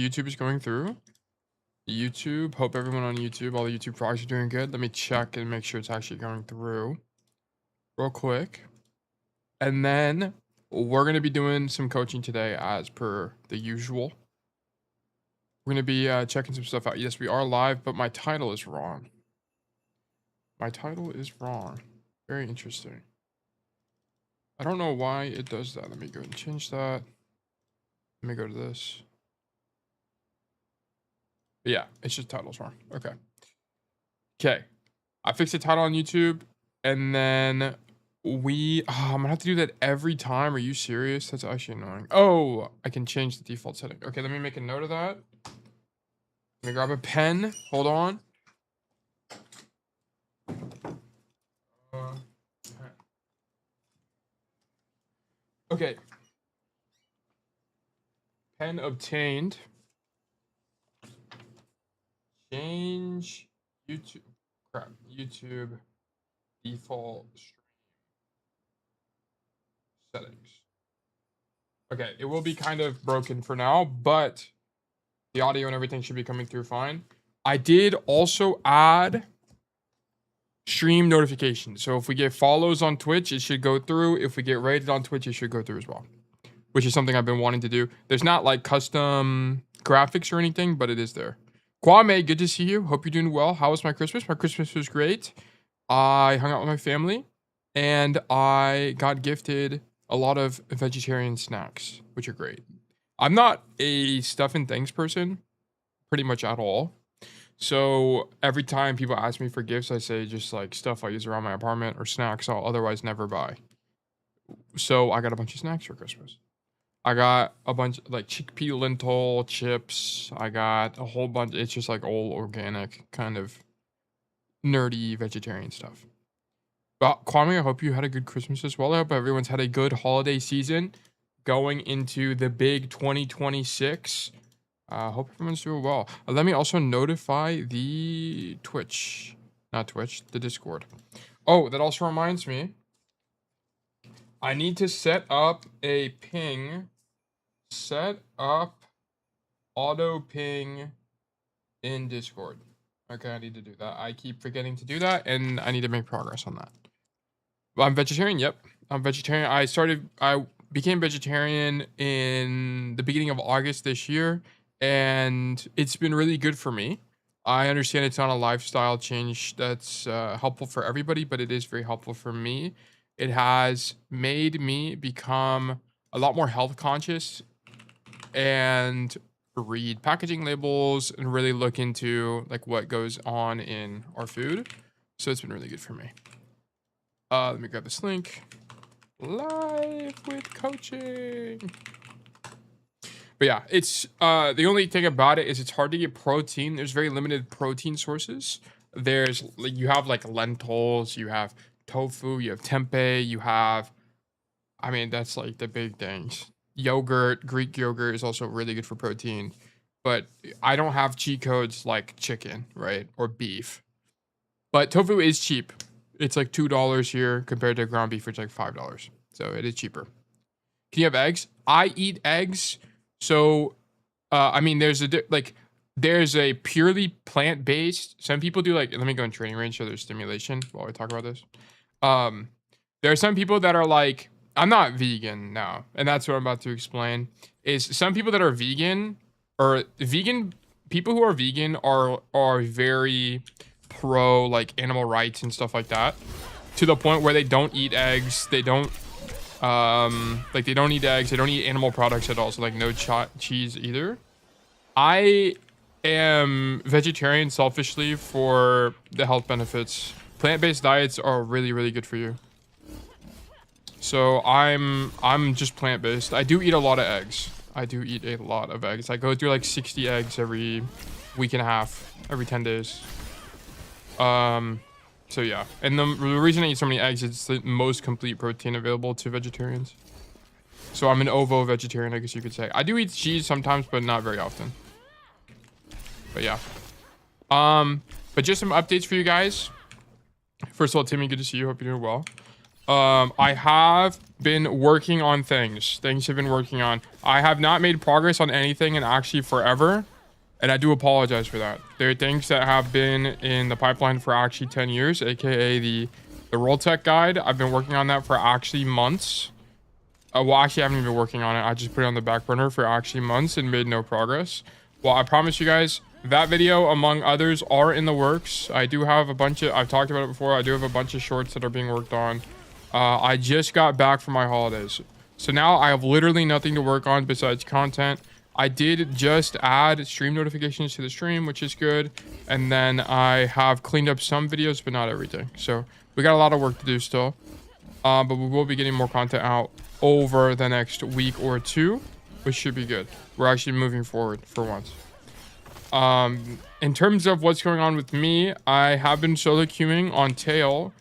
YouTube is going through. YouTube. Hope everyone on YouTube, all the YouTube frogs are doing good. Let me check and make sure it's actually going through real quick. And then we're going to be doing some coaching today as per the usual. We're going to be checking some stuff out. Yes, we are live, but my title is wrong. My title is wrong. Very interesting. I don't know why it does that. Let me go and change that. Let me go to this. But yeah, it's just title's wrong. Okay. Okay. I fixed the title on YouTube, and then I'm gonna have to do that every time. Are you serious? That's actually annoying. Oh, I can change the default setting. Okay, let me make a note of that. Let me grab a pen. Hold on. Okay. Pen obtained. Change YouTube. Crap. YouTube default stream settings. Okay, it will be kind of broken for now, but the audio and everything should be coming through fine. I did also add stream notifications. So if we get follows on Twitch, it should go through. If we get rated on Twitch, it should go through as well, which is something I've been wanting to do. There's not like custom graphics or anything, but it is there. Kwame, good to see you. Hope you're doing well. How was my Christmas? My Christmas was great. I hung out with my family, and I got gifted a lot of vegetarian snacks, which are great. I'm not a stuff and things person, pretty much at all. So every time people ask me for gifts, I say just like stuff I use around my apartment or snacks I'll otherwise never buy. So I got a bunch of snacks for Christmas. I got a bunch like chickpea lentil chips. I got a whole bunch. It's just like all organic, kind of nerdy vegetarian stuff. But Kwame, I hope you had a good Christmas as well. I hope everyone's had a good holiday season going into the big 2026. Hope everyone's doing well. Let me also notify the the Discord. Oh, that also reminds me. I need to set up a ping. Set up auto ping in Discord. Okay, I need to do that. I keep forgetting to do that, and I need to make progress on that. Well, I'm vegetarian. Yep, I'm vegetarian. I became vegetarian in the beginning of August this year, and it's been really good for me. I understand it's not a lifestyle change that's helpful for everybody, but it is very helpful for me. It has made me become a lot more health conscious and read packaging labels and really look into like what goes on in our food. So it's been really good for me. Let me grab this link. Live with coaching. But yeah, it's the only thing about it is it's hard to get protein. There's very limited protein sources. There's you have like lentils, you have tofu, you have tempeh, you have, I mean, that's like the big things. Yogurt, Greek yogurt is also really good for protein, but I don't have cheat codes like chicken, right? Or beef. But tofu is cheap. It's like $2 here compared to ground beef, which is like $5. So it is cheaper. Can you have eggs? I eat eggs. So, I mean, there's a purely plant-based. Some people do like, let me go in training range so there's stimulation while we talk about this. There are some people that are like, I'm not vegan now, and that's what I'm about to explain. Is some people that are vegan or vegan people who are vegan are very pro like animal rights and stuff like that, to the point where they don't eat eggs. They don't they don't eat eggs. They don't eat animal products at all. So like no cheese either. I am vegetarian selfishly for the health benefits. Plant-based diets are really, really good for you. So I'm just plant-based. I do eat a lot of eggs. I do eat a lot of eggs. I go through like 60 eggs every week and a half, every 10 days. So yeah. And the reason I eat so many eggs is it's the most complete protein available to vegetarians. So I'm an ovo vegetarian, I guess you could say. I do eat cheese sometimes, but not very often. But yeah. But just some updates for you guys. First of all, Timmy, good to see you. Hope you're doing well. I have been working on things. Things have been working on. I have not made progress on anything in actually forever. And I do apologize for that. There are things that have been in the pipeline for actually 10 years, aka the roll tech guide. I've been working on that for actually months. Well, actually, I haven't even been working on it. I just put it on the back burner for actually months and made no progress. Well, I promise you guys, that video, among others, are in the works. I do have a bunch of, I've talked about it before, I do have a bunch of shorts that are being worked on. I just got back from my holidays. So now I have literally nothing to work on besides content. I did just add stream notifications to the stream, which is good. And then I have cleaned up some videos, but not everything. So we got a lot of work to do still. But we will be getting more content out over the next week or two, which should be good. We're actually moving forward for once. In terms of what's going on with me, I have been solo queuing on tail.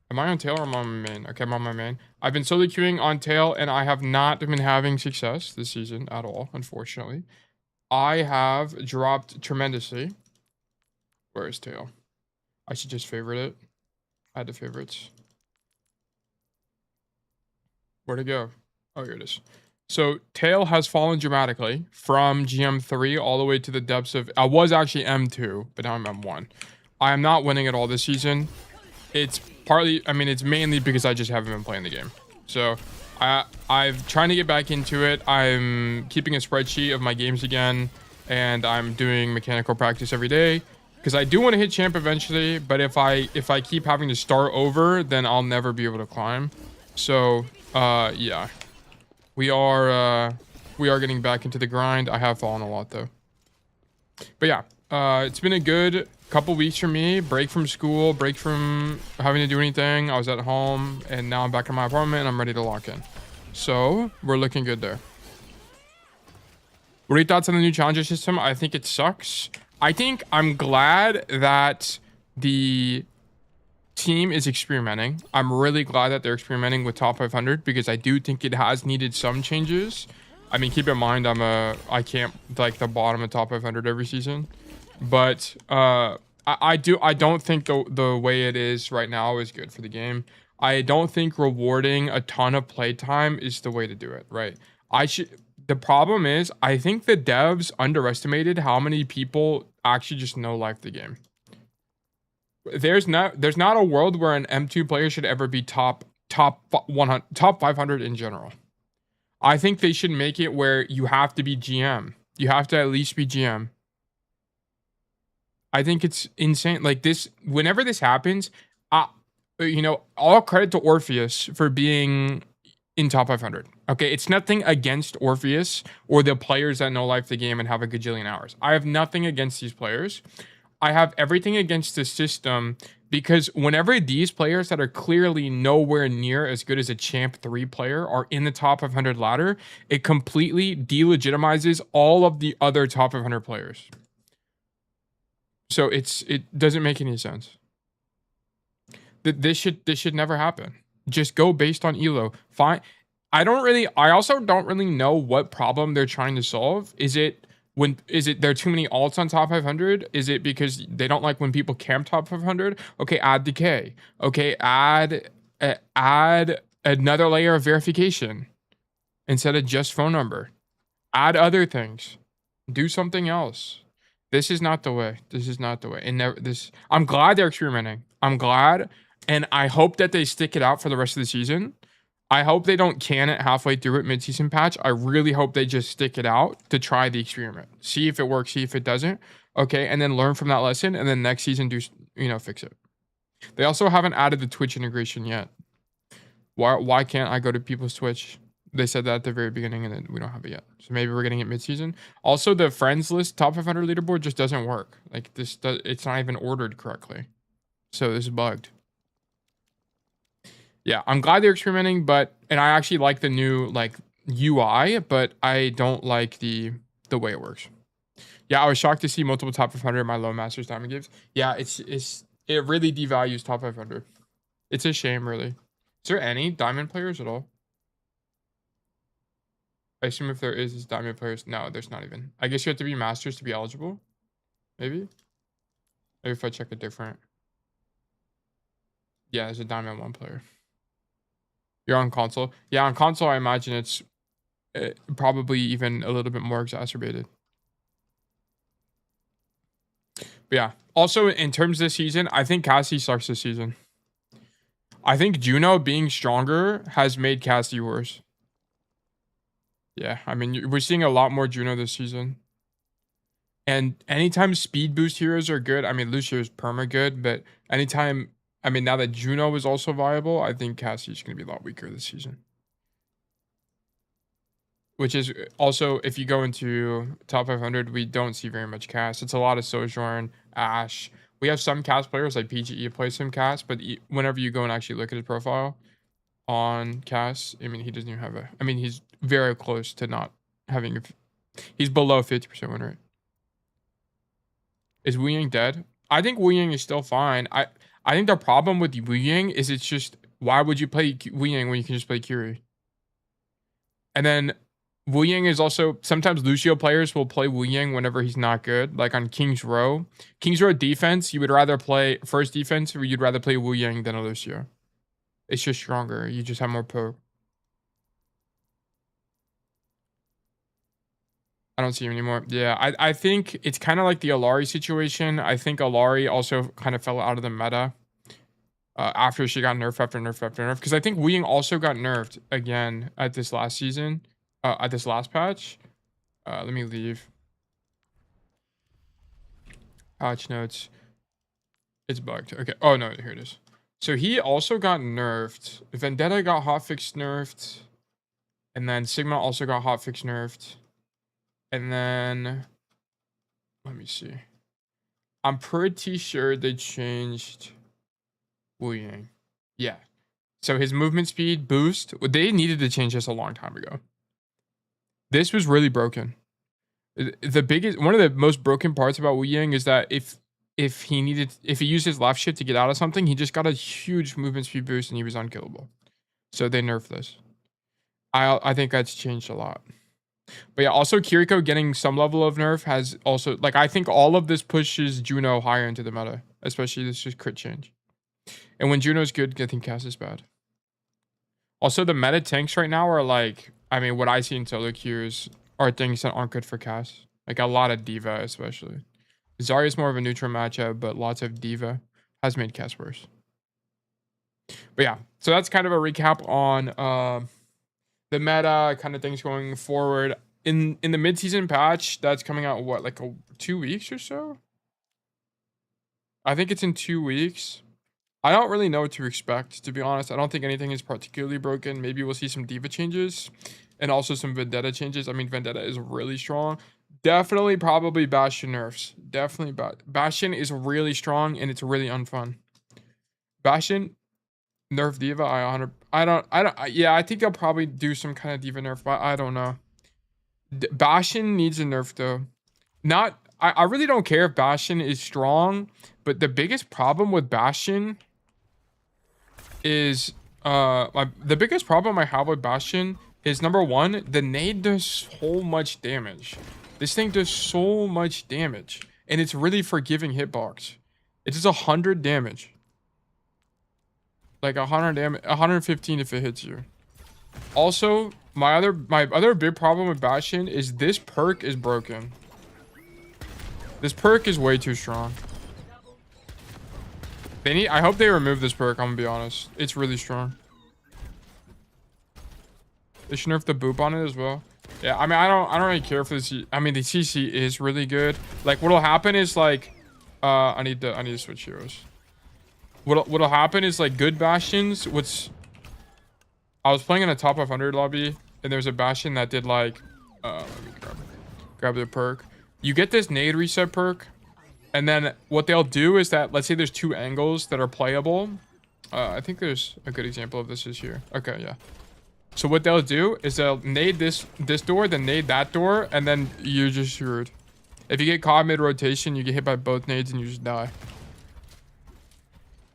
Am I on tail or am I on my main? Okay, I'm on my main. I've been solo queuing on tail and I have not been having success this season at all, unfortunately. I have dropped tremendously. Where is tail? I should just favorite it. Add to favorites. Where'd it go? Oh, here it is. So tail has fallen dramatically from GM3 all the way to the depths of... I was actually M2, but now I'm M1. I am not winning at all this season. It's partly... I mean, it's mainly because I just haven't been playing the game. So I'm trying to get back into it. I'm keeping a spreadsheet of my games again. And I'm doing mechanical practice every day. Because I do want to hit champ eventually. But if I keep having to start over, then I'll never be able to climb. So, yeah. We are getting back into the grind. I have fallen a lot though. But yeah, it's been a good couple weeks for me. Break from school, break from having to do anything. I was at home and now I'm back in my apartment and I'm ready to lock in. So we're looking good there. What are your thoughts on the new challenger system? I think it sucks. I think I'm glad that the team is experimenting. I'm really glad that they're experimenting with top 500 because I do think it has needed some changes. I mean, keep in mind I can't like the bottom of top 500 every season, but I don't think the way it is right now is good for the game. I don't think rewarding a ton of playtime is the way to do it, right? The problem is I think the devs underestimated how many people actually just no life the game. There's not a world where an M2 player should ever be top 100, top 500 in general. I think they should make it where you have to be GM. You have to at least be GM. I think it's insane. Like this, whenever this happens, you know, all credit to Orpheus for being in top 500. Okay, it's nothing against Orpheus or the players that know life the game and have a gajillion hours. I have nothing against these players. I have everything against the system because whenever these players that are clearly nowhere near as good as a champ 3 player are in the top 500 ladder, it completely delegitimizes all of the other top 500 players. So it doesn't make any sense. This should never happen. Just go based on elo. Fine. I also don't really know what problem they're trying to solve. Is it there are too many alts on top 500? Is it because they don't like when people camp top 500? Okay, add decay. Okay, add another layer of verification instead of just phone number. Add other things. Do something else. This is not the way. This is not the way. And I'm glad they're experimenting. I'm glad, and I hope that they stick it out for the rest of the season. I hope they don't can it halfway through it mid-season patch. I really hope they just stick it out to try the experiment. See if it works, see if it doesn't. Okay, and then learn from that lesson, and then next season fix it. They also haven't added the Twitch integration yet. Why can't I go to people's Twitch? They said that at the very beginning, and then we don't have it yet. So maybe we're getting it mid-season. Also, the friends list top 500 leaderboard just doesn't work. Like it's not even ordered correctly. So this is bugged. Yeah, I'm glad they're experimenting, and I actually like the new like UI, but I don't like the way it works. Yeah, I was shocked to see multiple top 500 in my low masters diamond gives. Yeah, it really devalues top 500. It's a shame, really. Is there any diamond players at all? I assume if there is diamond players. No, there's not even. I guess you have to be masters to be eligible. Maybe if I check a different. Yeah, there's a diamond 1 player. You're on console. Yeah, on console, I imagine it's probably even a little bit more exacerbated. But yeah. Also, in terms of this season, I think Cassidy sucks this season. I think Juno being stronger has made Cassidy worse. Yeah, I mean, we're seeing a lot more Juno this season. And anytime speed boost heroes are good, I mean, Lucio is perma good, but anytime, I mean, now that Juno is also viable, I think Cassie's going to be a lot weaker this season. Which is also, if you go into top 500, we don't see very much Cass. It's a lot of Sojourn, Ashe. We have some Cass players, like PGE plays some Cass, but whenever you go and actually look at his profile on Cass, I mean, he doesn't even have a, I mean, he's very close to not having, he's below 50% win rate. Is Wu Ying dead? I think Wu Ying is still fine. I think the problem with Wu Ying is it's just, why would you play Wu Ying when you can just play Curie? And then Wu Ying is also, sometimes Lucio players will play Wu Ying whenever he's not good. Like on King's Row. King's Row defense, you would rather play first defense, or you'd rather play Wu Ying than a Lucio. It's just stronger. You just have more poke. I don't see him anymore. Yeah, I think it's kind of like the Alari situation. I think Alari also kind of fell out of the meta after she got nerfed after nerf after nerf. Because I think Wu Ying also got nerfed again at this last season, at this last patch. Let me leave. Patch notes. It's bugged. Okay. Oh, no, here it is. So he also got nerfed. Vendetta got hotfix nerfed. And then Sigma also got hotfix nerfed. And then, let me see. I'm pretty sure they changed Wu Ying. Yeah. So his movement speed boost, they needed to change this a long time ago. This was really broken. The biggest, one of the most broken parts about Wu Ying is that if he used his left shift to get out of something, he just got a huge movement speed boost and he was unkillable. So they nerfed this. I think that's changed a lot. But yeah, also Kiriko getting some level of nerf has also, like, I think all of this pushes Juno higher into the meta, especially this just crit change. And when Juno's good, I think Cass is bad. Also, the meta tanks right now are like, I mean, what I see in solo queues are things that aren't good for Cass. Like a lot of Diva, especially. Zarya's more of a neutral matchup, but lots of Diva has made Cass worse. But yeah, so that's kind of a recap on the meta kind of things going forward in the mid-season patch that's coming out, what, like 2 weeks or so? I think it's in 2 weeks. I don't really know what to expect, to be honest. I don't think anything is particularly broken. Maybe we'll see some Diva changes and also some Vendetta changes. I mean, Vendetta is really strong. Definitely probably Bastion nerfs. Definitely Bastion is really strong and it's really unfun. Bastion nerf Diva, yeah, I think they'll probably do some kind of Diva nerf, but I don't know. Bastion needs a nerf though. I really don't care if Bastion is strong, but the biggest problem with Bastion is the biggest problem I have with Bastion is, number one, the nade does so much damage. This thing does so much damage, and it's really forgiving hitbox. It does 100 damage. Like 100 damage, 115 if it hits you. Also, my other big problem with Bastion is this perk is broken. This perk is way too strong. I hope they remove this perk, I'm gonna be honest. It's really strong. They should nerf the boop on it as well. Yeah, I mean, I don't really care for this. I mean, the CC is really good. Like, what'll happen is, like, I need to switch heroes. What'll happen is, like, good Bastions, I was playing in a top 500 lobby, and there's a Bastion that did, like, let me grab the perk. You get this nade reset perk, and then what they'll do is that, let's say there's 2 angles that are playable. I think there's a good example of this is here. Okay, yeah. So what they'll do is they'll nade this door, then nade that door, and then you're just screwed. If you get caught mid-rotation, you get hit by both nades and you just die.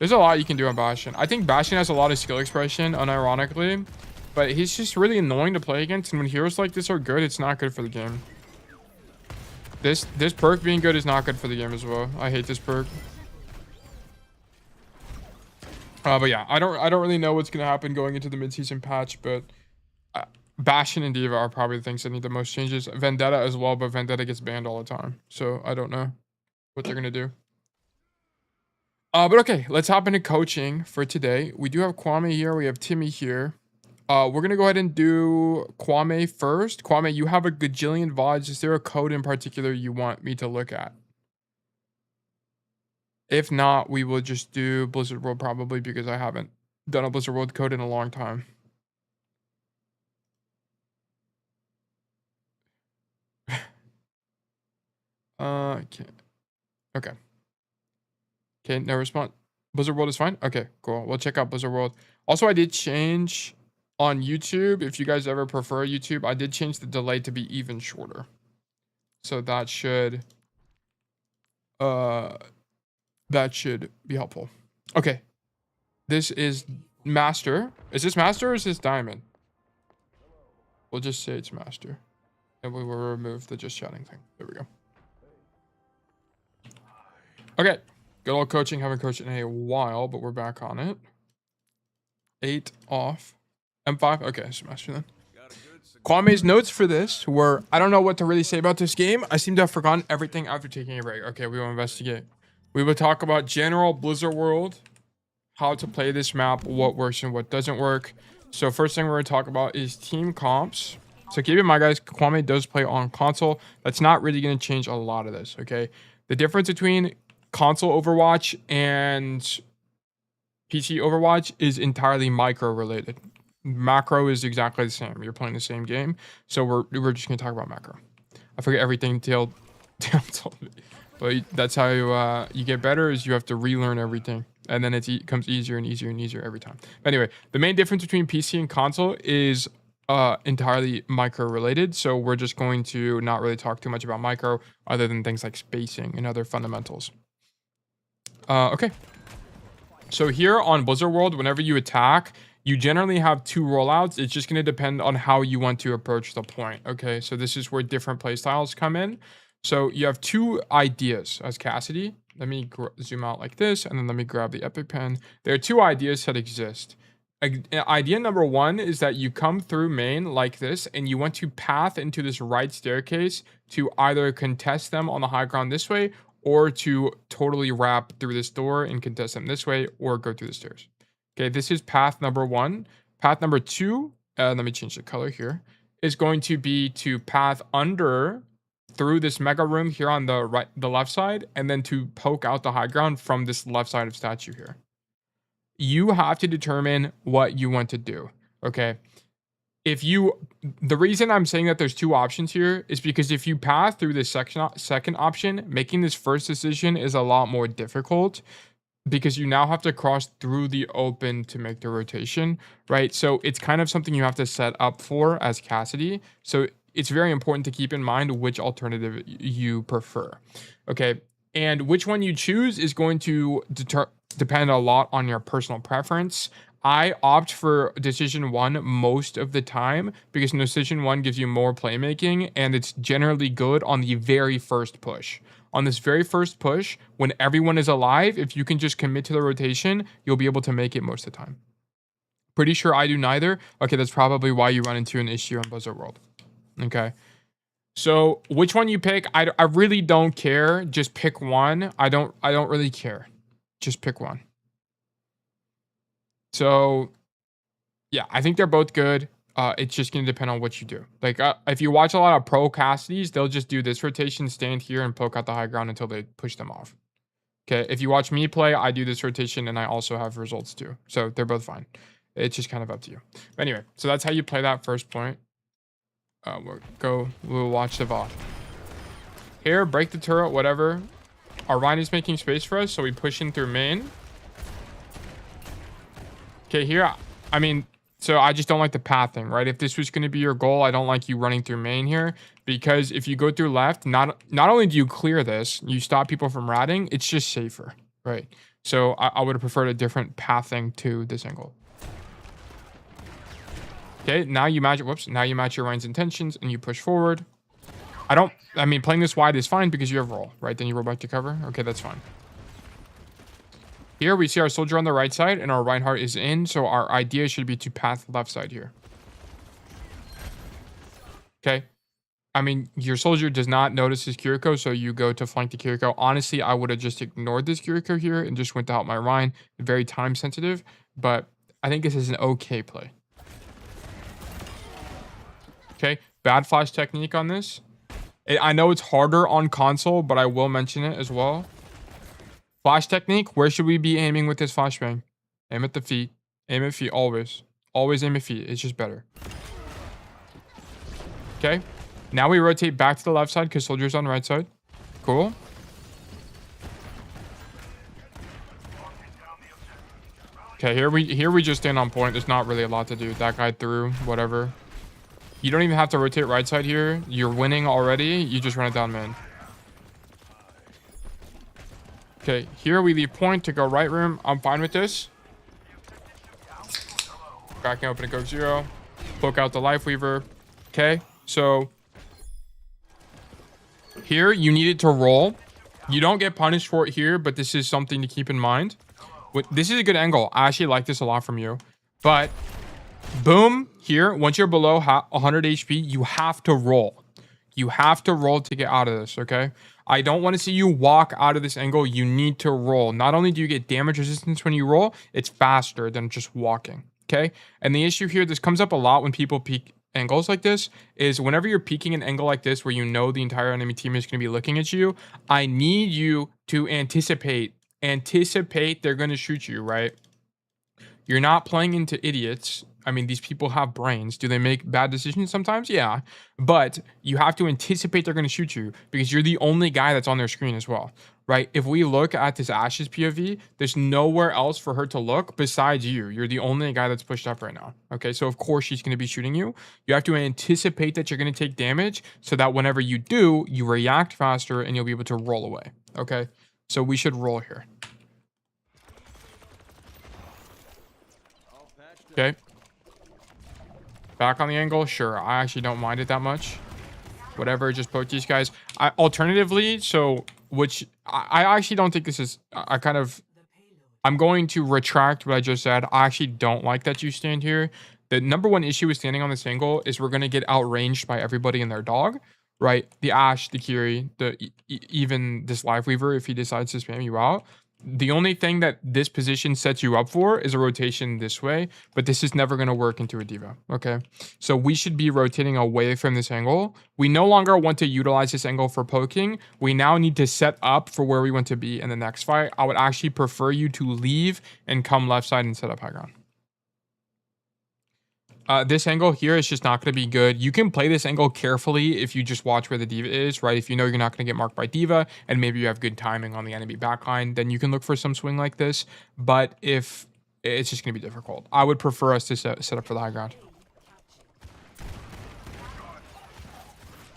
There's a lot you can do on Bastion. I think Bastion has a lot of skill expression, unironically, but he's just really annoying to play against, and when heroes like this are good, it's not good for the game. This perk being good is not good for the game as well. I hate this perk. But yeah, I don't really know what's gonna happen going into the mid-season patch, but Bastion and Diva are probably the things that need the most changes. Vendetta as well, but Vendetta gets banned all the time, so I don't know what they're gonna do. But okay, let's hop into coaching for today. We do have Kwame here. We have Timmy here. We're gonna go ahead and do Kwame first. Kwame, you have a gajillion VODs. Is there a code in particular you want me to look at? If not, we will just do Blizzard World probably because I haven't done a Blizzard World code in a long time. Okay. Okay. Okay, no response. Blizzard World is fine? Okay, cool. We'll check out Blizzard World. Also, I did change on YouTube. If you guys ever prefer YouTube, I did change the delay to be even shorter. So that should be helpful. Okay. This is Master. Is this Master or is this Diamond? We'll just say it's Master. And we will remove the just chatting thing. There we go. Okay. Good old coaching. Haven't coached in a while, but we're back on it. 8 off. M5. Okay, so Master then. Kwame's notes for this were, I don't know what to really say about this game. I seem to have forgotten everything after taking a break. Okay, we will investigate. We will talk about general Blizzard World, how to play this map, what works and what doesn't work. So first thing we're going to talk about is team comps. So keep in mind, guys, Kwame does play on console. That's not really going to change a lot of this, okay? The difference between console Overwatch and PC Overwatch is entirely micro related. Macro is exactly the same. You're playing the same game. So we're just going to talk about macro. I forget everything Tail told me. But that's how you get better, is you have to relearn everything. And then it comes easier and easier and easier every time. But anyway, the main difference between PC and console is entirely micro related. So we're just going to not really talk too much about micro other than things like spacing and other fundamentals. Okay. So here on Blizzard World, whenever you attack, you generally have 2 rollouts. It's just going to depend on how you want to approach the point. Okay, so this is where different playstyles come in. So you have 2 ideas as Cassidy. Let me zoom out like this, and then let me grab the epic pen. There are 2 ideas that exist. Idea number 1 is that you come through main like this, and you want to path into this right staircase to either contest them on the high ground this way, or to totally wrap through this door and contest them this way, or go through the stairs. Okay, this is path number 1. Path number 2, let me change the color here, is going to be to path under through this mega room here on the left side, and then to poke out the high ground from this left side of statue here. You have to determine what you want to do. Okay. The reason I'm saying that there's 2 options here is because if you pass through this second option, making this first decision is a lot more difficult because you now have to cross through the open to make the rotation, right? So it's kind of something you have to set up for as Cassidy. So it's very important to keep in mind which alternative you prefer. Okay. And which one you choose is going to depend a lot on your personal preference. I opt for decision 1 most of the time because decision 1 gives you more playmaking, and it's generally good on the very first push. On this very first push, when everyone is alive, if you can just commit to the rotation, you'll be able to make it most of the time. Pretty sure I do neither. Okay, that's probably why you run into an issue on Blizzard World. Okay. So which one you pick, I really don't care. Just pick one. I don't really care. Just pick one. So yeah, I think they're both good. It's just going to depend on what you do. Like if you watch a lot of pro Cassidys, they'll just do this rotation, stand here and poke out the high ground until they push them off. Okay, if you watch me play, I do this rotation and I also have results too. So they're both fine. It's just kind of up to you. But anyway, so that's how you play that first point. We'll watch the VOD. Here, break the turret, whatever. Our Ryan is making space for us, so we push in through main. Okay, here, I mean, so I just don't like the pathing, right? If this was going to be your goal, I don't like you running through main here, because if you go through left, not only do you clear this, you stop people from ratting, it's just safer, right? So I would have preferred a different pathing to this angle. Okay, now you match your Ryan's intentions and you push forward. I mean, playing this wide is fine because you have roll, right? Then you roll back to cover. Okay, that's fine. Here we see our soldier on the right side and our Reinhardt is in. So our idea should be to path left side here. Okay. I mean, your soldier does not notice his Kiriko, so you go to flank the Kiriko. Honestly, I would have just ignored this Kiriko here and just went to help my Rhine. Very time sensitive, but I think this is an okay play. Okay, bad flash technique on this. I know it's harder on console, but I will mention it as well. Flash technique, where should we be aiming with this flashbang? Aim at the feet. Aim at feet, always. Always aim at feet. It's just better. Okay. Now we rotate back to the left side because soldier's on the right side. Cool. Okay, here we just stand on point. There's not really a lot to do. That guy through, whatever. You don't even have to rotate right side here. You're winning already. You just run it down, man. Okay, here we leave point to go right room. I'm fine with this. Backing open to go 0. Poke out the Life Weaver. Okay, so here you needed to roll. You don't get punished for it here, but this is something to keep in mind. This is a good angle. I actually like this a lot from you. But boom, here, once you're below 100 HP, you have to roll. You have to roll to get out of this, okay? I don't want to see you walk out of this angle. You need to roll. Not only do you get damage resistance when you roll, it's faster than just walking, okay? And the issue here, this comes up a lot when people peek angles like this, is whenever you're peeking an angle like this where you know the entire enemy team is going to be looking at you, I need you to anticipate they're going to shoot you, right? You're not playing into idiots. I mean, these people have brains. Do they make bad decisions sometimes? Yeah. But you have to anticipate they're going to shoot you because you're the only guy that's on their screen as well, right? If we look at this Ash's POV, there's nowhere else for her to look besides you. You're the only guy that's pushed up right now. Okay, so of course she's going to be shooting you. You have to anticipate that you're going to take damage so that whenever you do, you react faster and you'll be able to roll away. Okay, so we should roll here. Okay. Back on the angle, sure. I actually don't mind it that much. Whatever, just poke these guys. Alternatively, so which I actually don't think this is. I'm going to retract what I just said. I actually don't like that you stand here. The number one issue with standing on this angle is we're gonna get outranged by everybody and their dog, right? The Ashe, the Kiri, even this Life Weaver if he decides to spam you out. The only thing that this position sets you up for is a rotation this way, but this is never going to work into a diva, okay? So we should be rotating away from this angle. We no longer want to utilize this angle for poking. We now need to set up for where we want to be in the next fight. I would actually prefer you to leave and come left side and set up high ground. This angle here is just not going to be good. You can play this angle carefully if you just watch where the diva is, right? If you know you're not going to get marked by diva and maybe you have good timing on the enemy backline, then you can look for some swing like this. But if it's just going to be difficult, I would prefer us to set up for the high ground.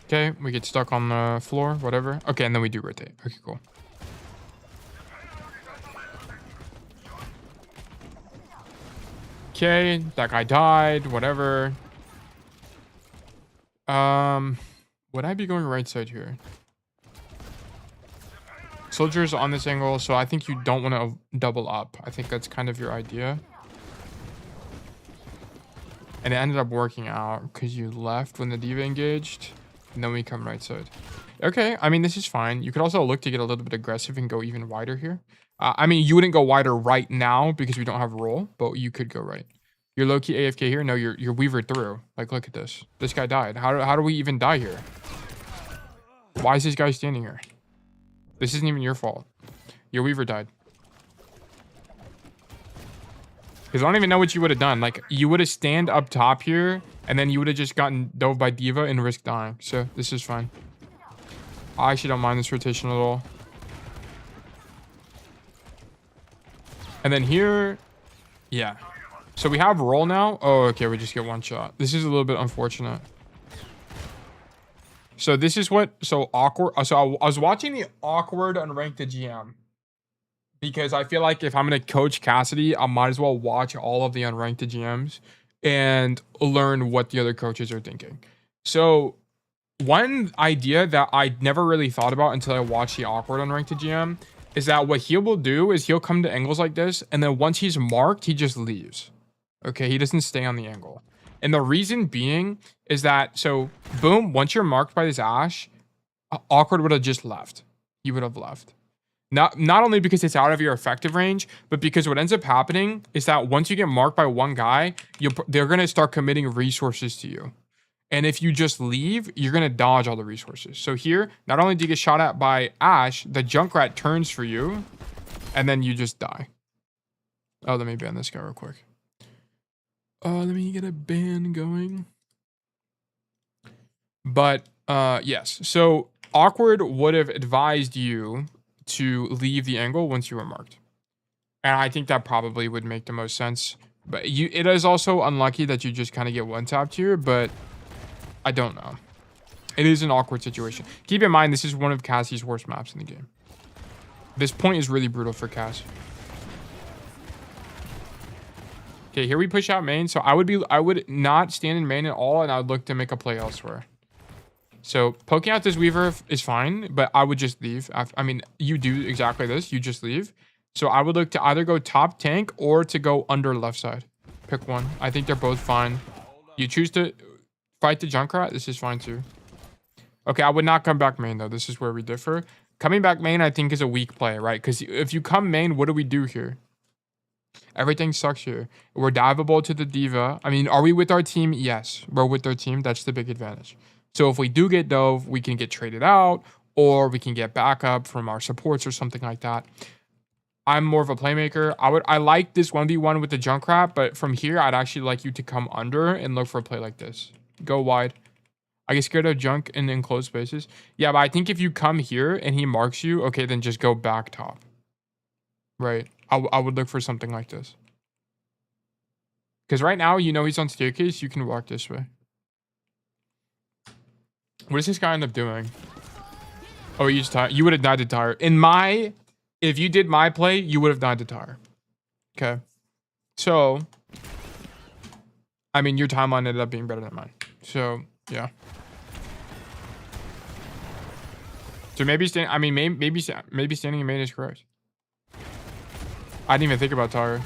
Okay, we get stuck on the floor, whatever. Okay, and then we do rotate. Okay, cool. Okay, that guy died, whatever. Would I be going right side here? Soldiers on this angle, so I think you don't want to double up. I think that's kind of your idea. And it ended up working out because you left when the diva engaged. And then we come right side. Okay, I mean, this is fine. You could also look to get a little bit aggressive and go even wider here. I mean, you wouldn't go wider right now because we don't have roll, but you could go right. You're low-key AFK here? No, you're weavered through. Like, look at this. This guy died. How do we even die here? Why is this guy standing here? This isn't even your fault. Your weaver died. Because I don't even know what you would have done. Like, you would have stand up top here, and then you would have just gotten dove by diva and risked dying. So, this is fine. I actually don't mind this rotation at all. And then here, yeah. So we have roll now. Oh, okay, we just get one shot. This is a little bit unfortunate. So this is what, so awkward. So I was watching the awkward unranked GM because I feel like if I'm going to coach Cassidy, I might as well watch all of the unranked GMs and learn what the other coaches are thinking. So one idea that I never really thought about until I watched the awkward unranked GM is that what he will do is he'll come to angles like this, and then once he's marked, he just leaves. Okay, he doesn't stay on the angle. And the reason being is that, so boom, once you're marked by this Ashe, Awkward would have just left. He would have left. Not only because it's out of your effective range, but because what ends up happening is that once you get marked by one guy, they're going to start committing resources to you. And if you just leave, you're going to dodge all the resources. So here, not only do you get shot at by Ashe, the Junkrat turns for you, and then you just die. Oh, let me ban this guy real quick. Let me get a ban going. But, yes. So, Awkward would have advised you to leave the angle once you were marked. And I think that probably would make the most sense. But it is also unlucky that you just kind of get one-tapped here, but I don't know. It is an awkward situation. Keep in mind, this is one of Cassie's worst maps in the game. This point is really brutal for Cass. Okay, here we push out main. So I would not stand in main at all, and I would look to make a play elsewhere. So poking out this Weaver is fine, but I would just leave. I mean, you do exactly this. You just leave. So I would look to either go top tank or to go under left side. Pick one. I think they're both fine. You choose to fight the Junkrat. This is fine too. Okay, I would not come back main though. This is where we differ. Coming back main, I think, is a weak play, right? Because if you come main, what do we do here? Everything sucks here. We're diveable to the D.Va. I mean, are we with our team? Yes, we're with our team. That's the big advantage. So if we do get dove, we can get traded out, or we can get backup from our supports or something like that. I'm more of a playmaker. I like this 1v1 with the Junkrat, but from here, I'd actually like you to come under and look for a play like this. Go wide. I get scared of junk in enclosed spaces. Yeah, but I think if you come here and he marks you, okay, then just go back top. Right. I would look for something like this. Because right now, you know he's on staircase. You can walk this way. What does this guy end up doing? Oh, you just tired. You would have died to tire. If you did my play, you would have died to tire. Okay. So, I mean, your timeline ended up being better than mine. So, yeah. So maybe maybe standing in main is correct. I didn't even think about tire.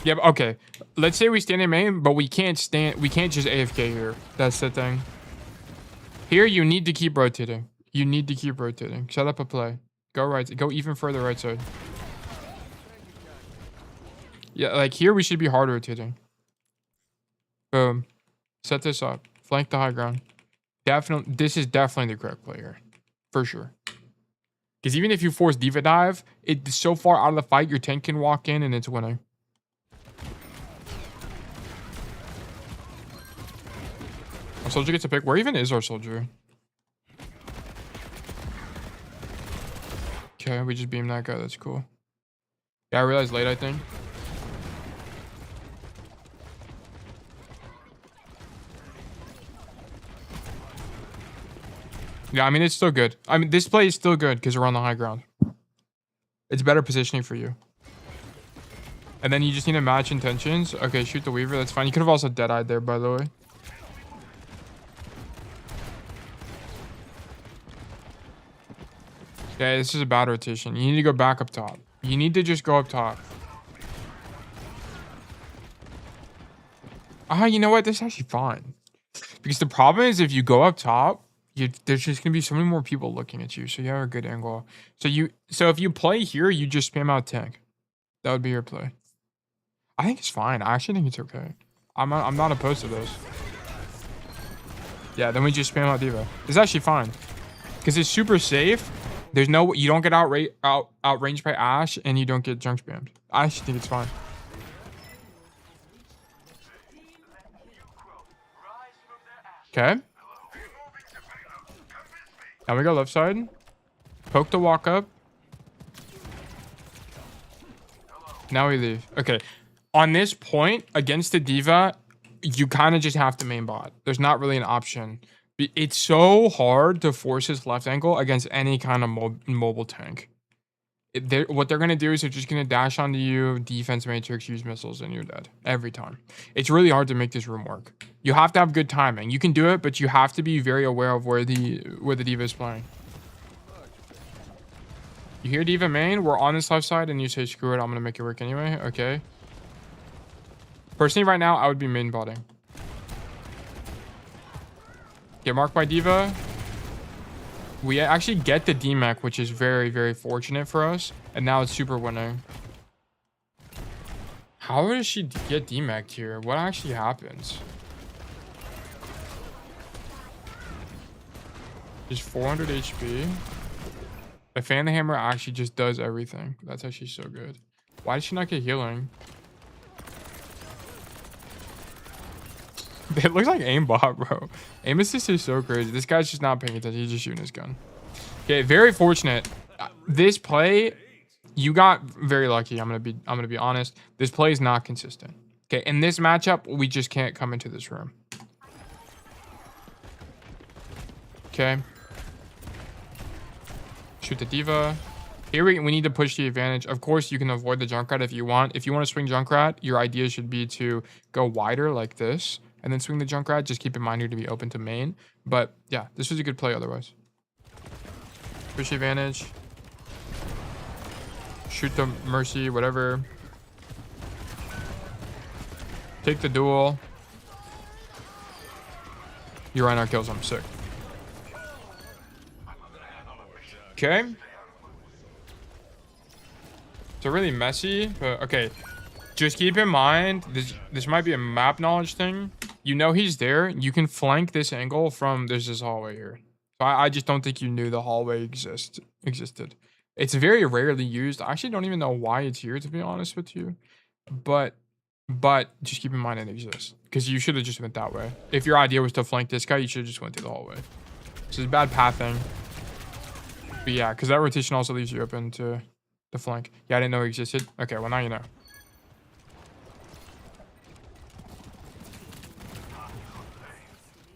Yeah, okay. Let's say we stand in main, but we can't just AFK here. That's the thing. Here, you need to keep rotating. You need to keep rotating. Set up a play. Go right. Go even further right side. Yeah, like here, we should be hard rotating. Boom. Set this up. Flank the high ground. Definitely, this is definitely the correct play here. For sure. Because even if you force D.Va dive, it's so far out of the fight, your tank can walk in and it's winning. Our soldier gets a pick. Where even is our soldier? Okay, we just beamed that guy. That's cool. Yeah, I realized late, I think. Yeah, I mean, it's still good. I mean, this play is still good because we're on the high ground. It's better positioning for you. And then you just need to match intentions. Okay, shoot the Weaver. That's fine. You could have also dead-eyed there, by the way. Yeah, this is a bad rotation. You need to go back up top. You need to just go up top. You know what? This is actually fine. Because the problem is if you go up top, there's just gonna be so many more people looking at you, so you have a good angle. So if you play here, you just spam out tank. That would be your play. I think it's fine. I actually think it's okay. I'm not opposed to this. Yeah, then we just spam out D.Va. It's actually fine because it's super safe. You don't get outranged by Ashe, and you don't get junk spammed. I actually think it's fine. Okay. Now we go left side. Poke the walk up. Now we leave. Okay. On this point, against the D.Va, you kind of just have to main bot. There's not really an option. It's so hard to force his left ankle against any kind of mobile tank. What they're going to do is they're just going to dash onto you, defense matrix, use missiles, and you're dead. Every time. It's really hard to make this room work. You have to have good timing. You can do it, but you have to be very aware of where the D.Va is playing. You hear D.Va main? We're on this left side and you say screw it, I'm gonna make it work anyway. Okay. Personally, right now, I would be main botting. Get marked by D.Va. We actually get the D-Mech, which is very, very fortunate for us. And now it's super winning. How does she get D-Mech'd here? What actually happens? Just 400 HP. The fan hammer actually just does everything. That's actually so good. Why did she not get healing? It looks like aimbot, bro. Aim assist is so crazy. This guy's just not paying attention. He's just shooting his gun. Okay, very fortunate. This play, you got very lucky. I'm gonna be honest. This play is not consistent. Okay, in this matchup, we just can't come into this room. Okay. Shoot the D.Va. Here we need to push the advantage. Of course, you can avoid the Junkrat if you want. If you want to swing Junkrat, your idea should be to go wider like this and then swing the Junkrat. Just keep in mind you're to be open to main. But yeah, this was a good play otherwise. Push the advantage. Shoot the Mercy, whatever. Take the duel. Your Reinhardt kills him. Sick. Okay. So really messy, but okay. Just keep in mind, this might be a map knowledge thing. You know he's there. You can flank this angle from, there's this hallway here. So I just don't think you knew the hallway existed. It's very rarely used. I actually don't even know why it's here, to be honest with you. But just keep in mind it exists. Because you should have just went that way. If your idea was to flank this guy, you should have just went through the hallway. This is bad pathing. But yeah, because that rotation also leaves you open to the flank. Yeah, I didn't know it existed. Okay, well now you know.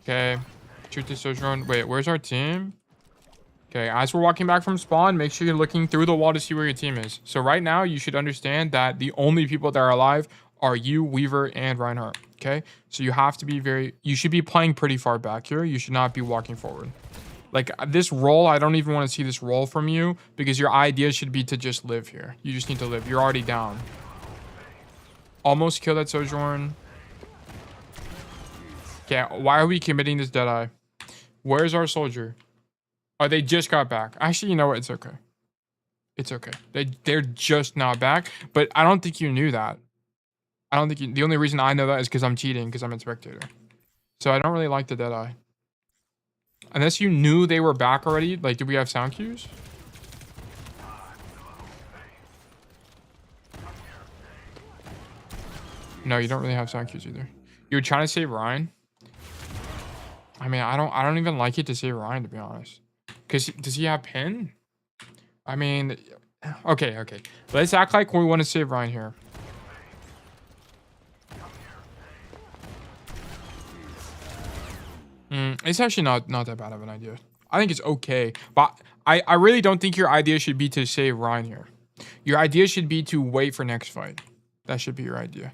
Okay. Shoot this Sojourn. Wait, where's our team? Okay, as we're walking back from spawn, make sure you're looking through the wall to see where your team is. So right now, you should understand that the only people that are alive are you, Weaver, and Reinhardt. Okay? So you have to be you should be playing pretty far back here. You should not be walking forward. Like, this roll, I don't even want to see this roll from you because your idea should be to just live here. You just need to live. You're already down. Almost kill that Sojourn. Okay, why are we committing this Deadeye? Where's our soldier? Oh, they just got back. Actually, you know what? It's okay. It's okay. They're just not back. But I don't think you knew that. I don't think you... The only reason I know that is because I'm cheating, because I'm a spectator. So I don't really like the Deadeye. Unless you knew they were back already. Like, did we have sound cues? No, you don't really have sound cues either. You were trying to save Ryan? I mean, I don't even like it to save Ryan, to be honest. Because does he have pin? I mean, okay. Let's act like we want to save Ryan here. It's actually not that bad of an idea. I think it's okay. But I really don't think your idea should be to save Ryan here. Your idea should be to wait for next fight. That should be your idea.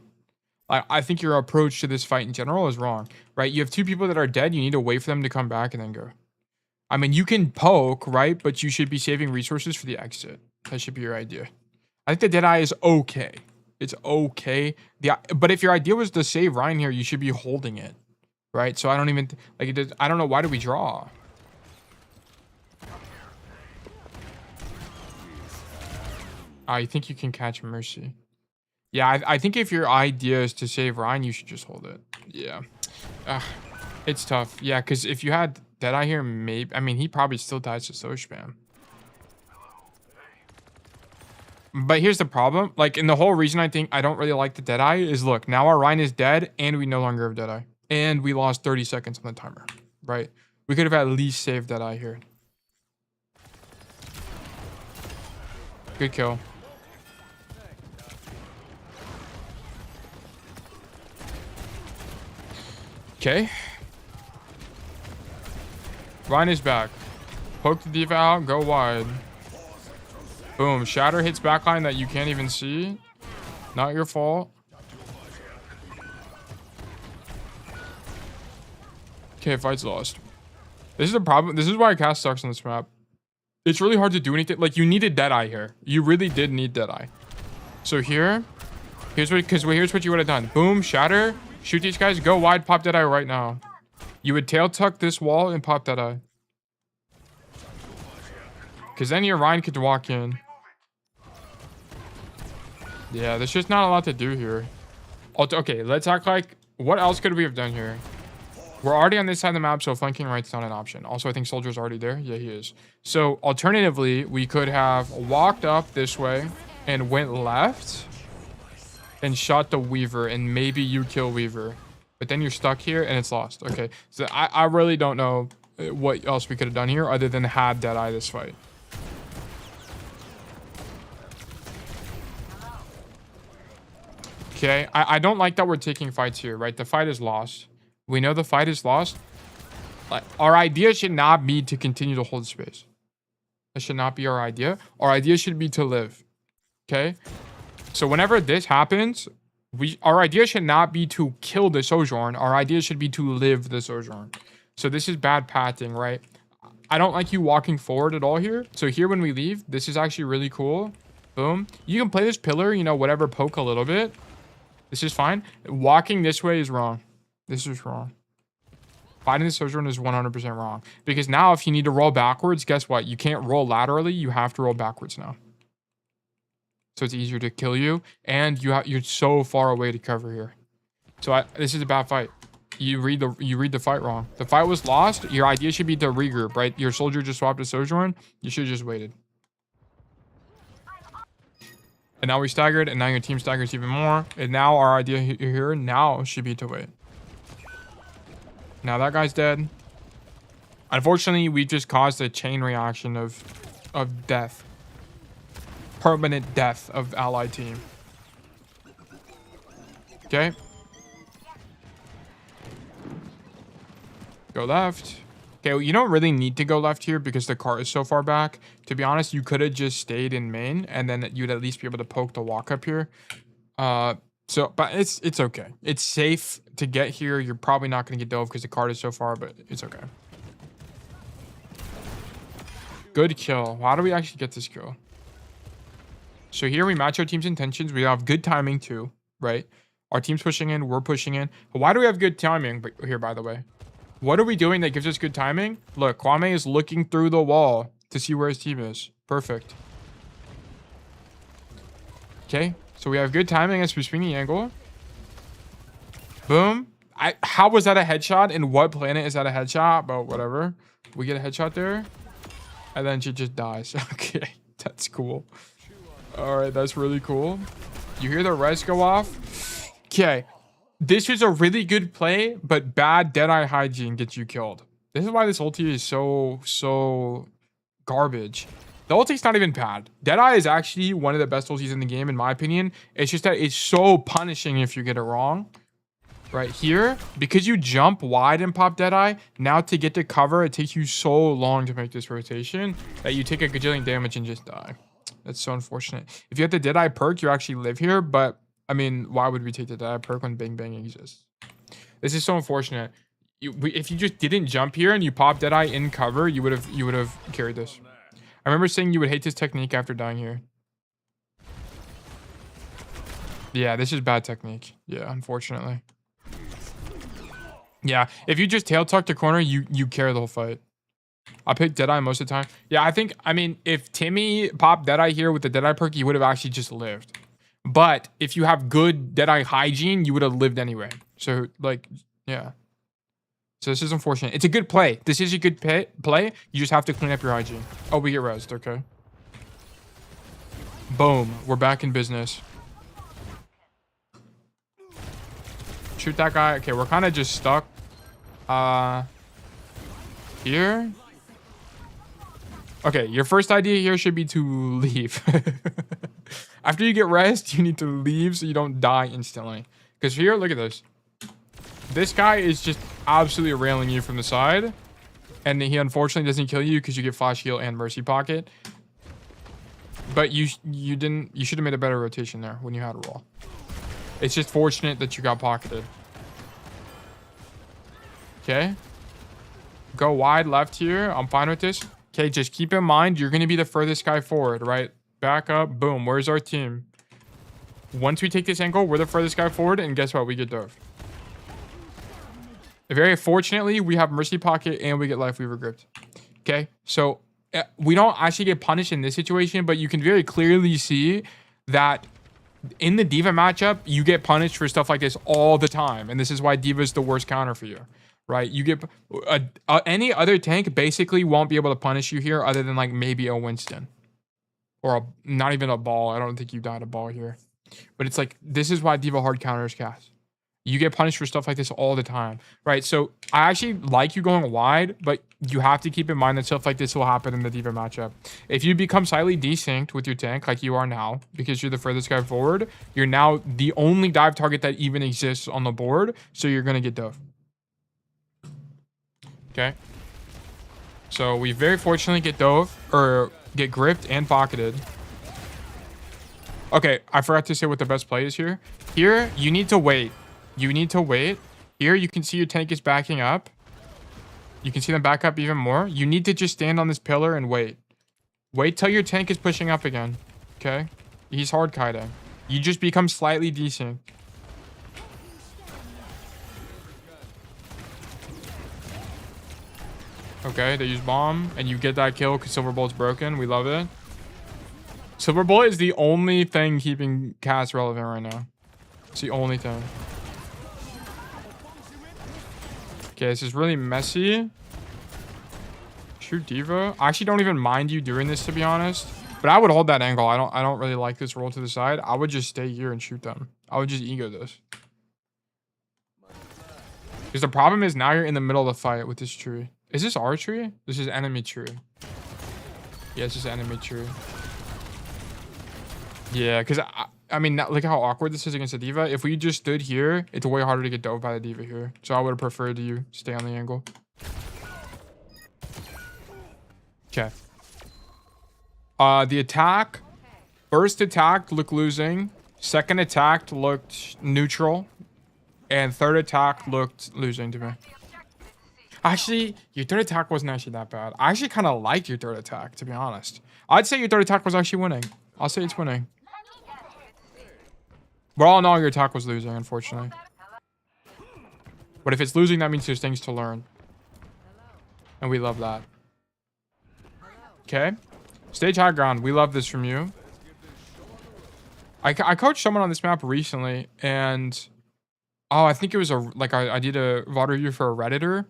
I think your approach to this fight in general is wrong, right? You have two people that are dead. You need to wait for them to come back and then go. I mean, you can poke, right? But you should be saving resources for the exit. That should be your idea. I think the Deadeye is okay. It's okay. But if your idea was to save Ryan here, you should be holding it, right? So I don't even... Like, I don't know. Why do we draw? I think you can catch Mercy. Yeah, I think if your idea is to save Ryan, you should just hold it. Yeah. It's tough. Yeah, because if you had Deadeye here, maybe... I mean, he probably still dies to Soch spam. But here's the problem. Like, and the whole reason I think I don't really like the Deadeye is, look, now our Ryan is dead, and we no longer have Deadeye. And we lost 30 seconds on the timer, right? We could have at least saved Deadeye here. Good kill. Okay. Ryan is back. Poke the D.Va out, go wide. Boom. Shatter hits backline that you can't even see. Not your fault. Okay, fight's lost. This is a problem. This is why Cass sucks on this map. It's really hard to do anything. Like, you needed Deadeye here. You really did need Deadeye. So here's what you would have done. Boom, shatter, shoot these guys, go wide, pop Deadeye right now. You would tail tuck this wall and pop Deadeye. Because then your Ryan could walk in. Yeah, there's just not a lot to do here. Okay, let's act like... What else could we have done here? We're already on this side of the map, so flanking right's not an option. Also, I think Soldier's already there. Yeah, he is. So, alternatively, we could have walked up this way and went left and shot the Weaver, and maybe you kill Weaver. But then you're stuck here, and it's lost. Okay, so I really don't know what else we could have done here other than have Deadeye this fight. Okay, I don't like that we're taking fights here, right? The fight is lost. We know the fight is lost. Like, our idea should not be to continue to hold space. That should not be our idea. Our idea should be to live. Okay? So whenever this happens, our idea should not be to kill the Sojourn. Our idea should be to live the Sojourn. So this is bad pathing, right? I don't like you walking forward at all here. So here when we leave, this is actually really cool. Boom. You can play this pillar, you know, whatever, poke a little bit. This is fine. Walking this way is wrong. This is wrong. Fighting the Sojourn is 100% wrong. Because now if you need to roll backwards, guess what? You can't roll laterally. You have to roll backwards now. So it's easier to kill you. And you're so far away to cover here. So this is a bad fight. You read the fight wrong. The fight was lost. Your idea should be to regroup, right? Your soldier just swapped a Sojourn. You should have just waited. And now we staggered, and now your team staggers even more. And now our idea here now should be to wait. Now that guy's dead. Unfortunately, we just caused a chain reaction of death. Permanent death of allied team. Okay. Go left. Okay, well, you don't really need to go left here because the cart is so far back. To be honest, you could have just stayed in main and then you'd at least be able to poke the walk up here. But it's okay. It's safe to get here. You're probably not going to get dove because the cart is so far, but it's okay. Good kill. How do we actually get this kill? So here we match our team's intentions. We have good timing too, right? Our team's pushing in. We're pushing in. Why do we have good timing here, by the way? What are we doing that gives us good timing? Look, Kwame is looking through the wall to see where his team is. Perfect. Okay, so we have good timing as we swing the angle. Boom. How was that a headshot? In what planet is that a headshot? But whatever. We get a headshot there. And then she just dies. Okay, that's cool. All right, that's really cool. You hear the res go off? Okay. This is a really good play, but bad Deadeye hygiene gets you killed. This is why this ulti is so garbage. The ulti's not even bad. Deadeye is actually one of the best ultis in the game, in my opinion. It's just that it's so punishing if you get it wrong. Right here, because you jump wide and pop Deadeye, now to get to cover, it takes you so long to make this rotation that you take a gajillion damage and just die. That's so unfortunate. If you have the Deadeye perk, you actually live here, but I mean, why would we take the Deadeye perk when Bang Bang exists? This is so unfortunate. If you just didn't jump here and you pop Deadeye in cover, you would have carried this. I remember saying you would hate this technique after dying here. Yeah, this is bad technique. Yeah, unfortunately. Yeah, if you just tail tuck the corner, you carry the whole fight. I picked Deadeye most of the time. Yeah, I mean, if Timmy popped Deadeye here with the Deadeye perk, he would have actually just lived. But if you have good Deadeye hygiene, you would have lived anyway. So, like, yeah. So this is unfortunate. It's a good play. This is a good play. You just have to clean up your hygiene. Oh, we get rezzed. Okay. Boom. We're back in business. Shoot that guy. Okay, we're kind of just stuck. Here. Okay, your first idea here should be to leave. After you get rest, you need to leave so you don't die instantly. Because here, look at this. This guy is just absolutely railing you from the side. And he unfortunately doesn't kill you because you get flash heal and mercy pocket. But you should have made a better rotation there when you had a roll. It's just fortunate that you got pocketed. Okay. Go wide left here. I'm fine with this. Okay, just keep in mind, you're going to be the furthest guy forward, right? Back up, boom. Where's our team? Once we take this angle, we're the furthest guy forward, and guess what? We get dove. Very fortunately, we have Mercy Pocket, and we get Life Weaver gripped. Okay, so we don't actually get punished in this situation, but you can very clearly see that in the D.Va matchup, you get punished for stuff like this all the time, and this is why D.Va is the worst counter for you. Right, you get any other tank basically won't be able to punish you here, other than like maybe a Winston, or not even a ball. I don't think you died a ball here, but it's like this is why D.Va hard counters cast. You get punished for stuff like this all the time, right? So I actually like you going wide, but you have to keep in mind that stuff like this will happen in the D.Va matchup. If you become slightly desynced with your tank like you are now, because you're the furthest guy forward, you're now the only dive target that even exists on the board, so you're gonna get dove. Okay, so we very fortunately get dove, or get gripped and pocketed. Okay, I forgot to say what the best play is here. Here, you need to wait. You need to wait. Here, you can see your tank is backing up. You can see them back up even more. You need to just stand on this pillar and wait. Wait till your tank is pushing up again. Okay, he's hard kiting. You just become slightly decent. Okay, they use bomb, and you get that kill because Silver Bullet's broken. We love it. Silver Bullet is the only thing keeping Cass relevant right now. It's the only thing. Okay, this is really messy. Shoot D.Va. I actually don't even mind you doing this, to be honest. But I would hold that angle. I don't really like this roll to the side. I would just stay here and shoot them. I would just ego this. Because the problem is now you're in the middle of the fight with this tree. Is this our tree? This is enemy tree. Yeah, this is enemy tree. Yeah, because I mean, look how awkward this is against the D.Va. If we just stood here, it's way harder to get dove by the D.Va here. So I would have preferred you stay on the angle. Okay. The attack. First attack looked losing. Second attack looked neutral. And third attack looked losing to me. Actually, your third attack wasn't actually that bad. I actually kind of liked your third attack, to be honest. I'd say your third attack was actually winning. I'll say it's winning. But all in all, your attack was losing, unfortunately. But if it's losing, that means there's things to learn. And we love that. Okay. Stage high ground. We love this from you. I coached someone on this map recently, and... Oh, I think it was I did a VOD review for a Redditor.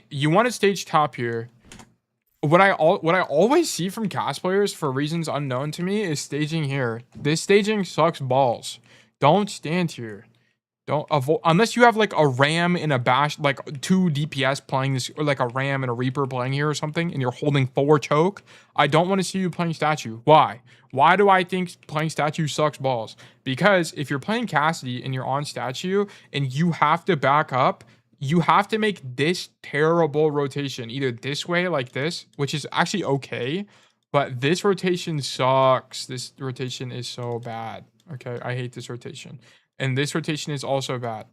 You want to stage top here. What I always see from cast players for reasons unknown to me is staging here. This staging sucks balls. Don't stand here. Don't avoid, unless you have like a Ram and a Bash, like 2 DPS playing this, or like a Ram and a Reaper playing here or something, and you're holding 4 choke. I don't want to see you playing statue. Why? Why do I think playing statue sucks balls? Because if you're playing Cassidy and you're on statue and you have to back up, you have to make this terrible rotation, either this way like this, which is actually okay, but this rotation sucks. This rotation is so bad. Okay, I hate this rotation. And this rotation is also bad.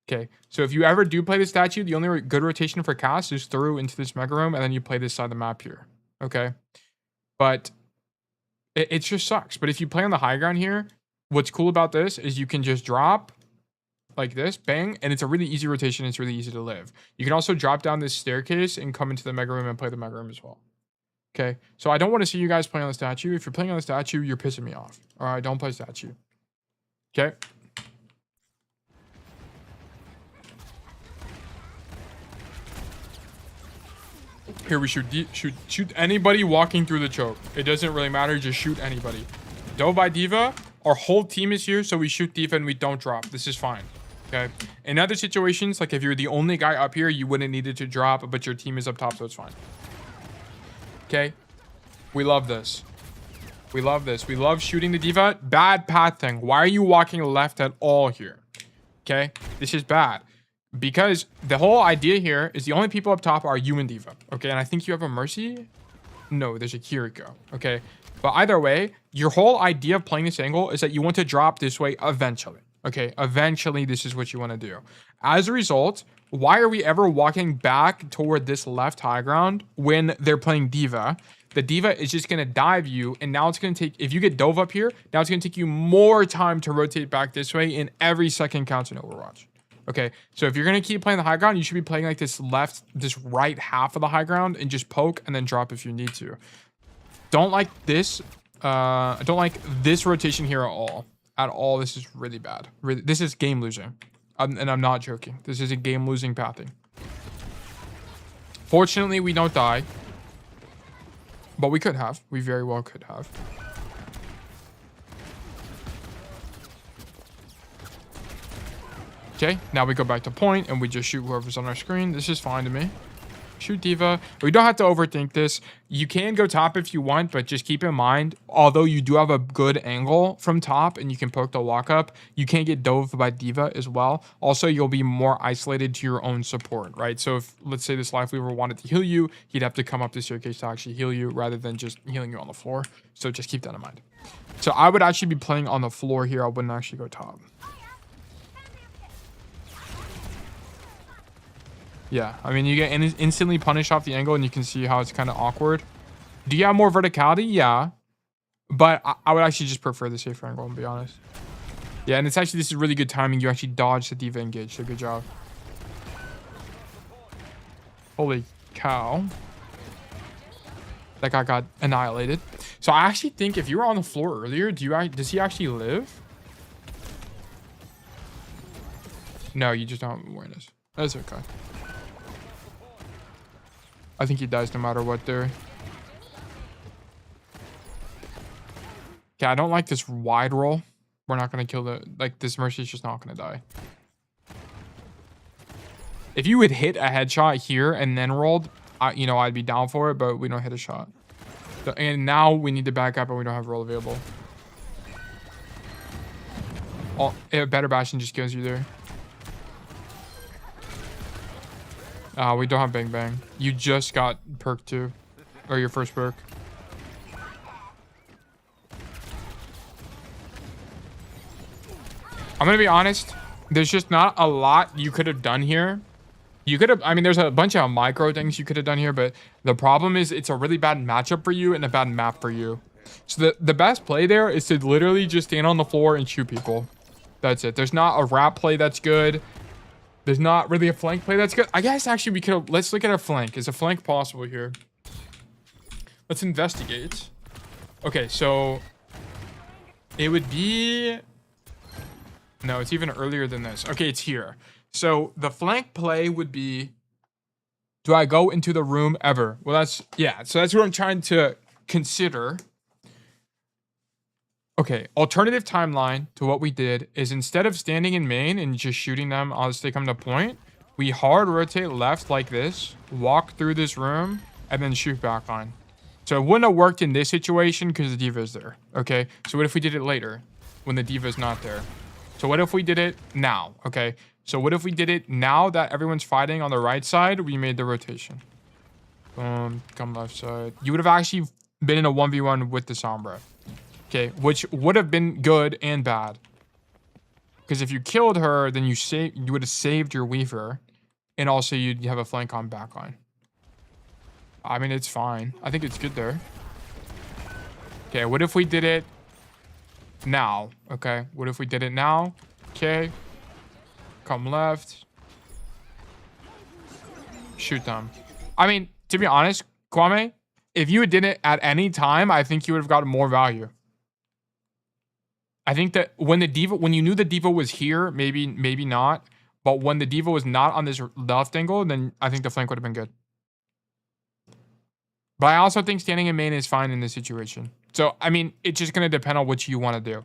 Okay, so if you ever do play the statue, the only good rotation for cast is through into this mega room, and then you play this side of the map here. Okay, but it just sucks. But if you play on the high ground here, what's cool about this is you can just drop like this, bang, and it's a really easy rotation. It's really easy to live. You can also drop down this staircase and come into the mega room and play the mega room as well. Okay, so I don't want to see you guys play on the statue. If you're playing on the statue, you're pissing me off. All right, don't play statue. Okay. Here we shoot anybody walking through the choke. It doesn't really matter, just shoot anybody. Dove by D.Va. Our whole team is here, so we shoot D.Va and we don't drop. This is fine. Okay. In other situations, like if you're the only guy up here, you wouldn't need it to drop, but your team is up top, so it's fine. Okay. We love this. We love this. We love shooting the D.Va. Bad path thing. Why are you walking left at all here? Okay. This is bad. Because the whole idea here is the only people up top are you and D.Va. Okay, and I think you have a Mercy? No, there's a Kiriko. Okay, but either way, your whole idea of playing this angle is that you want to drop this way eventually. Okay, eventually this is what you want to do. As a result, why are we ever walking back toward this left high ground when they're playing D.Va? The D.Va is just going to dive you, and now it's going to take, if you get dove up here, now it's going to take you more time to rotate back this way, and every second counts in Overwatch. Okay, so if you're going to keep playing the high ground, you should be playing like this right half of the high ground and just poke and then drop if you need to. Don't like this. I don't like this rotation here at all. At all, this is really bad. Really, this is game losing. And I'm not joking. This is a game losing pathing. Fortunately, we don't die. But we could have. We very well could have. Okay, now we go back to point and we just shoot whoever's on our screen. This is fine to me. Shoot D.Va. We don't have to overthink this. You can go top if you want, but just keep in mind, although you do have a good angle from top and you can poke the walk up, you can't get dove by D.Va as well. Also, you'll be more isolated to your own support, right? So if, let's say this life weaver wanted to heal you, he'd have to come up the staircase to actually heal you rather than just healing you on the floor. So just keep that in mind. So I would actually be playing on the floor here. I wouldn't actually go top. Yeah, I mean, you get instantly punished off the angle, and you can see how it's kind of awkward. Do you have more verticality? Yeah. But I would actually just prefer the safer angle, to be honest. Yeah, and it's actually, this is really good timing. You actually dodged the D.Va engage, so good job. Holy cow. That guy got annihilated. So I actually think if you were on the floor earlier, does he actually live? No, you just don't have awareness. That's okay. I think he dies no matter what there. Okay, I don't like this wide roll. We're not going to kill the... Like, this Mercy's just not going to die. If you would hit a headshot here and then rolled, I'd be down for it, but we don't hit a shot. So, and now we need to back up and we don't have roll available. Better Bastion just kills you there. We don't have Bang Bang. You just got perk 2. Or your first perk. I'm going to be honest. There's just not a lot you could have done here. You could have... I mean, there's a bunch of micro things you could have done here. But the problem is it's a really bad matchup for you and a bad map for you. So the best play there is to literally just stand on the floor and shoot people. That's it. There's not a wrap play that's good. There's not really a flank play that's good. I guess actually we could... Let's look at a flank. Is a flank possible here? Let's investigate. Okay, so... It would be... No, it's even earlier than this. Okay, it's here. So the flank play would be... Do I go into the room ever? Well, that's... Yeah, so that's what I'm trying to consider. Okay, alternative timeline to what we did is instead of standing in main and just shooting them as they come to point, we hard rotate left like this, walk through this room, and then shoot back on. So it wouldn't have worked in this situation because the D.Va is there. Okay, so what if we did it later when the D.Va is not there? So what if we did it now? Okay, so what if we did it now that everyone's fighting on the right side? We made the rotation. Boom, come left side. You would have actually been in a 1v1 with the Sombra. Okay, which would have been good and bad. Because if you killed her, then you would have saved your Weaver. And also you'd have a flank on back line. I mean, it's fine. I think it's good there. Okay, what if we did it now? Okay, what if we did it now? Okay. Come left. Shoot them. I mean, to be honest, Kwame, if you did it at any time, I think you would have gotten more value. I think that when you knew the D.Va was here, maybe not. But when the D.Va was not on this left angle, then I think the flank would have been good. But I also think standing in main is fine in this situation. So, I mean, it's just going to depend on what you want to do.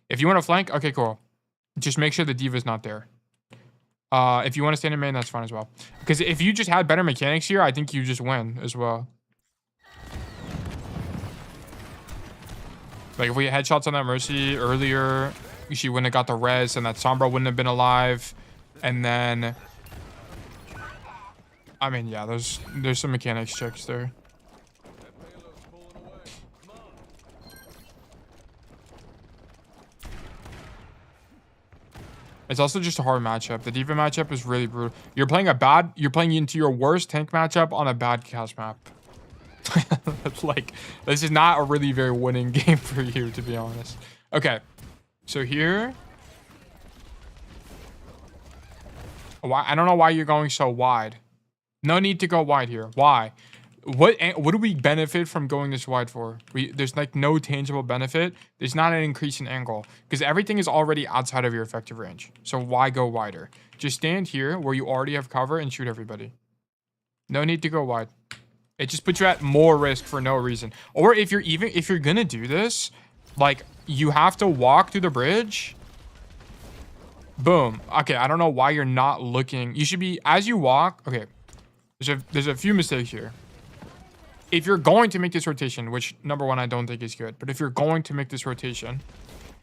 If you want to flank, okay, cool. Just make sure the D.Va's not there. If you want to stand in main, that's fine as well. Because if you just had better mechanics here, I think you just win as well. Like, if we had headshots on that Mercy earlier, she wouldn't have got the res, and that Sombra wouldn't have been alive. And then... I mean, yeah, there's some mechanics checks there. It's also just a hard matchup. The D.Va matchup is really brutal. You're playing into your worst tank matchup on a bad cast map. It's like, this is not a really very winning game for you, to be honest. Okay, so here. Why? I don't know why you're going so wide. No need to go wide here. Why? What do we benefit from going this wide for? There's like no tangible benefit. There's not an increase in angle because everything is already outside of your effective range. So why go wider? Just stand here where you already have cover and shoot everybody. No need to go wide. It just puts you at more risk for no reason. Or if you're gonna do this, like you have to walk through the bridge. Boom. Okay, I don't know why you're not looking. You should be as you walk. Okay, there's a few mistakes here. If you're going to make this rotation, which number one, I don't think is good, but if you're going to make this rotation,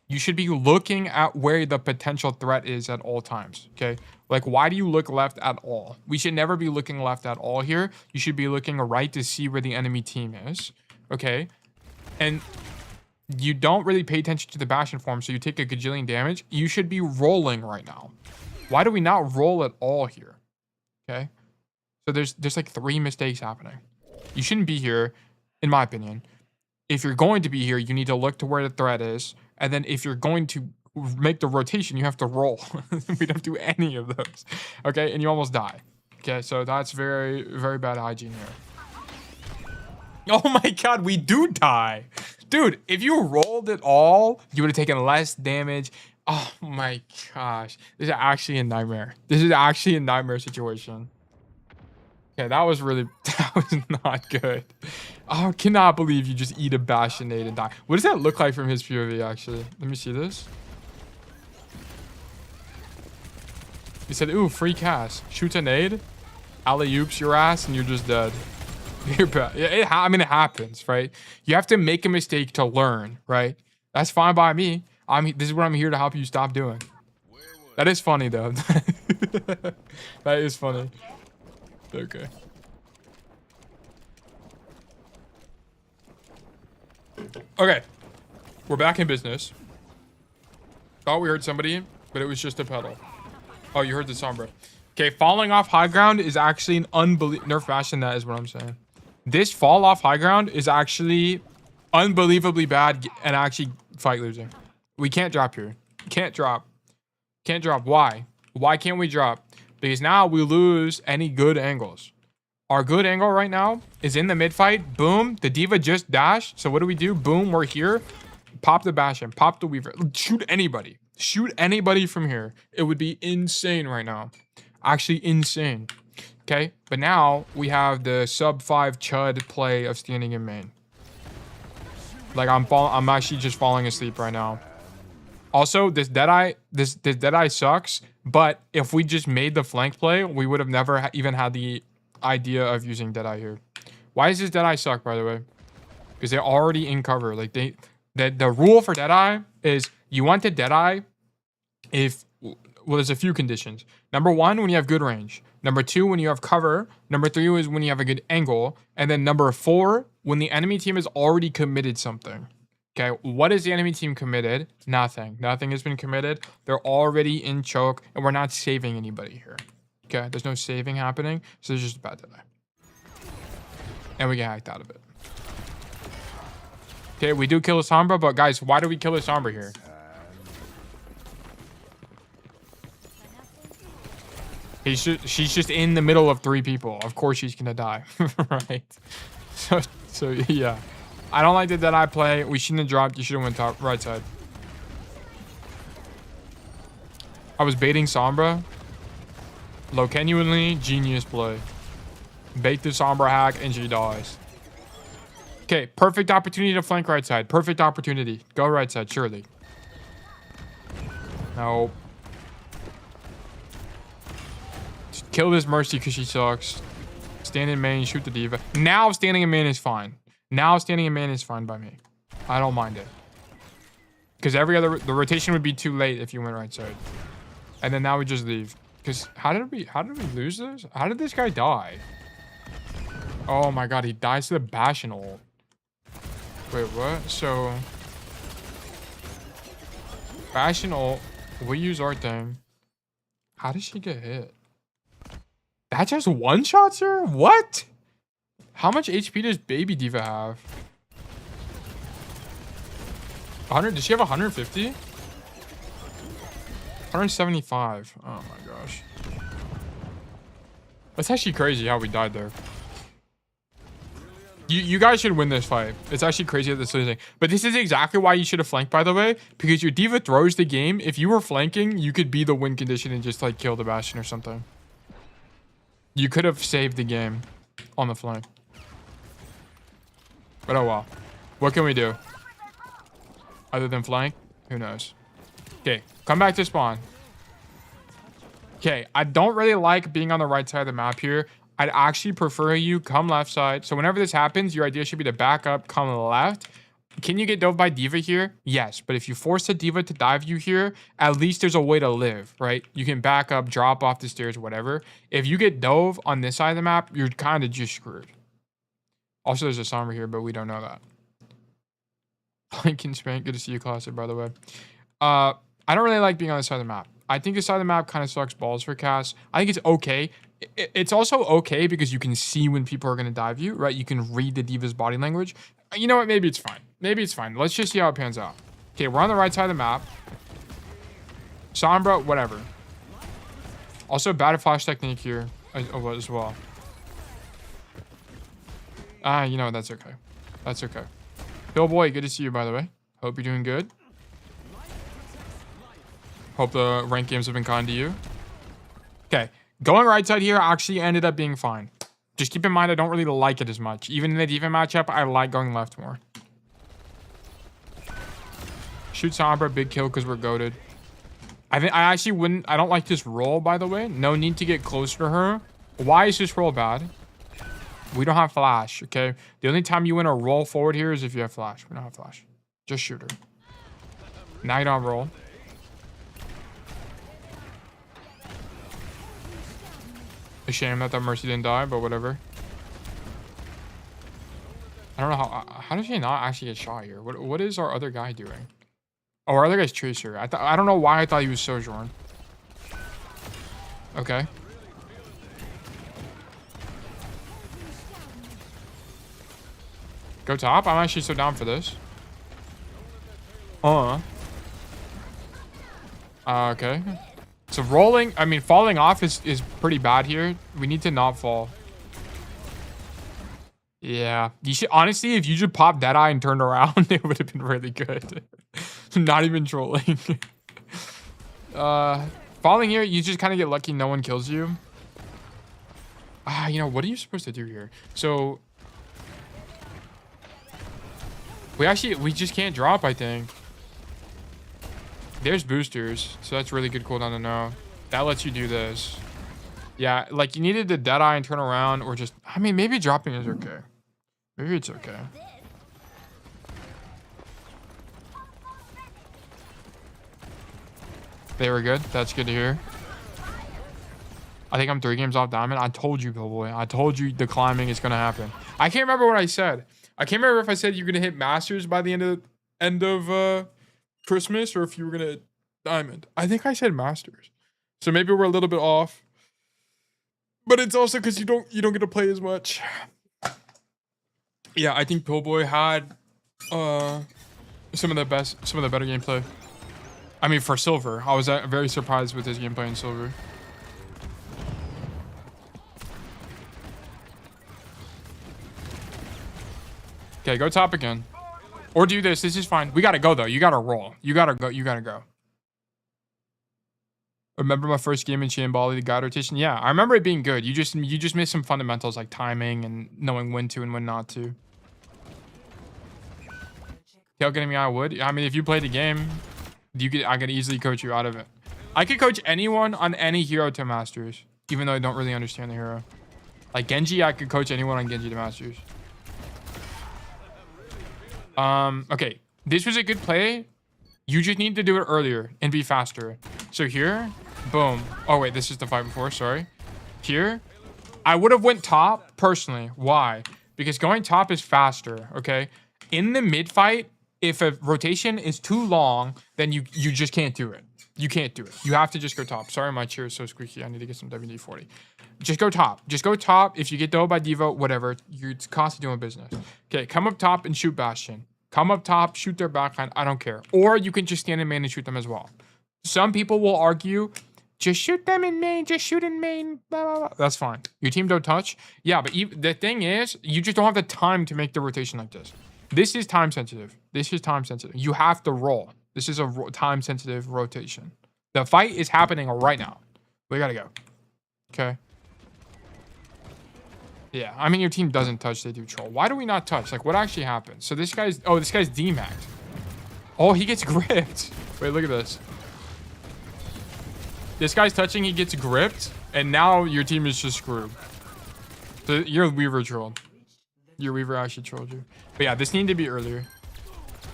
you should be looking at where the potential threat is at all times, okay? Like, why do you look left at all? We should never be looking left at all here. You should be looking right to see where the enemy team is, okay? And you don't really pay attention to the Bastion form, so you take a gajillion damage. You should be rolling right now. Why do we not roll at all here, okay? So there's like 3 mistakes happening. You shouldn't be here, in my opinion. If you're going to be here, you need to look to where the threat is. And then if you're going to make the rotation, you have to roll. We don't do any of those. Okay, and you almost die. Okay, so that's very, very bad hygiene here. Oh my god, we do die. Dude, if you rolled it all, you would have taken less damage. Oh my gosh. This is actually a nightmare. This is actually a nightmare situation. Okay, that was not good. Oh, I cannot believe you just eat a Bastion nade and die. What does that look like from his POV, actually? Let me see this. He said, ooh, free cast. Shoots a nade, alley-oops your ass, and you're just dead. You're bad. Yeah, I mean, it happens, right? You have to make a mistake to learn, right? That's fine by me. This is what I'm here to help you stop doing. That is funny, though. That is funny. Okay. Okay. We're back in business. Thought we heard somebody, but it was just a pedal. Oh, you heard the Sombra. Okay, falling off high ground is actually an nerf Bastion. That is what I'm saying. This fall off high ground is actually unbelievably bad and actually fight losing. We can't drop here. Can't drop. Can't drop. Why? Why can't we drop? Because now we lose any good angles. Our good angle right now is in the mid fight. Boom. The D.Va just dashed. So what do? Boom. We're here. Pop the Bastion. Pop the Weaver. Shoot anybody. Shoot anybody from here. It would be insane right now. Actually insane. Okay. But now we have the sub 5 chud play of standing in main. Like I'm actually just falling asleep right now. Also, this Deadeye sucks, but if we just made the flank play, we would have never even had the idea of using Deadeye here. Why does this Deadeye suck, by the way? Because they're already in cover. Like the rule for Deadeye is you want to Deadeye if, well, there's a few conditions. Number 1, when you have good range. Number 2, when you have cover. Number 3 is when you have a good angle. And then number 4, when the enemy team has already committed something. Okay, what is the enemy team committed? Nothing. Nothing has been committed. They're already in choke, and we're not saving anybody here. Okay, there's no saving happening, so there's just a bad delay. And we get hacked out of it. Okay, we do kill a Sombra, but guys, why do we kill a Sombra here? She's just in the middle of 3 people. Of course she's gonna die, right? So yeah. I don't like the Deadeye play. We shouldn't have dropped. You should have went top right side. I was baiting Sombra. Genuinely genius play. Bait the Sombra hack and she dies. Okay, perfect opportunity to flank right side. Perfect opportunity. Go right side, surely. No. Just kill this Mercy because she sucks. Stand in main, shoot the D.Va. Now standing in main is fine. Now standing in main is fine by me. I don't mind it. Because the rotation would be too late if you went right side. And then now we just leave. Because how did we lose this? How did this guy die? Oh my god, he dies to the Bastion ult. Wait, what? So Bastion ult, we use our thing. How did she get hit? That just one-shots her? What? How much HP does Baby Diva have? 100? Does she have 150? 175. Oh my gosh. That's actually crazy how we died there. You guys should win this fight. It's actually crazy that this is losing. But this is exactly why you should have flanked, by the way. Because your Diva throws the game. If you were flanking, you could be the win condition and just like kill the Bastion or something. You could have saved the game on the flank. But oh well. What can we do? Other than flank? Who knows? Okay, come back to spawn. Okay, I don't really like being on the right side of the map here. I'd actually prefer you come left side. So whenever this happens, your idea should be to back up, come left. Can you get dove by Diva here? Yes, but if you force a Diva to dive you here, at least there's a way to live, right? You can back up, drop off the stairs, whatever. If you get dove on this side of the map, you're kind of just screwed. Also, there's a Sombra here, but we don't know that. Lincoln Spank, good to see you, Classic, by the way. I don't really like being on this side of the map. I think this side of the map kind of sucks balls for Cass. I think it's okay. It's also okay because you can see when people are going to dive you, right? You can read the Diva's body language. You know what? Maybe it's fine. Maybe it's fine. Let's just see how it pans out. Okay, we're on the right side of the map. Sombra, whatever. Also, bad flash technique here as well. You know, that's okay. That's okay. Pillboy, good to see you, by the way. Hope you're doing good. Hope the rank games have been kind to you. Okay, going right side here actually ended up being fine. Just keep in mind, I don't really like it as much. Even in the Diva matchup, I like going left more. Shoot Sombra, big kill because we're goated. I actually wouldn't. I don't like this roll, by the way. No need to get closer to her. Why is this roll bad? We don't have flash, okay? The only time you win a roll forward here is if you have flash. We don't have flash. Just shoot her. Now you don't roll. A shame that Mercy didn't die, but whatever. I don't know how does she not actually get shot here? What is our other guy doing? Oh, our other guy's Tracer. I don't know why I thought he was Sojourn. Okay. Go top? I'm actually so down for this. Okay. So rolling, I mean, falling off is pretty bad here. We need to not fall. Yeah. You should, honestly, if you just popped Deadeye and turned around, it would have been really good. Not even trolling. Falling here, you just kind of get lucky no one kills you. You know, what are you supposed to do here? So... we just can't drop, I think. There's boosters, so that's really good cooldown to know. That lets you do this. Yeah, like you needed to Deadeye and turn around, or just, I mean, maybe dropping is okay. Maybe it's okay. They were good. That's good to hear. I think I'm 3 games off diamond. I told you, Pillboy. I told you the climbing is gonna happen. I can't remember what I said. I can't remember if I said you're gonna hit Masters by the end of Christmas, or if you were gonna diamond. I think I said Masters, so maybe we're a little bit off. But it's also because you don't get to play as much. Yeah, I think Pillboy had some of the better gameplay. I mean, for silver, I was very surprised with his gameplay in silver. Okay, go top again. Or do this. This is fine. We gotta go though. You gotta roll. You gotta go. You gotta go. Remember my first game in Shambali, the guide rotation? Yeah, I remember it being good. You just missed some fundamentals like timing and knowing when to and when not to. Tailgating me, I would. I mean, if you played the game, I could easily coach you out of it. I could coach anyone on any hero to Masters, even though I don't really understand the hero. Like Genji, I could coach anyone on Genji to Masters. Okay, this was a good play. You just need to do it earlier and be faster. So here, boom. Oh wait, this is the fight before, sorry. Here, I would have went top personally. Why? Because going top is faster, okay? In the mid fight, if a rotation is too long, then you just can't do it. You can't do it. You have to just go top. Sorry, my chair is so squeaky. I need to get some WD-40. Just go top. Just go top. If you get doubled by Devo, whatever. You're constantly doing business. Okay, come up top and shoot Bastion. Come up top, shoot their backline. I don't care. Or you can just stand in main and shoot them as well. Some people will argue, just shoot them in main. Just shoot in main. Blah, blah, blah. That's fine. Your team don't touch. Yeah, but the thing is, you just don't have the time to make the rotation like this. This is time sensitive. This is time sensitive. You have to roll. This is a time sensitive rotation. The fight is happening right now. We gotta go. Okay. Yeah, I mean, your team doesn't touch, they do troll. Why do we not touch? Like, what actually happened? So this guy's, oh, this guy's DMAC'd. Oh, he gets gripped. Wait, look at this. This guy's touching, he gets gripped, and now your team is just screwed. So your Weaver trolled. Your Weaver actually trolled you. But yeah, this needed to be earlier.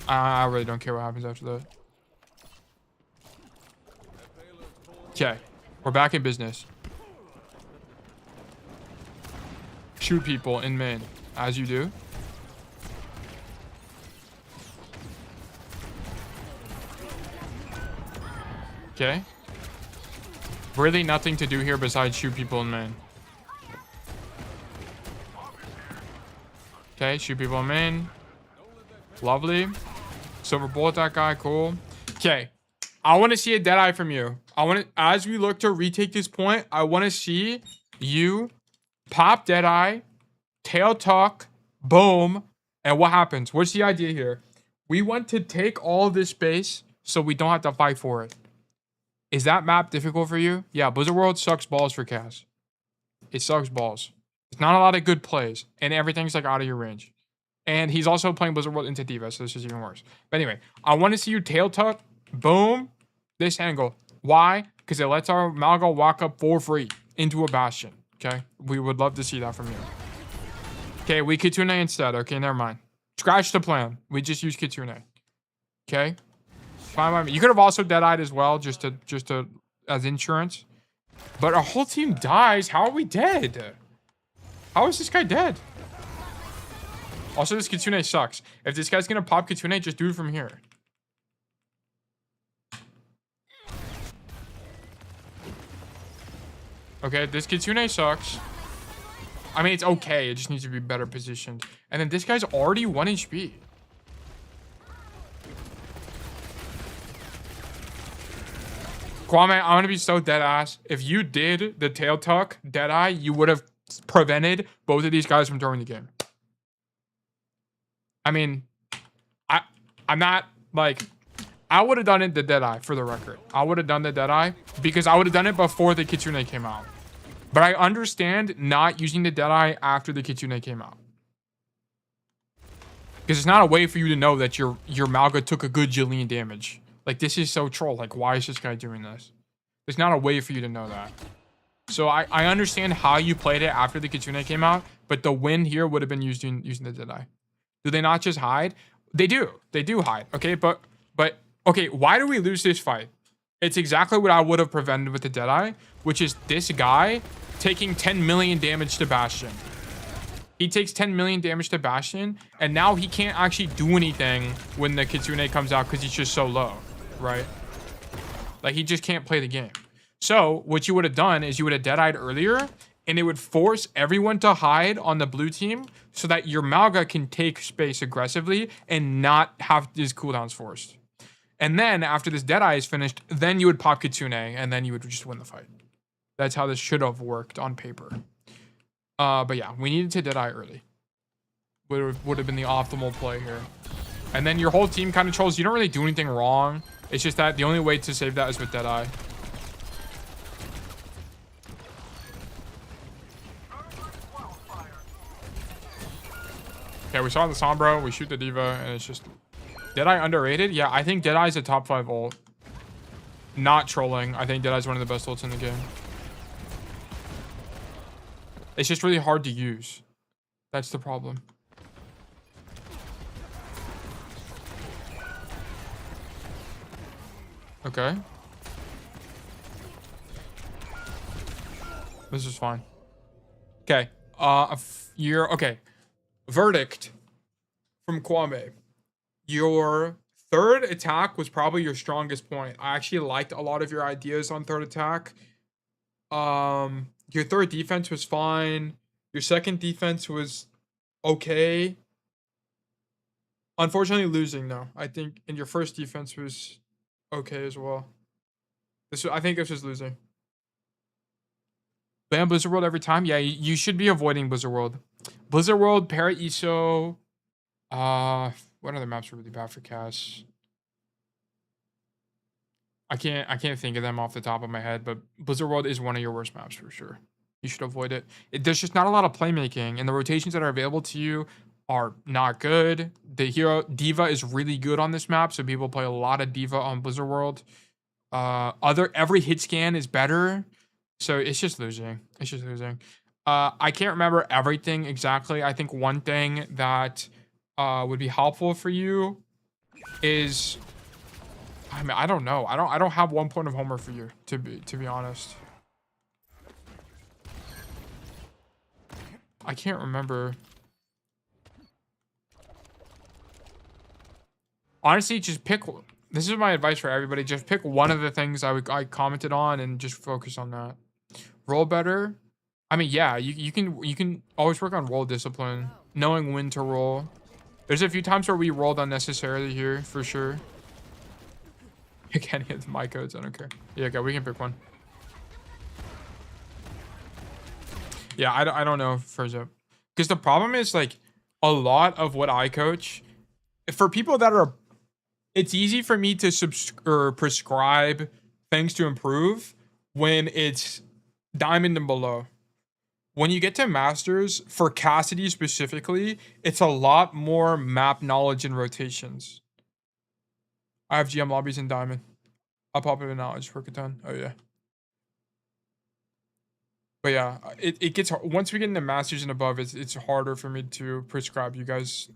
I really don't care what happens after that. Okay, we're back in business. Shoot people in main, as you do. Okay. Really nothing to do here besides shoot people in main. Okay, shoot people in main. Lovely. Silver bullet that guy, cool. Okay, I want to see a deadeye from you. I want to, as we look to retake this point, I want to see you pop deadeye, tail tuck, boom, and what happens? What's the idea here? We want to take all this space so we don't have to fight for it. Is that map difficult for you? Yeah, Blizzard World sucks balls for Cass. It sucks balls. It's not a lot of good plays, and everything's like out of your range. And he's also playing Blizzard World into D.Va, so this is even worse. But anyway, I want to see you tail tuck, boom, this angle. Why? Because it lets our Malgo walk up for free into a Bastion. Okay? We would love to see that from you. Okay, we Kitsune instead. Okay, never mind. Scratch the plan. We just use Kitsune. Okay? Fine by me. You could have also dead-eyed as well, just to as insurance. But our whole team dies. How are we dead? How is this guy dead? Also, this Kitsune sucks. If this guy's gonna pop Kitsune, just do it from here. Okay, this Kitsune sucks. I mean, it's okay. It just needs to be better positioned. And then this guy's already 1 HP. Kwame, I'm gonna be so dead ass. If you did the tail tuck deadeye, you would have prevented both of these guys from throwing the game. I mean, I'm not like, I would have done it the deadeye for the record. I would have done the deadeye because I would have done it before the Kitsune came out. But I understand not using the deadeye after the Kitsune came out. Because it's not a way for you to know that your Malga took a good jillion damage. Like, this is so troll. Like, why is this guy doing this? There's not a way for you to know that. So I understand how you played it after the Kitsune came out, but the win here would have been using the deadeye. Do they not just hide? They do. They do hide. Okay, but okay, why do we lose this fight? It's exactly what I would have prevented with the deadeye, which is this guy taking 10 million damage to Bastion. He takes 10 million damage to Bastion, and now he can't actually do anything when the Kitsune comes out because he's just so low, right? Like, he just can't play the game. So what you would have done is you would have dead-eyed earlier, and it would force everyone to hide on the blue team so that your Malga can take space aggressively and not have his cooldowns forced. And then after this deadeye is finished, then you would pop Kitsune, and then you would just win the fight. That's how this should have worked on paper. But yeah, we needed to deadeye early. Would have been the optimal play here. And then your whole team kind of trolls. You don't really do anything wrong. It's just that the only way to save that is with deadeye. Okay, we saw the Sombra, we shoot the D.Va, and it's just... Deadeye underrated? Yeah, I think Deadeye's a top 5 ult. Not trolling. I think Deadeye's one of the best ults in the game. It's just really hard to use. That's the problem. Okay. This is fine. Okay. Okay. Verdict from Kwame. Your third attack was probably your strongest point. I actually liked a lot of your ideas on third attack. Your third defense was fine. Your second defense was okay. Unfortunately, losing though. I think, and your first defense was okay as well. I think this was losing. Ban Blizzard World every time. Yeah, you should be avoiding Blizzard World. Blizzard World, Para-ESO. What other maps are really bad for Cass? I can't think of them off the top of my head, but Blizzard World is one of your worst maps for sure. You should avoid it. There's just not a lot of playmaking, and the rotations that are available to you are not good. The hero Diva is really good on this map, so people play a lot of Diva on Blizzard World. Every hit scan is better, so it's just losing. It's just losing. I can't remember everything exactly. I think one thing that would be helpful for you is, I mean, I don't know. I don't have 1 point of homer for you, to be honest. I can't remember. Honestly, just pick. This is my advice for everybody. Just pick one of the things I commented on and just focus on that. Roll better. I mean, yeah, you can always work on roll discipline, knowing when to roll. There's a few times where we rolled unnecessarily here, for sure. You can't hit my codes, I don't care. Yeah, okay, we can pick one. Yeah, I don't know for sure. Because the problem is, like, a lot of what I coach, for people that are, it's easy for me to prescribe things to improve when it's diamond and below. When you get to masters, for Cassidy specifically, it's a lot more map knowledge and rotations. I have GM lobbies in diamond. I'll pop it in knowledge for Catan. Oh yeah. But yeah, it gets, once we get into masters and above, it's harder for me to prescribe you guys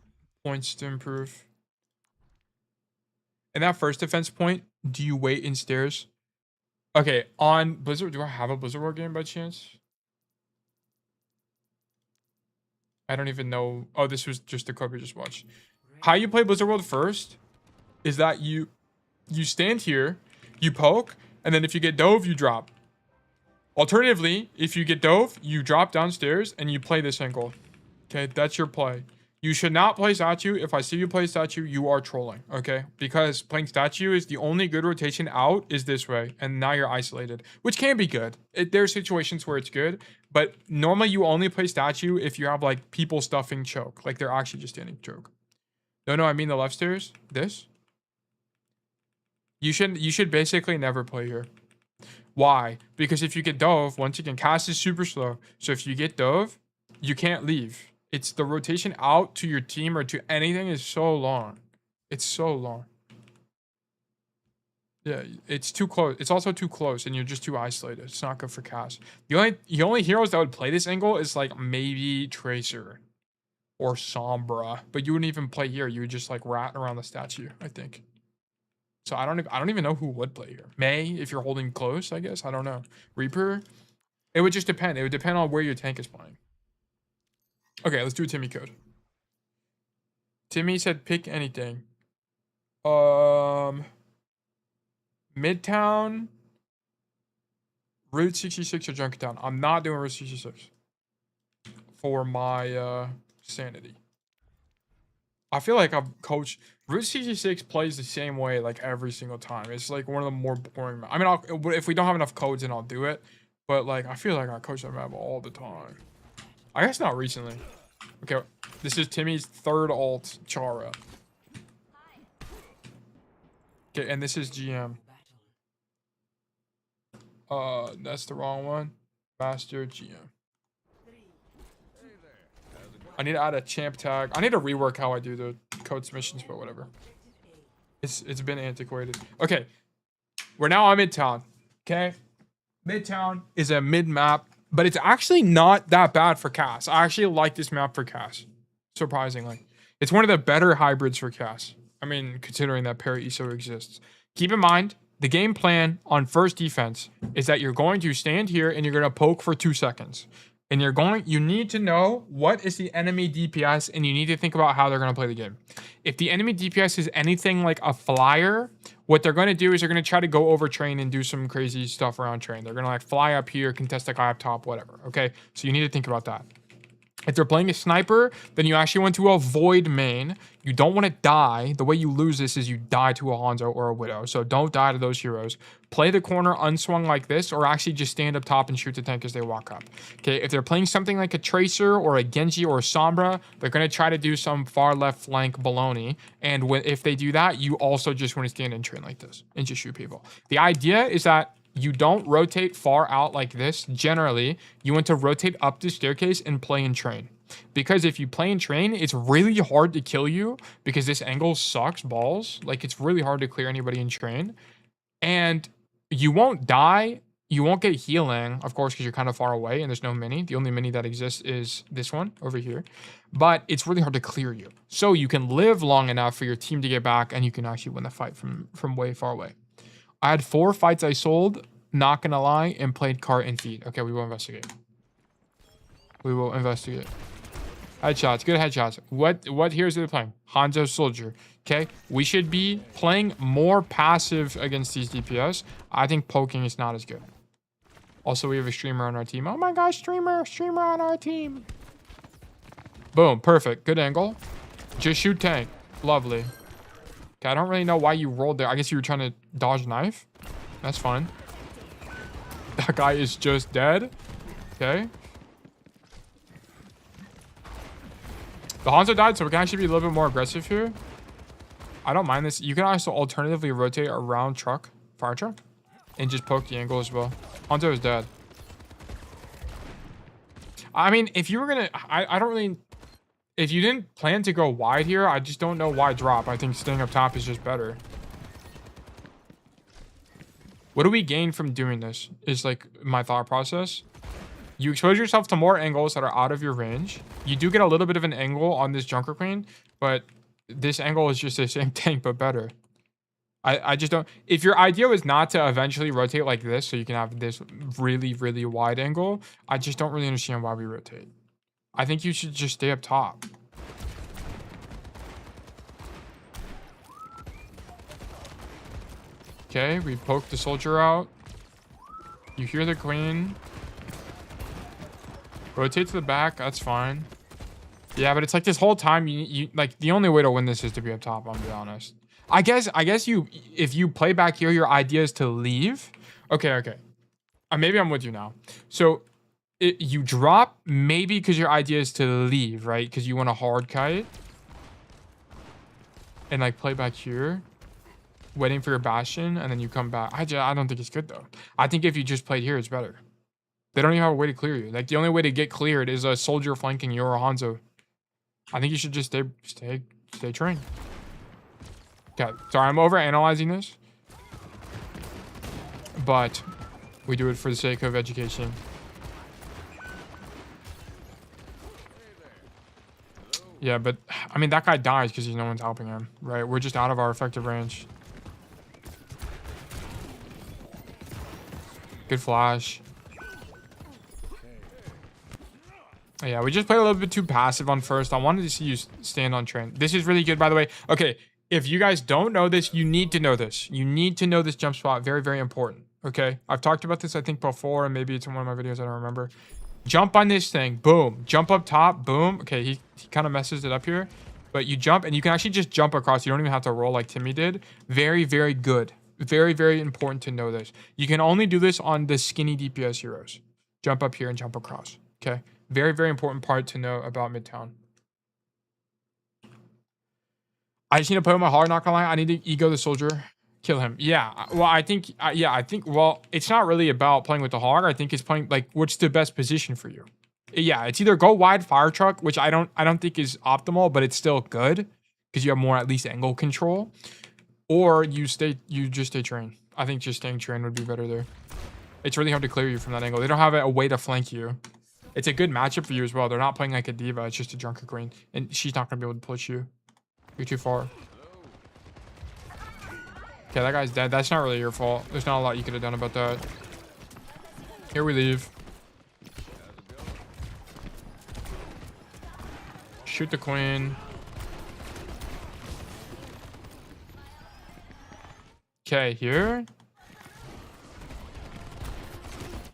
points to improve. And that first defense point, do you wait in stairs? Okay, on Blizzard, do I have a Blizzard World game by chance? I don't even know. Oh, this was just the code we just watched. How you play Blizzard World first is that you stand here, you poke, and then if you get dove, you drop. Alternatively, if you get dove, you drop downstairs and you play this angle. Okay, that's your play. You should not play statue. If I see you play statue, you are trolling, okay? Because playing statue is the only good rotation out is this way, and now you're isolated, which can be good. There are situations where it's good, but normally you only play statue if you have, like, people stuffing choke. Like, they're actually just standing choke. No, I mean the left stairs. This. You should basically never play here. Why? Because if you get dove, once again, cast is super slow. So if you get dove, you can't leave. It's the rotation out to your team or to anything is so long. It's so long. Yeah, it's too close. It's also too close, and you're just too isolated. It's not good for cast. The only heroes that would play this angle is like maybe Tracer or Sombra, but you wouldn't even play here. You would just like rat around the statue, I think. So I don't even know who would play here. May, if you're holding close, I guess. I don't know. Reaper, it would just depend. It would depend on where your tank is playing. Okay, let's do a Timmy code. Timmy said pick anything. Midtown, Route 66 or Junkertown. I'm not doing Route 66 for my sanity. I feel like I've coached. Route 66 plays the same way like every single time. It's like one of the more boring. I mean, if we don't have enough codes, then I'll do it. But like, I feel like I coach that map all the time. I guess not recently. Okay, this is Timmy's third alt, Chara. Okay, and this is GM. That's the wrong one. Master GM. I need to add a champ tag. I need to rework how I do the code submissions, but whatever. It's been antiquated. Okay, we're now on Midtown. Okay, Midtown is a mid map, but it's actually not that bad for Cass. I actually like this map for Cass, surprisingly. It's one of the better hybrids for Cass. I mean, considering that Para-ESO exists. Keep in mind, the game plan on first defense is that you're going to stand here and you're going to poke for 2 seconds. And you need to know what is the enemy DPS and you need to think about how they're going to play the game. if the enemy DPS is anything like a flyer, what they're going to do is they're going to try to go over train and do some crazy stuff around train. They're going to like fly up here, contest the guy up top, whatever. Okay, so you need to think about that. If they're playing a sniper, then you actually want to avoid main. You don't want to die. The way you lose this is you die to a Hanzo or a Widow. So don't die to those heroes. Play the corner unswung like this, or actually just stand up top and shoot the tank as they walk up. Okay, if they're playing something like a Tracer or a Genji or a Sombra, they're going to try to do some far left flank baloney. And if they do that, you also just want to stand in train like this and just shoot people. The idea is that you don't rotate far out like this. Generally, you want to rotate up the staircase and play in train. Because if you play in train, it's really hard to kill you because this angle sucks balls. Like, it's really hard to clear anybody in train. And you won't die. You won't get healing, of course, because you're kind of far away and there's no mini. The only mini that exists is this one over here. But it's really hard to clear you. So you can live long enough for your team to get back and you can actually win the fight from way far away. I had 4 fights I sold, not gonna lie, and played cart and feed. Okay, we will investigate. We will investigate. Headshots, good headshots. What heroes are they playing? Hanzo Soldier. Okay, we should be playing more passive against these DPS. I think poking is not as good. Also, we have a streamer on our team. Oh my gosh, streamer on our team. Boom, perfect, good angle. Just shoot tank, lovely. Okay, I don't really know why you rolled there. I guess you were trying to dodge knife. That's fine. That guy is just dead. Okay. The Hanzo died, so we can actually be a little bit more aggressive here. I don't mind this. You can also alternatively rotate around fire truck, and just poke the angle as well. Hanzo is dead. I mean, if you were gonna, I don't really. If you didn't plan to go wide here, I just don't know why drop. I think staying up top is just better. What do we gain from doing this is like my thought process. You expose yourself to more angles that are out of your range. You do get a little bit of an angle on this Junker Queen, but this angle is just the same tank, but better. I just don't. If your idea was not to eventually rotate like this, so you can have this really, really wide angle, I just don't really understand why we rotate. I think you should just stay up top. Okay, we poked the soldier out. You hear the queen. Rotate to the back, that's fine. Yeah, but it's like this whole time, you like, the only way to win this is to be up top, I'll be honest. I guess if you play back here, your idea is to leave. Okay. Maybe I'm with you now. So, you drop maybe because your idea is to leave, right? Because you want a hard kite. And like play back here. Waiting for your bastion, and then you come back. I don't think it's good though. I think if you just played here, it's better. They don't even have a way to clear you. Like, the only way to get cleared is a soldier flanking you or a Hanzo. I think you should just stay trained. Okay, sorry, I'm overanalyzing this. But we do it for the sake of education. Yeah, but I mean, that guy dies because no one's helping him, right? We're just out of our effective range. Good flash. Yeah, we just played a little bit too passive on first. I wanted to see you stand on train. This is really good, by the way. Okay, if you guys don't know this, you need to know this. You need to know this jump spot. Very, very important. Okay, I've talked about this, I think, before, and maybe it's in one of my videos. I don't remember. Jump on this thing. Boom. Jump up top. Boom. Okay, he kind of messes it up here. But you jump, and you can actually just jump across. You don't even have to roll like Timmy did. Very, very good. Very, very important to know this. You can only do this on the skinny DPS heroes. Jump up here and jump across. Okay. Very, very important part to know about Midtown. I just need to play with my heart, not gonna lie. I need to ego the soldier. Kill him. Yeah. Well, I think, well, it's not really about playing with the hog. I think it's playing, like, what's the best position for you? Yeah, it's either go wide fire truck, which I don't think is optimal, but it's still good because you have more at least angle control, or you just stay train. I think just staying train would be better there. It's really hard to clear you from that angle. They don't have a way to flank you. It's a good matchup for you as well. They're not playing like a diva. It's just a Junker Queen. And she's not going to be able to push you. You're too far. Okay, that guy's dead. That's not really your fault. There's not a lot you could have done about that. Here we leave. Shoot the queen. Okay, here.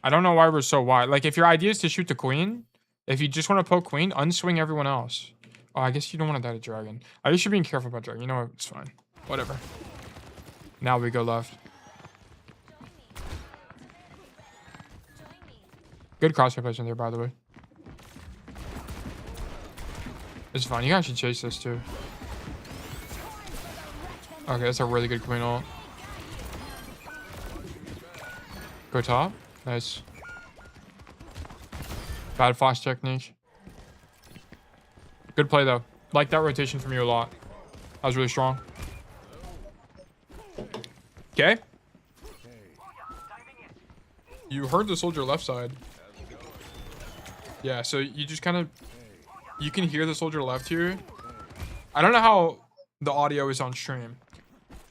I don't know why we're so wide. Like, if your idea is to shoot the queen, if you just want to poke queen, unswing everyone else. Oh, I guess you don't want to die to dragon. I guess you're being careful about dragon. You know what? It's fine. Whatever. Now we go left. Good crosshair placement there, by the way. It's fine. You guys should chase this, too. Okay, that's a really good queen ult. Go top. Nice. Bad flash technique. Good play, though. Like that rotation from you a lot. That was really strong. Okay. You heard the soldier left side. Yeah, so you just kind of... You can hear the soldier left here. I don't know how the audio is on stream.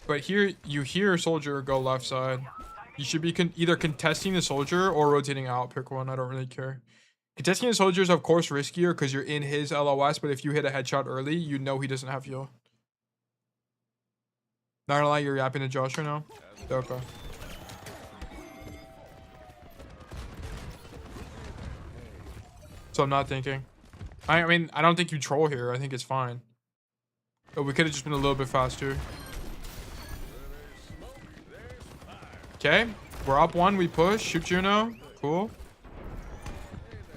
But here, you hear soldier go left side. You should be either contesting the soldier or rotating out. Pick one. I don't really care. Contesting the soldier is, of course, riskier because you're in his LOS. But if you hit a headshot early, you know he doesn't have heal. Not gonna lie, you're yapping to Josh right now. Okay. So I'm not thinking. I mean, I don't think you troll here. I think it's fine. But we could have just been a little bit faster. Okay, we're up one. We push. Shoot Juno. Cool.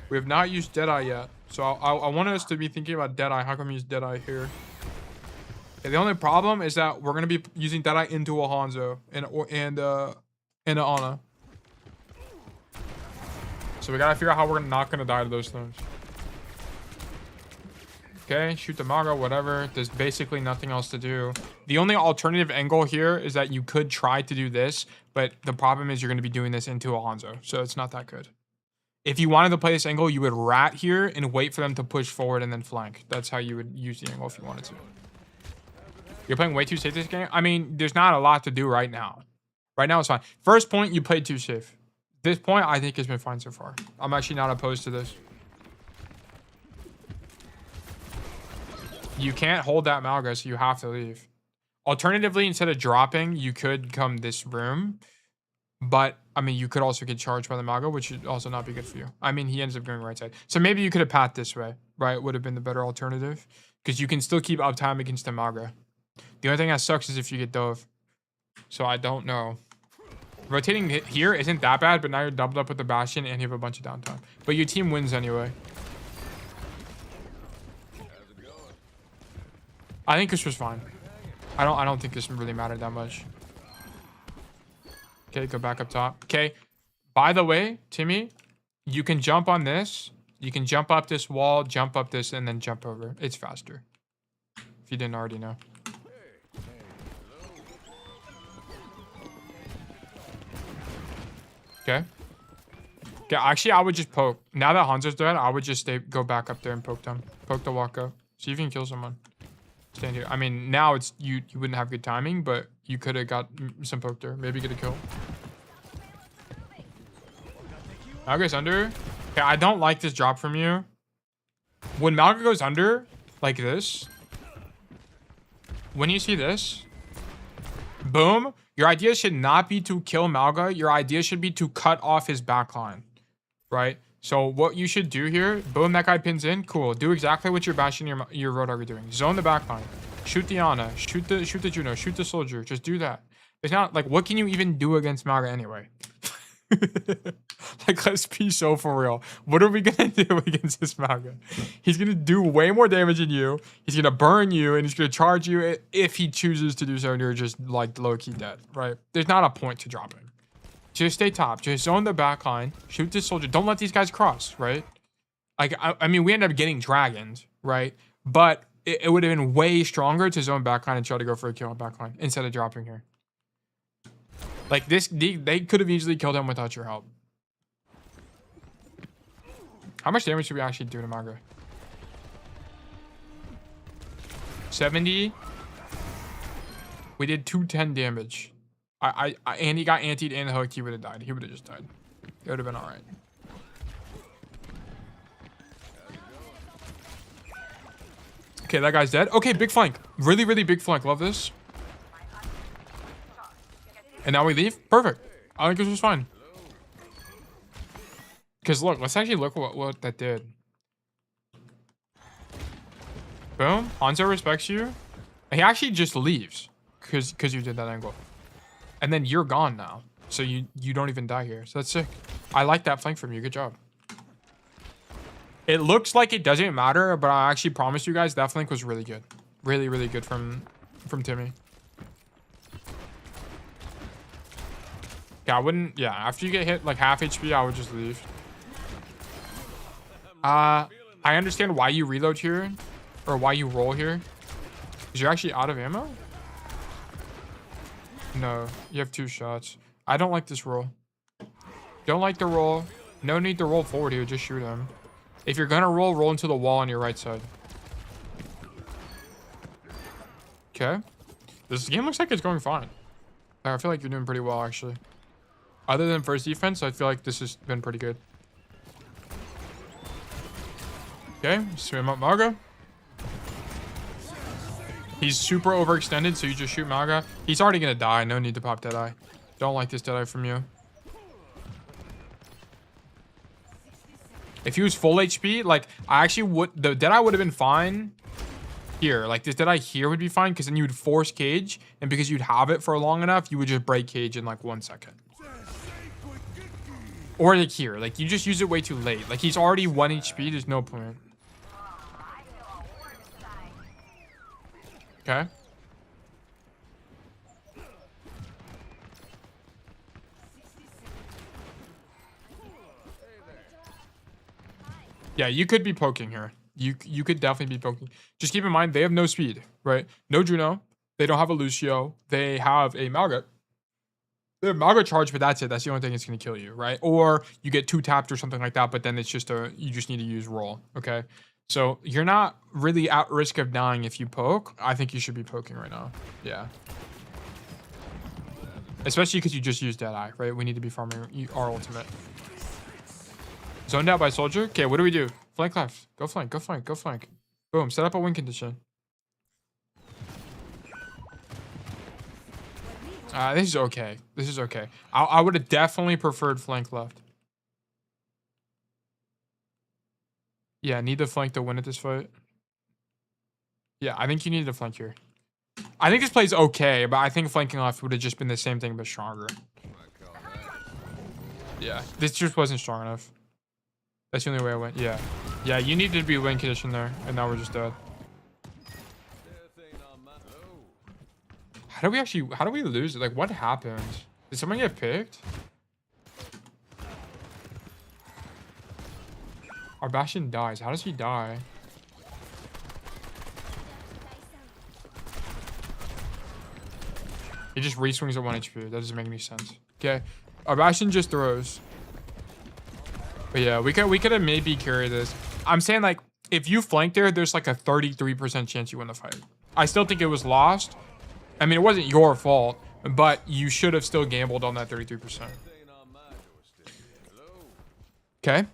We have not used Deadeye yet. So I want us to be thinking about Deadeye. How come we use Deadeye here? Okay, the only problem is that we're going to be using Deadeye into a Hanzo and a Ana. So we got to figure out how we're not going to die to those things. Okay, shoot the Maga, whatever. There's basically nothing else to do. The only alternative angle here is that you could try to do this, but the problem is you're going to be doing this into a Hanzo, so it's not that good. If you wanted to play this angle, you would rat here and wait for them to push forward and then flank. That's how you would use the angle if you wanted to. You're playing way too safe this game? I mean, there's not a lot to do right now. Right now, it's fine. First point, you played too safe. This point, I think, has been fine so far. I'm actually not opposed to this. You can't hold that Malga, so you have to leave. Alternatively, instead of dropping, you could come this room. But, I mean, you could also get charged by the Malga, which would also not be good for you. I mean, he ends up going right side. So maybe you could have pathed this way, right? Would have been the better alternative. Because you can still keep uptime against the Malga. The only thing that sucks is if you get dove. So I don't know. Rotating here isn't that bad, but now you're doubled up with the Bastion and you have a bunch of downtime. But your team wins anyway. I think this was fine. I don't think this really mattered that much. Okay, go back up top. Okay. By the way, Timmy, you can jump on this. You can jump up this wall, jump up this, and then jump over. It's faster. If you didn't already know. Okay. Okay, actually, I would just poke. Now that Hanzo's dead, I would just go back up there and poke them. Poke the walko. See if you can kill someone. Stand here. I mean, now it's you wouldn't have good timing, but you could have got some poke there. Maybe get a kill. Malga goes under. Okay, I don't like this drop from you. When Malga goes under, like this, when you see this, boom, your idea should not be to kill Malga. Your idea should be to cut off his backline, right? So what you should do here, boom, that guy pins in. Cool. Do exactly what your Bastion and your Road are doing. Zone the backline. Shoot the Ana. Shoot the Juno. Shoot the soldier. Just do that. It's not like, what can you even do against Malga anyway? Like, let's be so for real. What are we gonna do against this Malga? He's gonna do way more damage than you. He's gonna burn you, and he's gonna charge you if he chooses to do so, and you're just like low-key dead, right? There's not a point to dropping. Just stay top. Just zone the backline. Shoot this soldier. Don't let these guys cross, right? Like, I mean, we end up getting dragoned, right? But it would have been way stronger to zone backline and try to go for a kill on backline instead of dropping here. Like, they could have easily killed him without your help. How much damage should we actually do to Malga? 70. We did 210 damage. And he got antied and hooked. He would have died. He would have just died. It would have been all right. Okay, that guy's dead. Okay, big flank. Really, really big flank. Love this. And now we leave. Perfect. I think this was fine. Because look, let's actually look what that did. Boom. Hanzo respects you. He actually just leaves because you did that angle. And then you're gone now. So you don't even die here. So that's sick. I like that flank from you. Good job. It looks like it doesn't matter, but I actually promise you guys that flank was really good. Really, really good from Timmy. Yeah, I wouldn't... Yeah, after you get hit like half HP, I would just leave. I understand why you reload here. Or why you roll here. Because you're actually out of ammo? No, you have 2 shots. I don't like this roll. Don't like the roll. No need to roll forward here. Just shoot him. If you're going to roll into the wall on your right side. Okay. This game looks like it's going fine. I feel like you're doing pretty well, actually. Other than first defense, I feel like this has been pretty good. Okay, swim up Maga. He's super overextended, so you just shoot Maga. He's already gonna die. No need to pop Deadeye. Don't like this Deadeye from you. If he was full HP, like, I actually would... The Deadeye would have been fine here. Like, this Deadeye here would be fine, because then you would force cage, and because you'd have it for long enough, you would just break cage in, like, 1 second. Or, like, here. Like, you just use it way too late. Like, he's already 1 HP. There's no point. Okay. Yeah, you could be poking here. You could definitely be poking. Just keep in mind, they have no speed, right? No Juno. They don't have a Lucio. They have a Malga. They have Malga charge, but that's it. That's the only thing that's going to kill you, right? Or you get 2 tapped or something like that, but then it's just you just need to use roll, okay? So you're not really at risk of dying if you poke. I think you should be poking right now. Yeah. Especially because you just used Deadeye, right? We need to be farming our ultimate. Zoned out by soldier. Okay, what do we do? Flank left. Go flank, go flank, go flank. Boom, set up a win condition. This is okay. This is okay. I would have definitely preferred flank left. Yeah, need the flank to win at this fight. Yeah, I think you need to flank here. I think this play's okay, but I think flanking left would have just been the same thing, but stronger. Yeah, this just wasn't strong enough. That's the only way I went. Yeah. Yeah, you needed to be win condition there, and now we're just dead. How do we lose it? Like, what happened? Did someone get picked? Our Bastion dies. How does he die? He just re-swings at 1 HP. That doesn't make any sense. Okay. Our Bastion just throws. But yeah, we could have maybe carried this. I'm saying, like, if you flank there, there's like a 33% chance you win the fight. I still think it was lost. I mean, it wasn't your fault, but you should have still gambled on that 33%. Okay.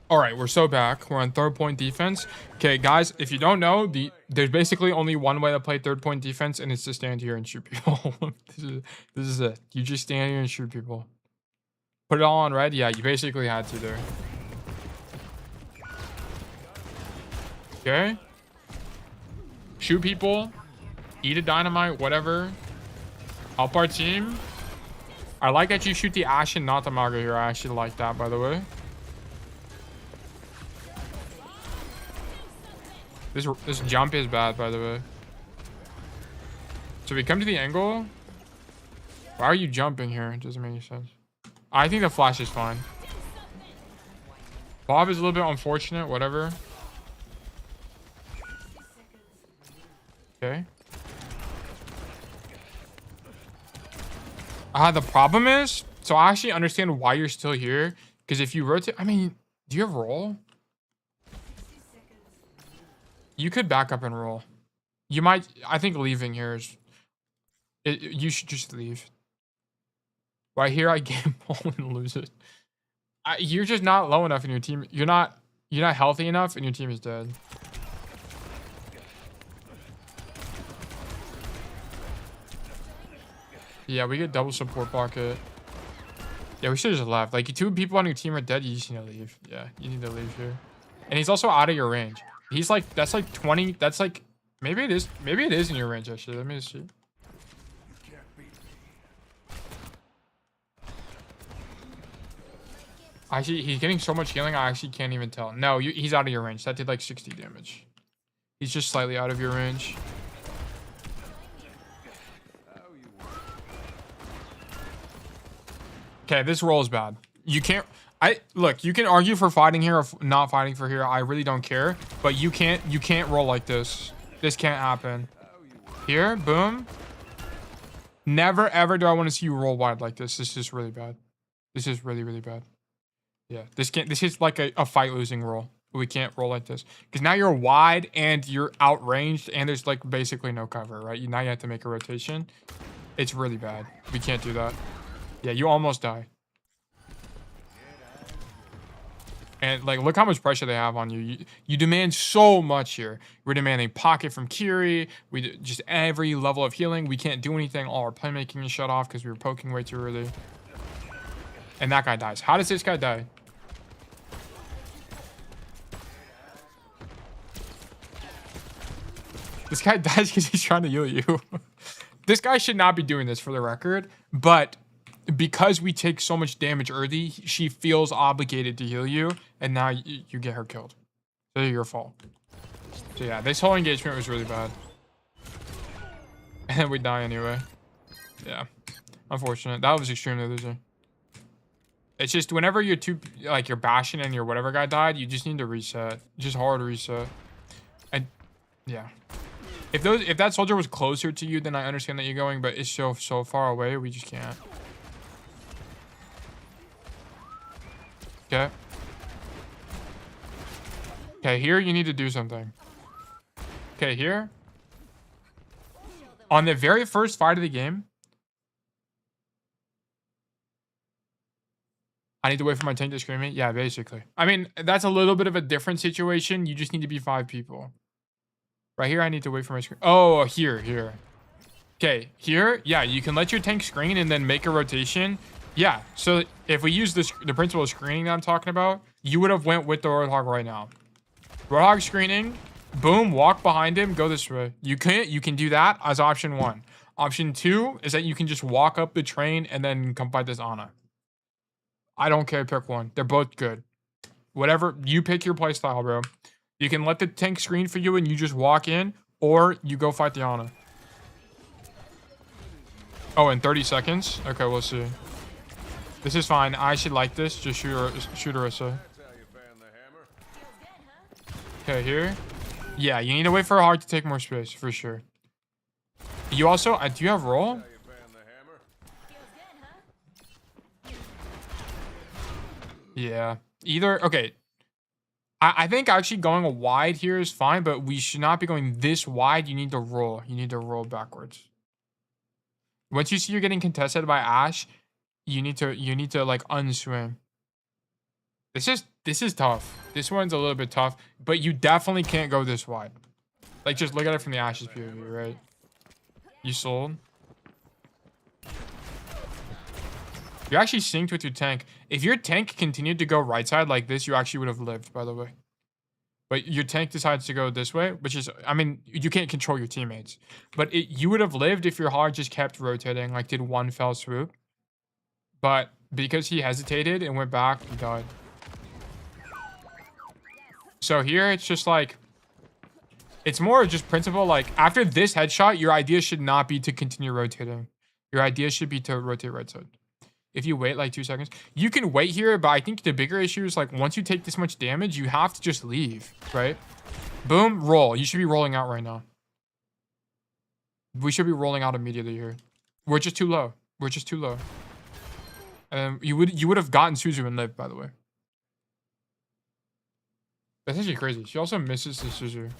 All right, we're so back. We're on 3rd point defense. Okay, guys, if you don't know, there's basically only one way to play 3rd point defense, and it's to stand here and shoot people. This is it. You just stand here and shoot people. Put it all on red. Yeah, you basically had to there. Okay. Shoot people. Eat a dynamite, whatever. Help our team. I like that you shoot the Ashen, not the Maga here. I actually like that, by the way. This jump is bad, by the way. So we come to the angle. Why are you jumping here? It doesn't make any sense. I think the flash is fine. Bob is a little bit unfortunate, whatever. Okay. The problem is, so I actually understand why you're still here. Because if you rotate, I mean, do you have roll? You could back up and roll. You might, I think leaving here is, you should just leave. Right here, I gamble and lose it. You're just not low enough in your team. You're not healthy enough, and your team is dead. Yeah, we get double support pocket. Yeah, we should have just left. Like, 2 people on your team are dead. You just need to leave. Yeah, you need to leave here. And he's also out of your range. He's like, that's like 20. That's like, maybe it is. Maybe it is in your range, actually. Let me see. Actually, he's getting so much healing, I actually can't even tell. No, he's out of your range. That did like 60 damage. He's just slightly out of your range. Okay, this roll is bad. You can't... Look, you can argue for fighting here or not fighting for here. I really don't care. But you can't roll like this. This can't happen. Here, boom. Never, ever do I want to see you roll wide like this. This is really bad. This is really, really bad. Yeah, this is like a fight losing roll. We can't roll like this. Because now you're wide and you're outranged and there's like basically no cover, right? Now you have to make a rotation. It's really bad. We can't do that. Yeah, you almost die. And like, look how much pressure they have on you. You demand so much here. We're demanding pocket from Kiri. Just every level of healing. We can't do anything. All our playmaking is shut off because we were poking way too early. And that guy dies. How does this guy die? This guy dies because he's trying to heal you. This guy should not be doing this, for the record. But because we take so much damage early, she feels obligated to heal you. And now you get her killed. So your fault. So yeah, this whole engagement was really bad. And we die anyway. Yeah. Unfortunate. That was extremely losing. It's just whenever you're you're bashing and your whatever guy died, you just need to reset. Just hard reset. And yeah. If that soldier was closer to you, then I understand that you're going, but it's so far away, we just can't. Okay. Okay, here you need to do something. Okay, here. On the very first fight of the game, I need to wait for my tank to scream me. Yeah, basically. I mean, that's a little bit of a different situation. You just need to be 5 people. Right here, I need to wait for my screen. Oh, here. Okay, here. Yeah, you can let your tank screen and then make a rotation. Yeah, so if we use the principle of screening that I'm talking about, you would have went with the Roadhog right now. Roadhog screening, boom, walk behind him, go this way. You can do that as option 1. Option 2 is that you can just walk up the train and then come fight this Ana. I don't care, pick one. They're both good. Whatever, you pick your playstyle, bro. You can let the tank screen for you and you just walk in, or you go fight the Ana. Oh, in 30 seconds? Okay, we'll see. This is fine. I should like this. Just shoot Arissa. Okay, here. Yeah, you need to wait for a hog to take more space, for sure. You also... do you have roll? Yeah. Either... Okay. I think actually going wide here is fine, but we should not be going this wide. You need to roll. You need to roll backwards. Once you see you're getting contested by Ashe, you need to like unswing. This is tough. This one's a little bit tough, but you definitely can't go this wide. Like, just look at it from the Ashe's POV, right? You sold. You're actually synced with your tank. If your tank continued to go right side like this, you actually would have lived, by the way. But your tank decides to go this way, which is, I mean, you can't control your teammates. But you would have lived if your hog just kept rotating, like did one fell swoop. But because he hesitated and went back, he died. So here, it's just like, it's more just principle. Like, after this headshot, your idea should not be to continue rotating. Your idea should be to rotate right side. If you wait like 2 seconds, you can wait here, but I think the bigger issue is like once you take this much damage, you have to just leave, right? Boom, roll. You should be rolling out right now. We should be rolling out immediately here. We're just too low. We're just too low. And you would have gotten Suzu and lived, by the way. That's actually crazy. She also misses the Suzu.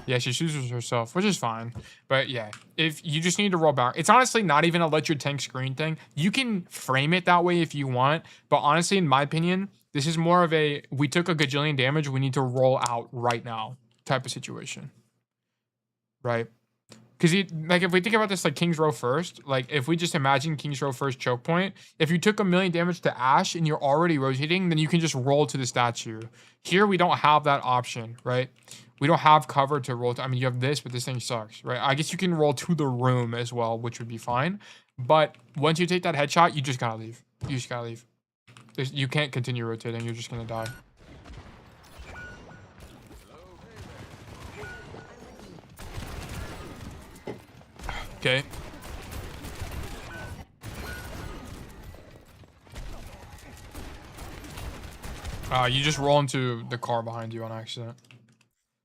Yeah, she chooses herself, which is fine. But yeah, if you just need to roll back, it's honestly not even a let your tank screen thing. You can frame it that way if you want. But honestly, in my opinion, This is more of a, we took a gajillion damage, we need to roll out right now type of situation. Right? Because like if we think about this like King's Row first, like if we just imagine King's Row first choke point, if you took 1,000,000 damage to Ashe and you're already rotating, then you can just roll to the statue. Here we don't have that option, right? We don't have cover to roll to. I mean, you have this, but this thing sucks, right? I guess you can roll to the room as well, which would be fine. But once you take that headshot, you just gotta leave. You just gotta leave. You can't continue rotating. You're just gonna die. Okay. You just roll into the car behind you on accident.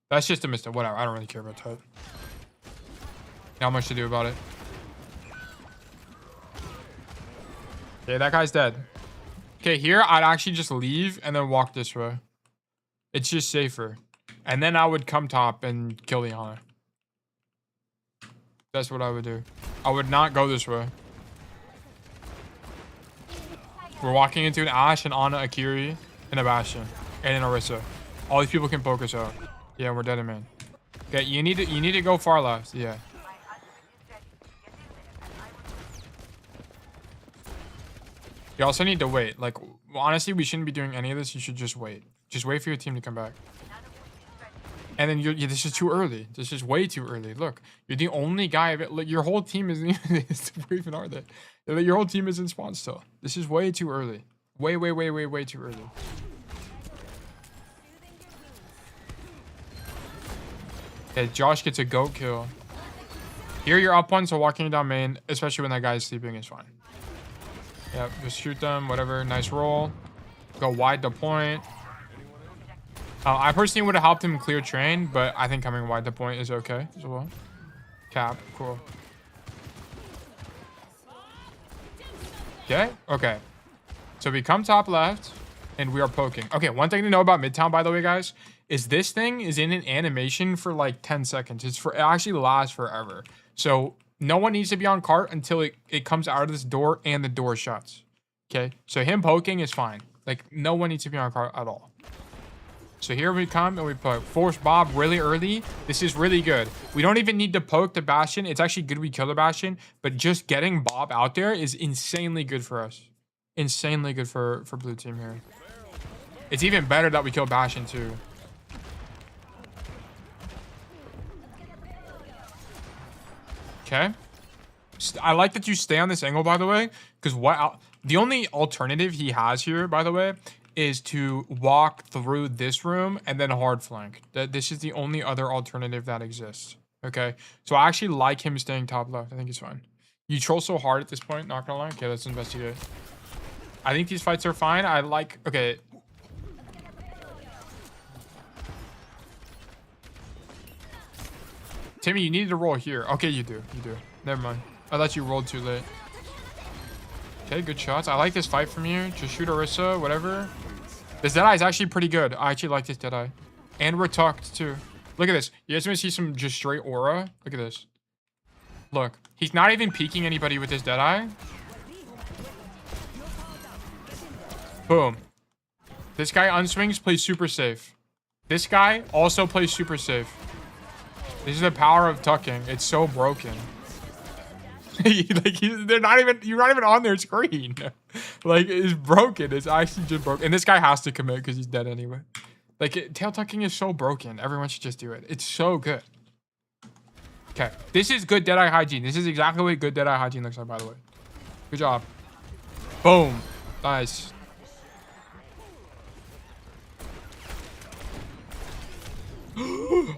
That's just a mistake. Whatever. I don't really care about that. Not much to do about it. Okay, that guy's dead. Okay, here I'd actually just leave and then walk this way. It's just safer. And then I would come top and kill the Ana. That's what I would do. I would not go this way. We're walking into an Ashe, an Ana, a Kiri, and a Bastion, and an Orisa. All these people can poke us out. Yeah, we're dead, man. Okay, you need to go far left. Yeah. You also need to wait. Like, honestly, we shouldn't be doing any of this. You should just wait. Just wait for your team to come back. And then this is too early. This is way too early. Look, you're the only guy. Like, your whole team isn't even. Where even are they? Your whole team is in spawn still. This is way too early. Way too early. Okay, Josh gets a goat kill. Here you're up one, so walking down main, especially when that guy's sleeping, is fine. Yep, just shoot them. Whatever. Nice roll. Go wide to point. I personally would have helped him clear train, but I think coming wide to point is okay as well. Cap, cool. Okay, okay. So we come top left, and we are poking. Okay, one thing to know about Midtown, by the way, guys, is this thing is in an animation for like 10 seconds. It actually lasts forever. So no one needs to be on cart until it comes out of this door and the door shuts. Okay, so him poking is fine. Like, no one needs to be on cart at all. So here we come and we poke. Force Bob really early. This is really good. We don't even need to poke the Bastion. It's actually good we kill the Bastion, but just getting Bob out there is insanely good for us. Insanely good for blue team here. It's even better that we kill Bastion too. Okay. I like that you stay on this angle, by the way, because the only alternative he has here, by the way, is to walk through this room and then hard flank. This is the only other alternative that exists. Okay, so I actually like him staying top left. I think he's fine. You troll so hard at this point, not gonna lie. Okay, let's investigate. I think these fights are fine. I like, okay. Timmy, you needed to roll here. Okay, you do. Never mind. I thought you rolled too late. Okay, good shots. I like this fight from here. Just shoot Orisa, whatever. This Deadeye is actually pretty good. I actually like this Deadeye. And we're tucked too. Look at this. You guys want to see some just straight aura? Look at this. Look. He's not even peeking anybody with this Deadeye. Boom. This guy unswings, plays super safe. This guy also plays super safe. This is the power of tucking. It's so broken. Like, you're not even on their screen. Like, it's broken. It's actually just broken. And this guy has to commit because he's dead anyway. Like, tail tucking is so broken. Everyone should just do it. It's so good. Okay, this is good Deadeye hygiene. This is exactly what good Deadeye hygiene looks like, by the way. Good job. Boom. Nice.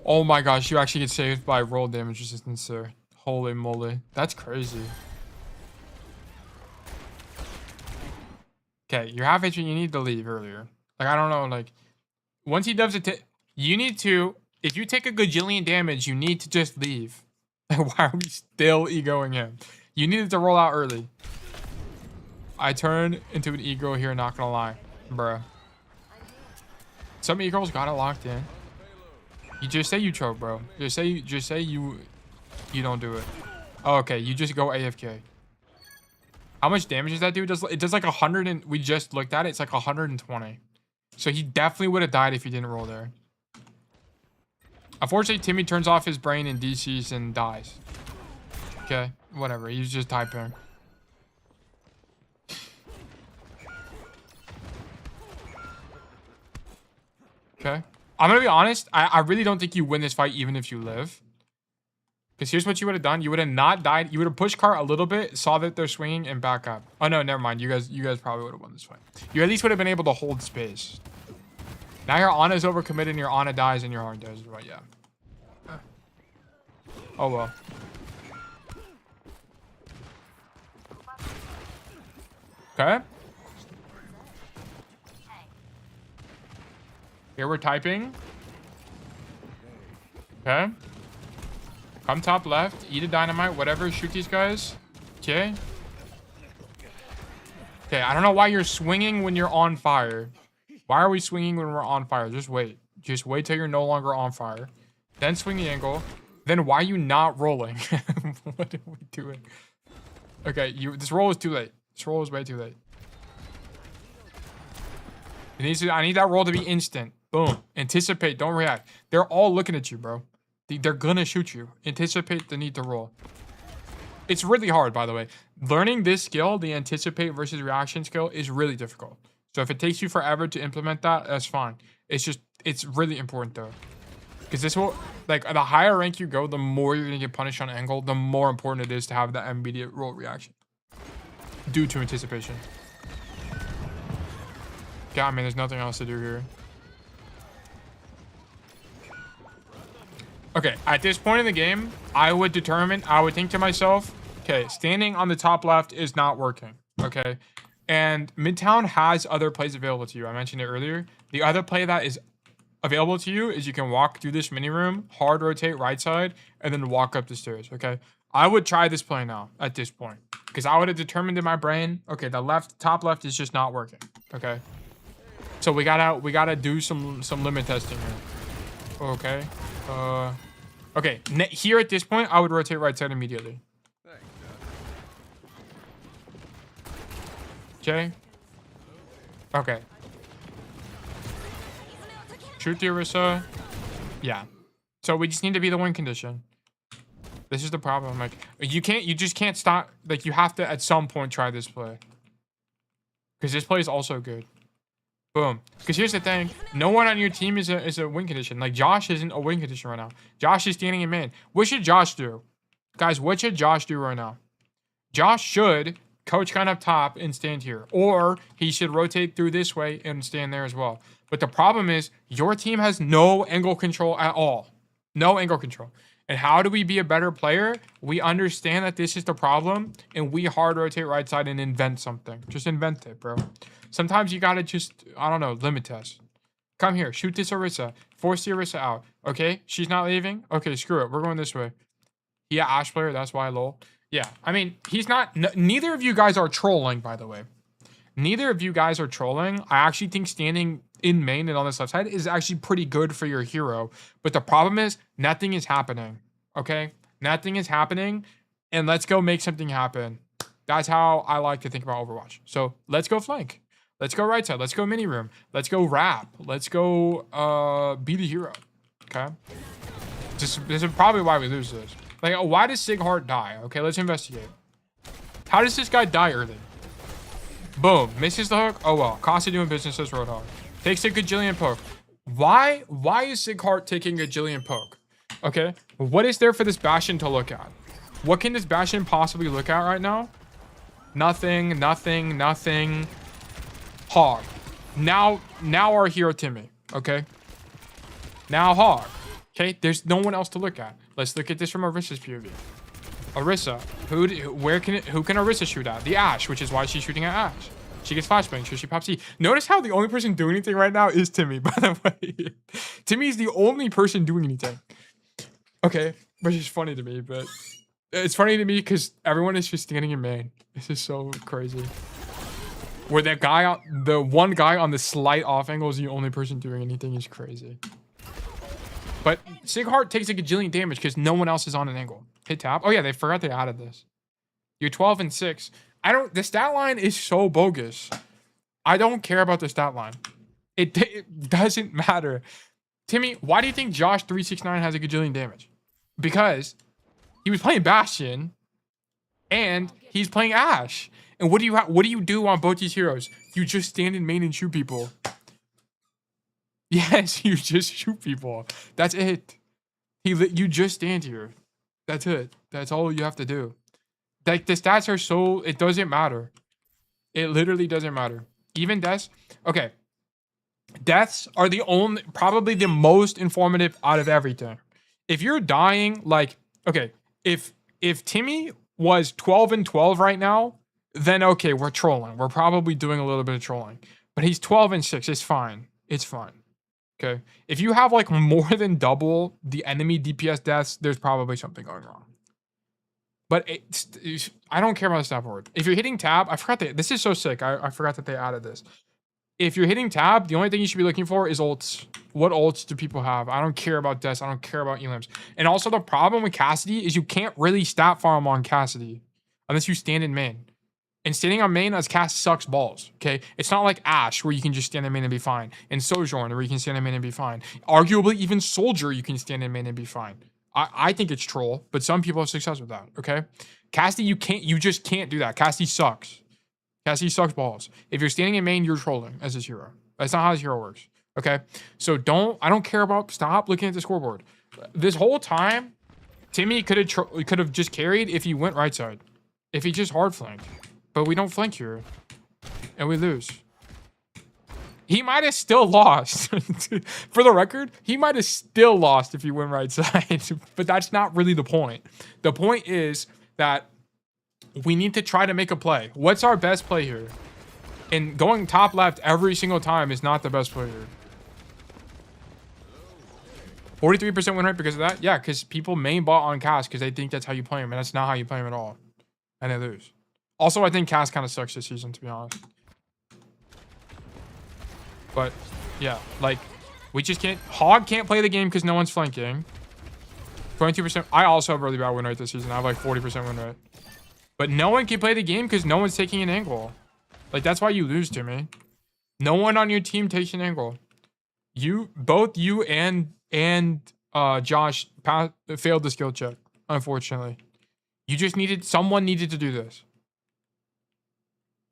Oh my gosh, you actually get saved by roll damage resistance there. Holy moly. That's crazy. Okay, you're half HP. You need to leave earlier. Like, I don't know. Like, once he does it, you need to. If you take a gajillion damage, you need to just leave. Like, why are we still egoing him? You needed to roll out early. I turned into an ego here, not gonna lie. Bruh. Some egos got it locked in. You just say you choke, bro. Just say you don't do it. Oh, okay, you just go AFK. How much damage does that do? It does like 100 and we just looked at it. It's like 120. So he definitely would have died if he didn't roll there. Unfortunately, Timmy turns off his brain and DCs and dies. Okay, whatever. He's just typing. Okay. I'm going to be honest. I really don't think you win this fight even if you live. Because here's what you would have done. You would have not died. You would have pushed cart a little bit, saw that they're swinging, and back up. Oh, no, never mind. You guys probably would have won this fight. You at least would have been able to hold space. Now your Ana's overcommitted and your Ana dies and your Horn does. Right, yeah. Oh, well. Okay. Here we're typing. Okay. Come top left. Eat a dynamite. Whatever. Shoot these guys. Okay. Okay. I don't know why you're swinging when you're on fire. Why are we swinging when we're on fire? Just wait. Just wait till you're no longer on fire. Then swing the angle. Then why are you not rolling? What are we doing? Okay. This roll is too late. This roll is way too late. I need that roll to be instant. Boom. Anticipate. Don't react. They're all looking at you, bro. They're gonna shoot you. Anticipate the need to roll. It's really hard, by the way. Learning this skill, the anticipate versus reaction skill, is really difficult. So if it takes you forever to implement that, that's fine. It's really important though. Because this will, like, the higher rank you go, the more you're gonna get punished on angle, the more important it is to have that immediate roll reaction. Due to anticipation. Yeah, I mean, there's nothing else to do here. Okay, at this point in the game, I would think to myself, okay, standing on the top left is not working, okay? And Midtown has other plays available to you. I mentioned it earlier. The other play that is available to you is you can walk through this mini room, hard rotate right side, and then walk up the stairs, okay? I would try this play now at this point because I would have determined in my brain, okay, the top left is just not working, okay? So we gotta do some limit testing here. Okay. Okay. Here at this point, I would rotate right side immediately. Okay. Okay. Shoot the Orisa. Yeah. So we just need to be the win condition. This is the problem. Like you just can't stop. Like you have to at some point try this play. Because this play is also good. Boom. Because here's the thing. No one on your team is a win condition. Like, Josh isn't a win condition right now. Josh is standing in main. What should Josh do? Guys, what should Josh do right now? Josh should coach kind of top and stand here. Or he should rotate through this way and stand there as well. But the problem is, your team has no angle control at all. No angle control. And how do we be a better player? We understand that this is the problem, and we hard rotate right side and invent something. Just invent it, bro. Sometimes you gotta just, I don't know, limit test. Come here, shoot this Orisa. Force the Orisa out. Okay, she's not leaving. Okay, screw it. We're going this way. Yeah, Ash player, that's why, lol. Yeah, I mean, he's not, neither of you guys are trolling, by the way. Neither of you guys are trolling. I actually think standing in main and on this left side is actually pretty good for your hero. But the problem is, nothing is happening. Okay? Nothing is happening. And let's go make something happen. That's how I like to think about Overwatch. So let's go flank. Let's go right side. Let's go mini room. Let's go rap. Let's go be the hero. Okay? This is probably why we lose this. Like, why does Sighart die? Okay, let's investigate. How does this guy die early? Boom. Misses the hook. Oh, well. Cassidy doing business as Roadhog. Takes a gajillion poke. Why is Sighart taking a gajillion poke? Okay. What is there for this Bastion to look at? What can this Bastion possibly look at right now? Nothing. Nothing. Nothing. Hog. Now our hero Timmy. Okay. Now Hog. Okay. There's no one else to look at. Let's look at this from Orisa's POV. Orisa. Who can Orisa shoot at? The Ashe, which is why she's shooting at Ashe. She gets flashbang, so she pops E. Notice how the only person doing anything right now is Timmy, by the way. Timmy's the only person doing anything. Okay, which is funny to me, but it's funny to me because everyone is just standing in main. This is so crazy. Where that guy, the one guy on the slight off angle is the only person doing anything is crazy. But Sighart takes a gajillion damage because no one else is on an angle. Hit tap. Oh yeah, they forgot they added this. You're 12 and 6. The stat line is so bogus. I don't care about the stat line. It doesn't matter. Timmy, why do you think Josh 369 has a gajillion damage? Because he was playing Bastion and he's playing Ashe. And what do you do on both these heroes? You just stand in main and shoot people. Yes, you just shoot people. That's it. You just stand here. That's it. That's all you have to do. Like, the stats are so, it doesn't matter. It literally doesn't matter. Even deaths. Okay. Deaths are probably the most informative out of everything. If you're dying, like, okay, if Timmy was 12 and 12 right now, then okay, we're trolling. We're probably doing a little bit of trolling. But he's 12 and 6. It's fine. It's fine. Okay. If you have like more than double the enemy DPS deaths, there's probably something going wrong. But I don't care about the stat board. If you're hitting tab, I forgot that this is so sick. I forgot that they added this. If you're hitting tab, the only thing you should be looking for is ults. What ults do people have? I don't care about deaths. I don't care about elims. And also the problem with Cassidy is you can't really stat farm on Cassidy unless you stand in main. And standing on main as Cass sucks balls, okay? It's not like Ashe where you can just stand in main and be fine. And Sojourn where you can stand in main and be fine. Arguably even Soldier you can stand in main and be fine. I think it's troll, but some people have success with that, okay? Cassidy, you just can't do that. Cassidy sucks. Cassidy sucks balls. If you're standing in main, you're trolling as his hero. That's not how his hero works, okay? So I don't care about, stop looking at the scoreboard. This whole time, Timmy could have just carried if he went right side. If he just hard flanked. But we don't flank here. And we lose. He might have still lost. For the record, he might have still lost if he went right side. But that's not really the point. The point is that we need to try to make a play. What's our best play here? And going top left every single time is not the best play here. 43% win rate because of that? Yeah, because people main bot on Cass because they think that's how you play him. And that's not how you play him at all. And they lose. Also, I think Cass kind of sucks this season, to be honest. But, yeah, like, we just can't... Hog can't play the game because no one's flanking. 22%. I also have really bad win rate this season. I have, like, 40% win rate. But no one can play the game because no one's taking an angle. Like, that's why you lose to me. No one on your team takes an angle. Both you and Josh failed the skill check, unfortunately. You just someone needed to do this.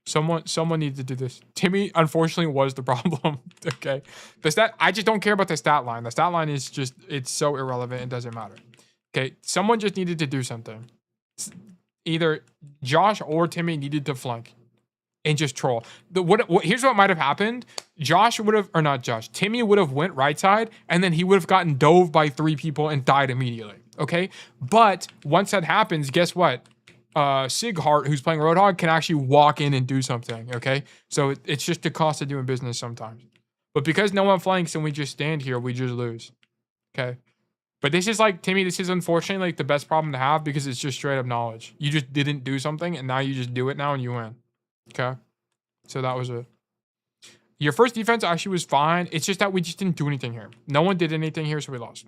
Someone needed to do this. Timmy, unfortunately, was the problem. Okay. I just don't care about the stat line. The stat line is just, it's so irrelevant. It doesn't matter. Okay. Someone just needed to do something. Either Josh or Timmy needed to flank and just troll. Here's what might have happened. Timmy would have went right side and then he would have gotten dove by 3 people and died immediately. Okay. But once that happens, guess what? Sighart, who's playing Roadhog, can actually walk in and do something, okay? So it's just the cost of doing business sometimes. But because no one flanks and we just stand here, we just lose, okay? But this is like, Timmy, this is unfortunately like the best problem to have because it's just straight up knowledge. You just didn't do something and now you just do it now and you win, okay? So that was it. Your first defense actually was fine. It's just that we just didn't do anything here. No one did anything here, so we lost.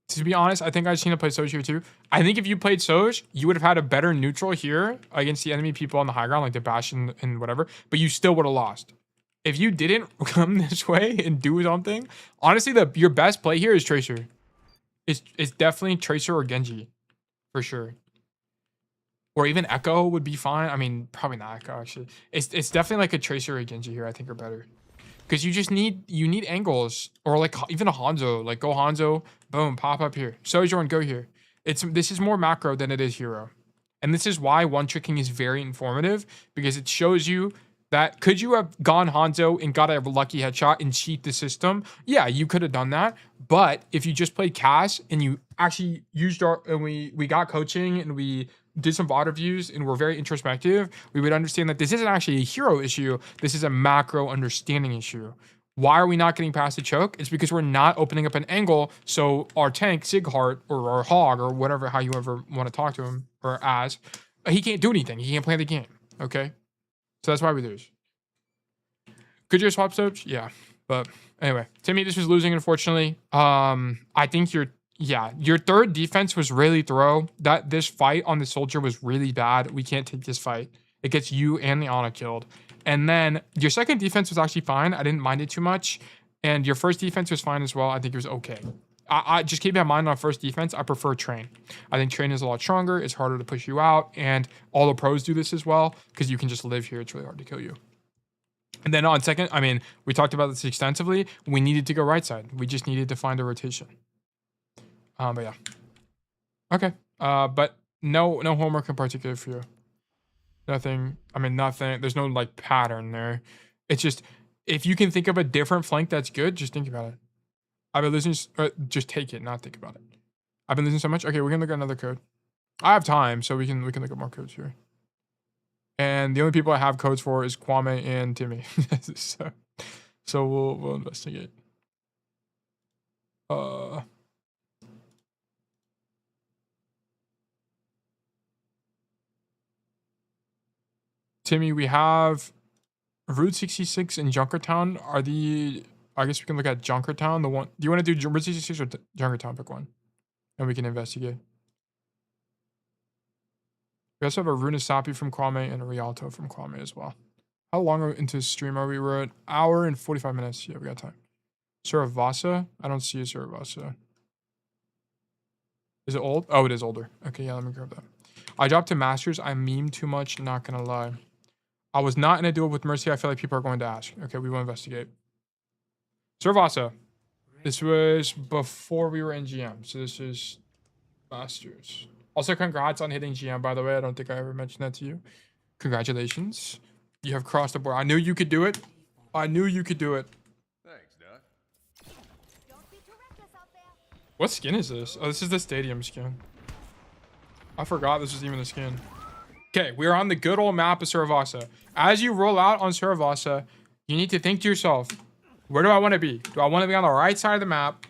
To be honest, I think I just need to play Soj here too. I think if you played Soj, you would have had a better neutral here against the enemy people on the high ground, like the Bastion and whatever, but you still would have lost. If you didn't come this way and do something, honestly, your best play here is Tracer. It's definitely Tracer or Genji, for sure. Or even Echo would be fine. I mean, probably not Echo, actually. It's definitely like a Tracer or a Genji here, I think are better. Because you need angles, or like even a Hanzo, like go Hanzo, boom, pop up here. Sojourn, go here. This is more macro than it is hero. And this is why one tricking is very informative, because it shows you that could you have gone Hanzo and got a lucky headshot and cheat the system? Yeah, you could have done that. But if you just played Cass and you actually used we got coaching and we did some VOD reviews and we're very introspective, we would understand that this isn't actually a hero issue. This is a macro understanding issue. Why are we not getting past the choke? It's because we're not opening up an angle. So our tank, Sighart, or our Hog, or whatever, how you ever want to talk to him, or as, he can't do anything. He can't play the game. Okay. So that's why we lose. Could you swap Soj? Yeah. But anyway, Timmy, this was losing, unfortunately. I think your third defense was really thorough. This fight on the Soldier was really bad. We can't take this fight. It gets you and the Ana killed. And then your second defense was actually fine. I didn't mind it too much. And your first defense was fine as well. I think it was okay. I just keep in mind on first defense, I prefer train. I think train is a lot stronger. It's harder to push you out. And all the pros do this as well because you can just live here. It's really hard to kill you. And then on second, I mean, we talked about this extensively. We needed to go right side. We just needed to find a rotation. But yeah. Okay. But no homework in particular for you. Nothing. I mean, nothing. There's no like pattern there. It's just, if you can think of a different flank that's good, just think about it. I've been losing, just take it, not think about it. I've been losing so much. Okay, we're gonna look at another code. I have time, so we can look at more codes here. And the only people I have codes for is Kwame and Timmy. so we'll investigate. Timmy, we have Route 66 in Junkertown. I guess we can look at Junkertown. The one. Do you want to do Route 66 or Junkertown? Pick one, and we can investigate. We also have a Runasapi from Kwame and a Rialto from Kwame as well. How long into stream are we? We're at hour and 45 minutes. Yeah, we got time. Suravasa? I don't see a Suravasa. Is it old? Oh, it is older. Okay, yeah, let me grab that. I dropped to Masters. I meme too much, not gonna lie. I was not in a duel with Mercy. I feel like people are going to ask. Okay, we will investigate. Suravasa. This was before we were in GM. So this is Masters. Also, congrats on hitting GM, by the way. I don't think I ever mentioned that to you. Congratulations. You have crossed the board. I knew you could do it. I knew you could do it. Thanks, Doc. What skin is this? Oh, this is the stadium skin. I forgot this was even a skin. Okay, we're on the good old map of Suravasa. As you roll out on Suravasa, you need to think to yourself, where do I want to be? Do I want to be on the right side of the map?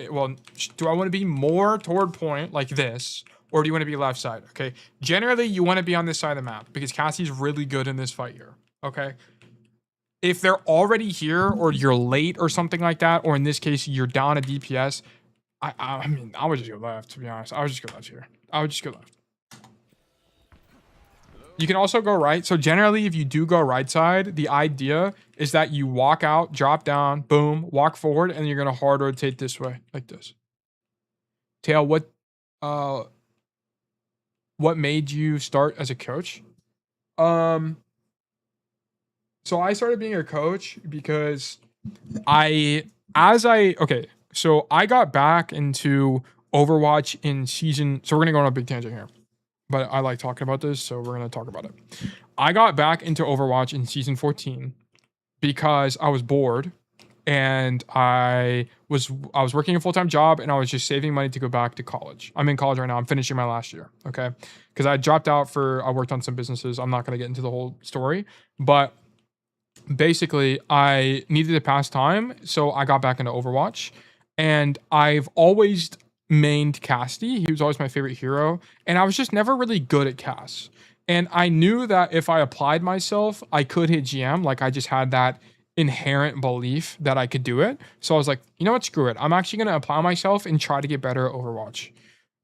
Well, do I want to be more toward point like this? Or do you want to be left side? Okay. Generally, you want to be on this side of the map because Cassie's really good in this fight here. Okay. If they're already here or you're late or something like that, or in this case, you're down a DPS, I mean, I would just go left, to be honest. I would just go left here. I would just go left. You can also go right. So generally, if you do go right side, the idea is that you walk out, drop down, boom, walk forward, and you're going to hard rotate this way, like this. Tail, what made you start as a coach? So I started being a coach because so I got back into Overwatch in season, so we're gonna go on a big tangent here, but I like talking about this, so we're gonna talk about it. I got back into Overwatch in season 14 because I was bored and I was working a full-time job and I was just saving money to go back to college. I'm in college right now. I'm finishing my last year, okay? Because I dropped out I worked on some businesses. I'm not going to get into the whole story, but basically I needed to pass time, so I got back into Overwatch. And I've always mained Cassidy. He was always my favorite hero, and I was just never really good at Cass. And I knew that if I applied myself, I could hit GM. Like, I just had that inherent belief that I could do it. So I was like, you know what, screw it. I'm actually going to apply myself and try to get better at Overwatch.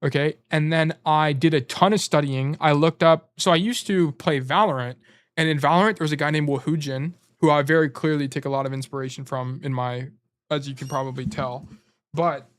Okay. And then I did a ton of studying. I looked up, so I used to play Valorant, and in Valorant, there was a guy named Wahujin, who I very clearly take a lot of inspiration from as you can probably tell. But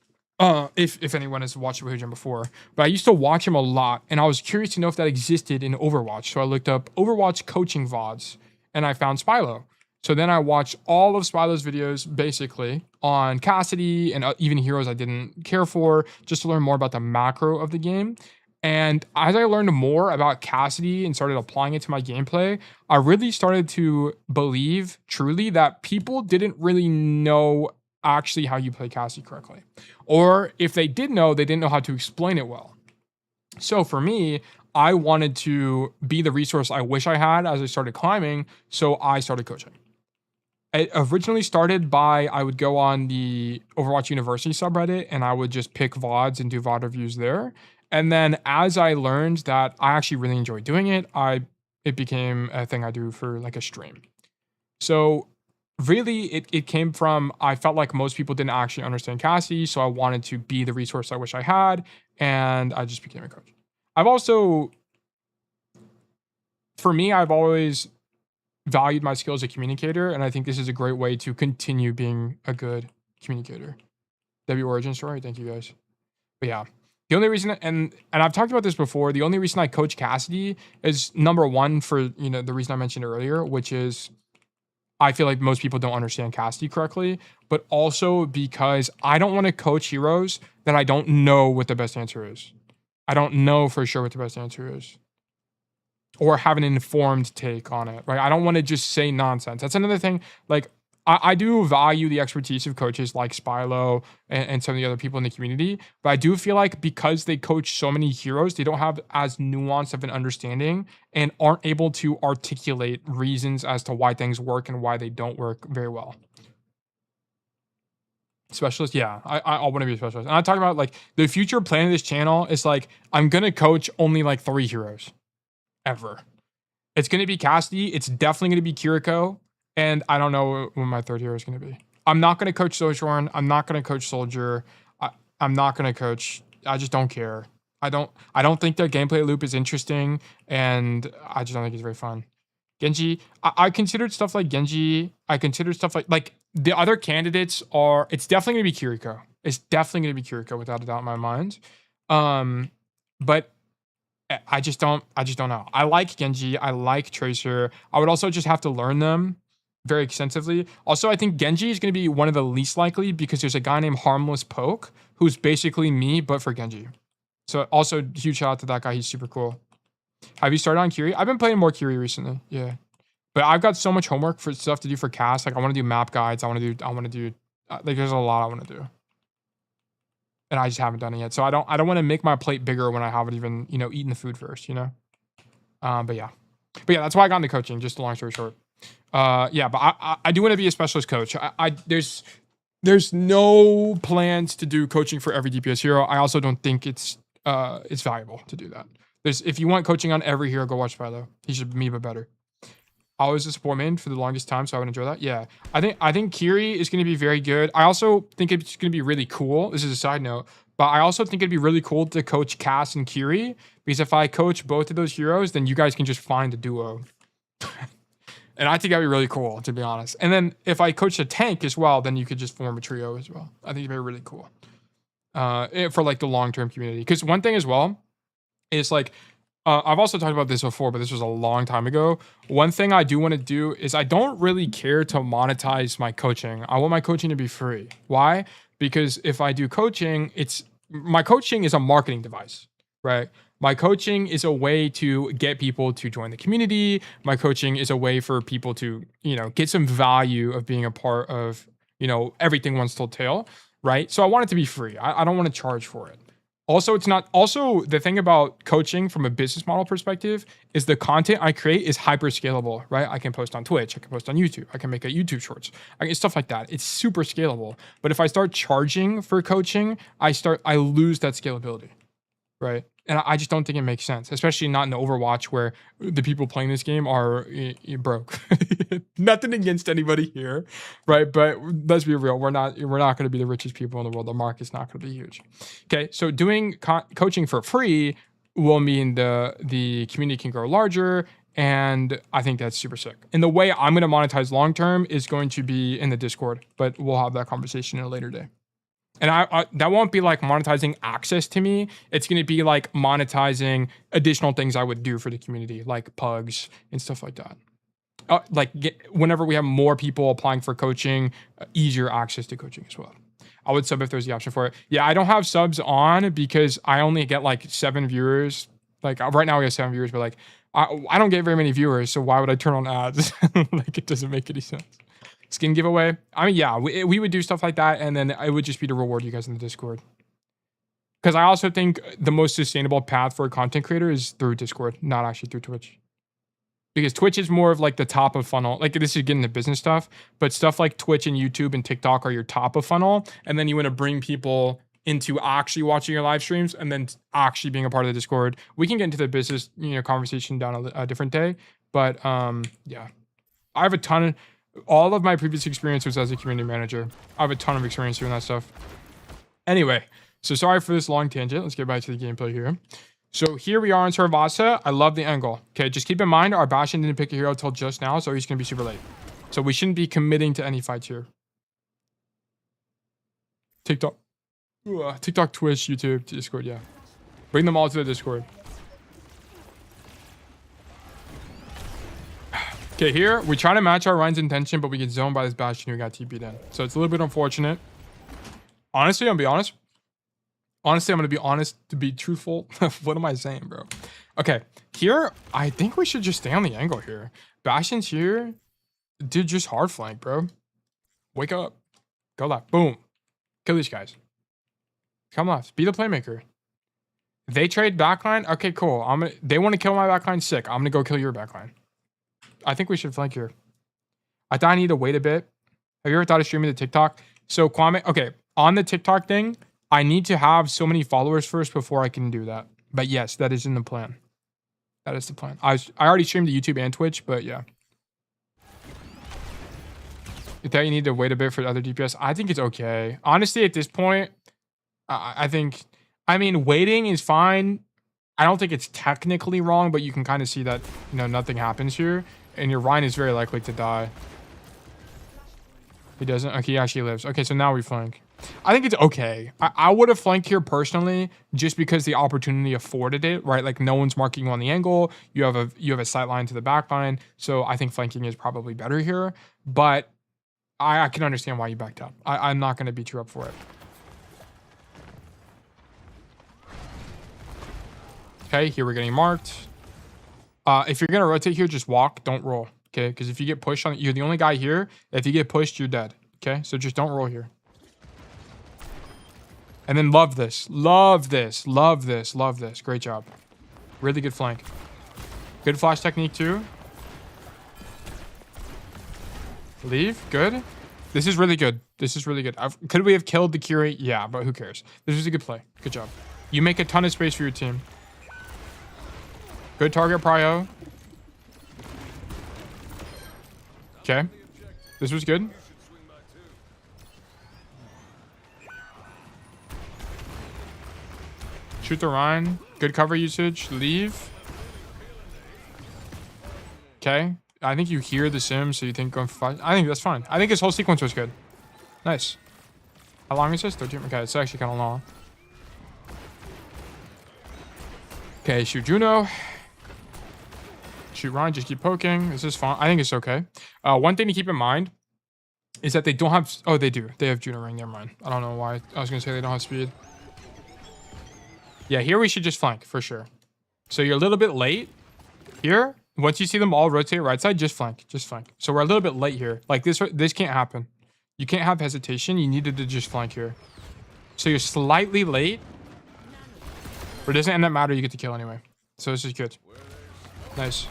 if anyone has watched Wahujin before, but I used to watch him a lot, and I was curious to know if that existed in Overwatch. So I looked up Overwatch coaching VODs, and I found Spylo. So then I watched all of Spylo's videos basically on Cassidy and even heroes I didn't care for, just to learn more about the macro of the game. And as I learned more about Cassidy and started applying it to my gameplay, I really started to believe truly that people didn't really know actually how you play Cassidy correctly. Or if they did know, they didn't know how to explain it well. So for me, I wanted to be the resource I wish I had as I started climbing, so I started coaching. It originally started by, I would go on the Overwatch University subreddit and I would just pick VODs and do VOD reviews there. And then as I learned that I actually really enjoy doing it, it became a thing I do for like a stream. So really it came from, I felt like most people didn't actually understand Cassie, so I wanted to be the resource I wish I had, and I just became a coach. For me, I've always valued my skill as a communicator, and I think this is a great way to continue being a good communicator. W origin story. Thank you guys. But yeah, the only reason, and I've talked about this before, the only reason I coach Cassidy is number one for, you know, the reason I mentioned earlier, which is I feel like most people don't understand Cassidy correctly, but also because I don't want to coach heroes that I don't know what the best answer is. I don't know for sure what the best answer is, or have an informed take on it, right? I don't want to just say nonsense. That's another thing. Like, I do value the expertise of coaches like Spylo and some of the other people in the community, but I do feel like because they coach so many heroes, they don't have as nuanced of an understanding and aren't able to articulate reasons as to why things work and why they don't work very well. Specialist, yeah, I want to be a specialist. And I talk about like the future plan of this channel is like I'm gonna coach only like 3 heroes ever. It's gonna be Cassidy. It's definitely gonna be Kiriko. And I don't know what my 3rd hero is going to be. I'm not going to coach Sojourn. I'm not going to coach Soldier. I'm not going to coach. I just don't care. I don't think their gameplay loop is interesting, and I just don't think it's very fun. Genji, I considered stuff like Genji. I considered stuff like the other candidates are. It's definitely going to be Kiriko. It's definitely going to be Kiriko without a doubt in my mind. But I just don't know. I like Genji. I like Tracer. I would also just have to learn them very extensively. Also, I think Genji is going to be one of the least likely because there's a guy named Harmless Poke who's basically me, but for Genji. So also huge shout out to that guy. He's super cool. Have you started on Kiri? I've been playing more Kiri recently. Yeah. But I've got so much homework for stuff to do for Cass. Like I want to do map guides. I want to do like there's a lot I want to do. And I just haven't done it yet. So I don't want to make my plate bigger when I haven't even, you know, eaten the food first, you know? But yeah, that's why I got into coaching, just a long story short. Yeah, but I do want to be a specialist coach. There's no plans to do coaching for every DPS hero. I also don't think it's valuable to do that. If you want coaching on every hero, go watch Philo. He should be me, but better. I was a support main for the longest time, so I would enjoy that. Yeah, I think Kiri is going to be very good. I also think it's going to be really cool. This is a side note, but I also think it'd be really cool to coach Cass and Kiri, because if I coach both of those heroes, then you guys can just find a duo. And I think that'd be really cool, to be honest. And then if I coach a tank as well, then you could just form a trio as well. I think it'd be really cool for like the long-term community. Because one thing as well is like, I've also talked about this before, but this was a long time ago. One thing I do want to do is I don't really care to monetize my coaching. I want my coaching to be free. Why? Because if I do coaching, my coaching is a marketing device, right? My coaching is a way to get people to join the community. My coaching is a way for people to, you know, get some value of being a part of, you know, everything One's Told Tale, right? So I want it to be free. I don't want to charge for it. Also, it's not. Also, the thing about coaching from a business model perspective is the content I create is hyper scalable, right? I can post on Twitch, I can post on YouTube, I can make a YouTube shorts, stuff like that. It's super scalable. But if I start charging for coaching, I lose that scalability, right? And I just don't think it makes sense, especially not in Overwatch where the people playing this game are broke. Nothing against anybody here, right? But let's be real, we're not going to be the richest people in the world. The market's not going to be huge. Okay, so doing coaching for free will mean the community can grow larger, and I think that's super sick. And the way I'm going to monetize long term is going to be in the Discord, but we'll have that conversation in a later day. And I that won't be like monetizing access to me. It's going to be like monetizing additional things I would do for the community, like pugs and stuff like that. Whenever we have more people applying for coaching, easier access to coaching as well. I would sub if there's the option for it. Yeah, I don't have subs on because I only get like 7 viewers. Like right now we have 7 viewers, but like I don't get very many viewers. So why would I turn on ads? Like it doesn't make any sense. Skin giveaway. I mean, yeah, we would do stuff like that, and then it would just be to reward you guys in the Discord. Because I also think the most sustainable path for a content creator is through Discord, not actually through Twitch. Because Twitch is more of like the top of funnel. Like this is getting the business stuff, but stuff like Twitch and YouTube and TikTok are your top of funnel, and then you want to bring people into actually watching your live streams and then actually being a part of the Discord. We can get into the business, conversation down a different day, but yeah, I have a ton of. All of my previous experience was as a community manager. I have a ton of experience doing that stuff. Anyway, so sorry for this long tangent. Let's get back to the gameplay here. So here we are on Saravasa. I love the angle. Okay, just keep in mind our Bastion didn't pick a hero till just now, so he's going to be super late. So we shouldn't be committing to any fights here. TikTok. TikTok, Twitch, YouTube, Discord, yeah. Bring them all to the Discord. Okay, here, we try to match our Ryan's intention, but we get zoned by this Bastion who got TP'd in. So it's a little bit unfortunate. Honestly, I'm going to be honest. Honestly, I'm going to be honest to be truthful. What am I saying, bro? Okay, here, I think we should just stay on the angle here. Bastion's here. Dude, just hard flank, bro. Wake up. Go left. Boom. Kill these guys. Come left. Be the playmaker. They trade backline. Okay, cool. They want to kill my backline. Sick. I'm going to go kill your backline. I think we should flank here. I thought I need to wait a bit. Have you ever thought of streaming the TikTok? So, Kwame, okay, on the TikTok thing, I need to have so many followers first before I can do that. But yes, that is in the plan. That is the plan. I already streamed to YouTube and Twitch, but yeah. You thought you need to wait a bit for the other DPS? I think it's okay. Honestly, at this point, I think, I mean, waiting is fine. I don't think it's technically wrong, but you can kind of see that, you know, nothing happens here. And your Ryan is very likely to die. He doesn't? Okay, he actually lives. Okay, so now we flank. I think it's okay. I would have flanked here personally, just because the opportunity afforded it, right? Like no one's marking you on the angle. You have a sight line to the back line. So I think flanking is probably better here. But I can understand why you backed up. I'm not going to beat you up for it. Okay, here we're getting marked. If you're going to rotate here, just walk. Don't roll. Okay, because if you get pushed on, you're the only guy here. If you get pushed, you're dead. Okay, so just don't roll here. And then love this. Love this. Love this. Love this. Great job. Really good flank. Good flash technique too. Leave. Good. This is really good. This is really good. Could we have killed the Curie? Yeah, but who cares? This was a good play. Good job. You make a ton of space for your team. Good target prio. Okay. This was good. Shoot the Rhine. Good cover usage. Leave. Okay. I think you hear the sim, so you think going for 5. I think that's fine. I think this whole sequence was good. Nice. How long is this? 13. Okay, it's actually kind of long. Okay, shoot Juno. Shoot Ryan, just keep poking. This is fine. I think it's okay. One thing to keep in mind is that they don't have... Oh, they do. They have Juno ring. Never mind. I don't know why. I was going to say they don't have speed. Yeah, here we should just flank for sure. So you're a little bit late here. Once you see them all rotate right side, just flank. Just flank. So we're a little bit late here. Like this can't happen. You can't have hesitation. You needed to just flank here. So you're slightly late. But it doesn't end up matter. You get to kill anyway. So this is good. Nice.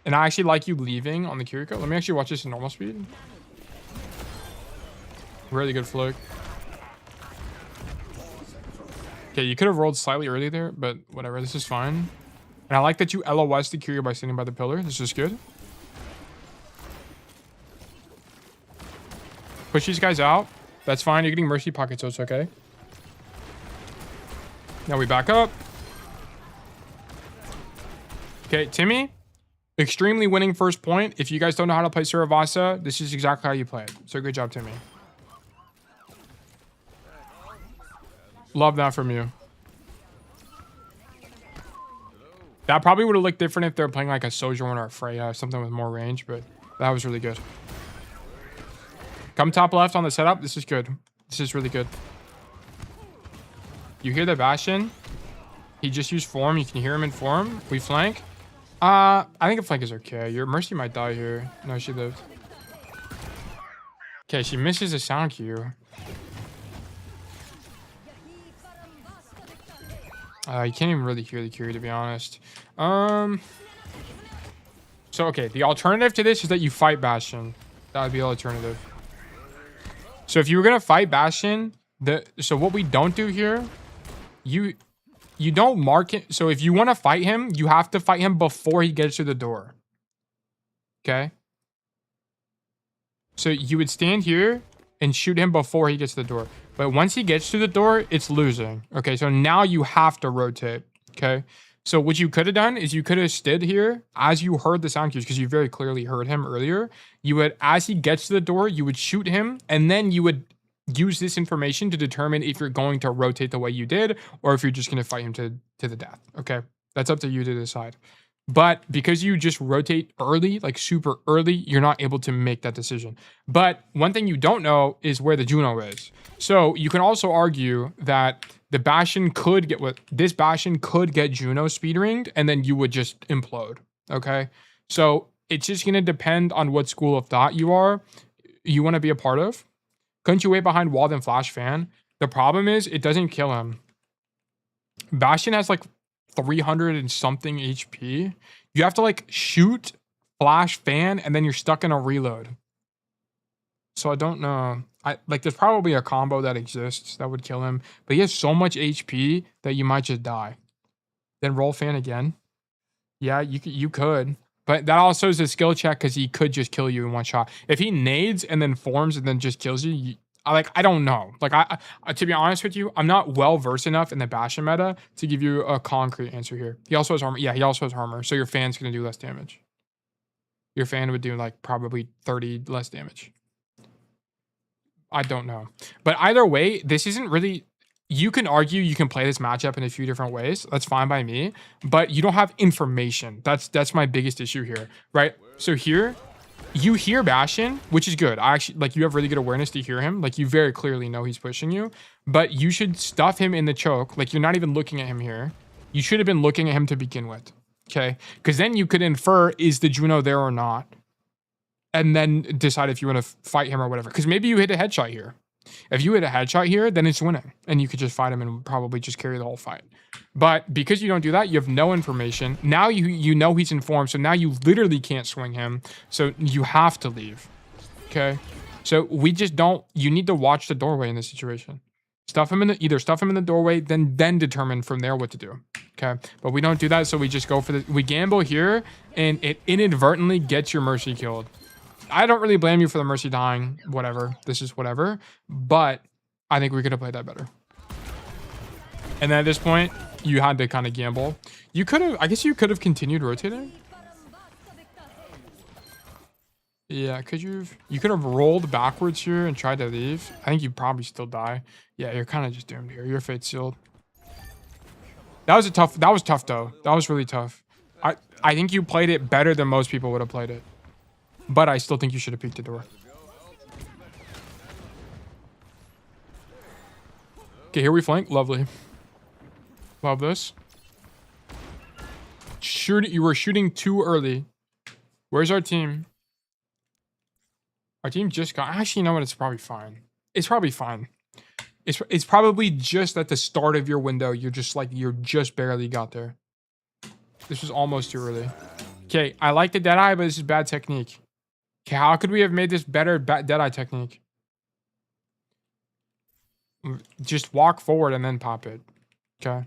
And I actually like you leaving on the Kiriko. Let me actually watch this in normal speed. Really good flick. Okay, you could have rolled slightly early there, but whatever. This is fine. And I like that you LOS the Kiriko by standing by the pillar. This is good. Push these guys out. That's fine. You're getting mercy pocket, so it's okay. Now we back up. Okay, Timmy. Extremely winning first point. If you guys don't know how to play Saravasa, this is exactly how you play it. So good job, Timmy. Love that from you. That probably would have looked different if they're playing like a Sojourn or a Freya, something with more range, but that was really good. Come top left on the setup. This is good. This is really good. You hear the Bastion. He just used form. You can hear him in form. We flank. I think a flank is okay. Your Mercy might die here. No, she lived. Okay, she misses a sound cue. You can't even really hear the Curie, to be honest. So, okay, the alternative to this is that you fight Bastion. That would be the alternative. So if you were going to fight Bastion, so what we don't do here, you don't mark it. So if you want to fight him, you have to fight him before he gets to the door. Okay? So you would stand here. and shoot him before he gets to the door. But once he gets to the door, it's losing. Okay, so now you have to rotate. Okay, so what you could have done is you could have stood here as you heard the sound cues, because you very clearly heard him earlier. You would, as he gets to the door, you would shoot him, and then you would use this information to determine if you're going to rotate the way you did, or if you're just going to fight him to the death. Okay, that's up to you to decide. But because you just rotate early, like super early, you're not able to make that decision. But one thing you don't know is where the Juno is. So you can also argue that the Bastion could get this Bastion could get Juno speed ringed, and then you would just implode. Okay, so it's just gonna depend on what school of thought you want to be a part of. Couldn't you wait behind wall then flash fan? The problem is it doesn't kill him. Bastion has like 300 and something HP. You have to like shoot, flash, fan, and then you're stuck in a reload. So I don't know. There's probably a combo that exists that would kill him, but he has so much HP that you might just die. Then roll fan again. Yeah, you could. But that also is a skill check because he could just kill you in one shot. If he nades and then forms and then just kills you, I don't know. Like, I to be honest with you, I'm not well versed enough in the Bastion meta to give you a concrete answer here. He also has armor. Yeah, he also has armor. So your fan's going to do less damage. Your fan would do like probably 30 less damage. I don't know. But either way, this isn't really... You can argue you can play this matchup in a few different ways. That's fine by me. But you don't have information. That's my biggest issue here, right? So here, you hear Bastion, which is good. I actually, like, you have really good awareness to hear him. Like, you very clearly know he's pushing you. But you should stuff him in the choke. Like, you're not even looking at him here. You should have been looking at him to begin with, okay? Because then you could infer, is the Juno there or not? And then decide if you want to fight him or whatever. Because maybe you hit a headshot here. If you hit a headshot here, then it's winning. And you could just fight him and probably just carry the whole fight. But because you don't do that, you have no information. Now you know he's informed, so now you literally can't swing him. So you have to leave. Okay? So we just don't... You need to watch the doorway in this situation. Either stuff him in the doorway, then determine from there what to do. Okay? But we don't do that, so we just go for the... We gamble here, and it inadvertently gets your Mercy killed. I don't really blame you for the Mercy dying. Whatever. This is whatever. But I think we could have played that better. And then at this point, you had to kind of gamble. You could have... I guess you could have continued rotating. Yeah, could you could have rolled backwards here and tried to leave. I think you'd probably still die. Yeah, you're kind of just doomed here. Your fate's sealed. That was tough though. That was really tough. I think you played it better than most people would have played it. But I still think you should have peeked the door. Okay, here we flank. Lovely. Love this. You were shooting too early. Where's our team? Our team just got... Actually, you know what? It's probably fine. It's probably fine. It's probably just at the start of your window. You're just barely got there. This was almost too early. Okay, I like the Deadeye, but this is bad technique. Okay, how could we have made this better Deadeye technique? Just walk forward and then pop it. Okay.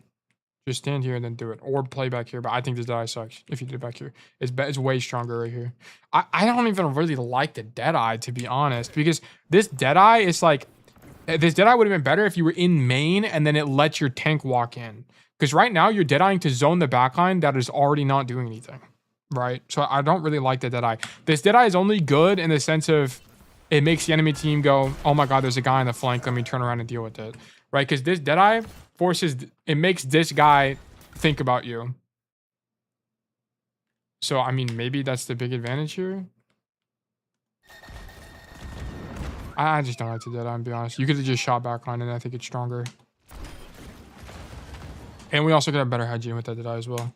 Just stand here and then do it. Or play back here. But I think this Deadeye sucks if you did it back here. It's way stronger right here. I don't even really like the Deadeye, to be honest. Because this Deadeye is like... This Deadeye would have been better if you were in main and then it lets your tank walk in. Because right now you're Deadeyeing to zone the backline that is already not doing anything. Right? So I don't really like the Deadeye. This Deadeye is only good in the sense of it makes the enemy team go, oh my god, there's a guy on the flank, let me turn around and deal with it. Right? Because this Deadeye it makes this guy think about you. So, I mean, maybe that's the big advantage here. I just don't like the Deadeye, to be honest. You could have just shot backline and I think it's stronger. And we also could have better hygiene with that Deadeye as well.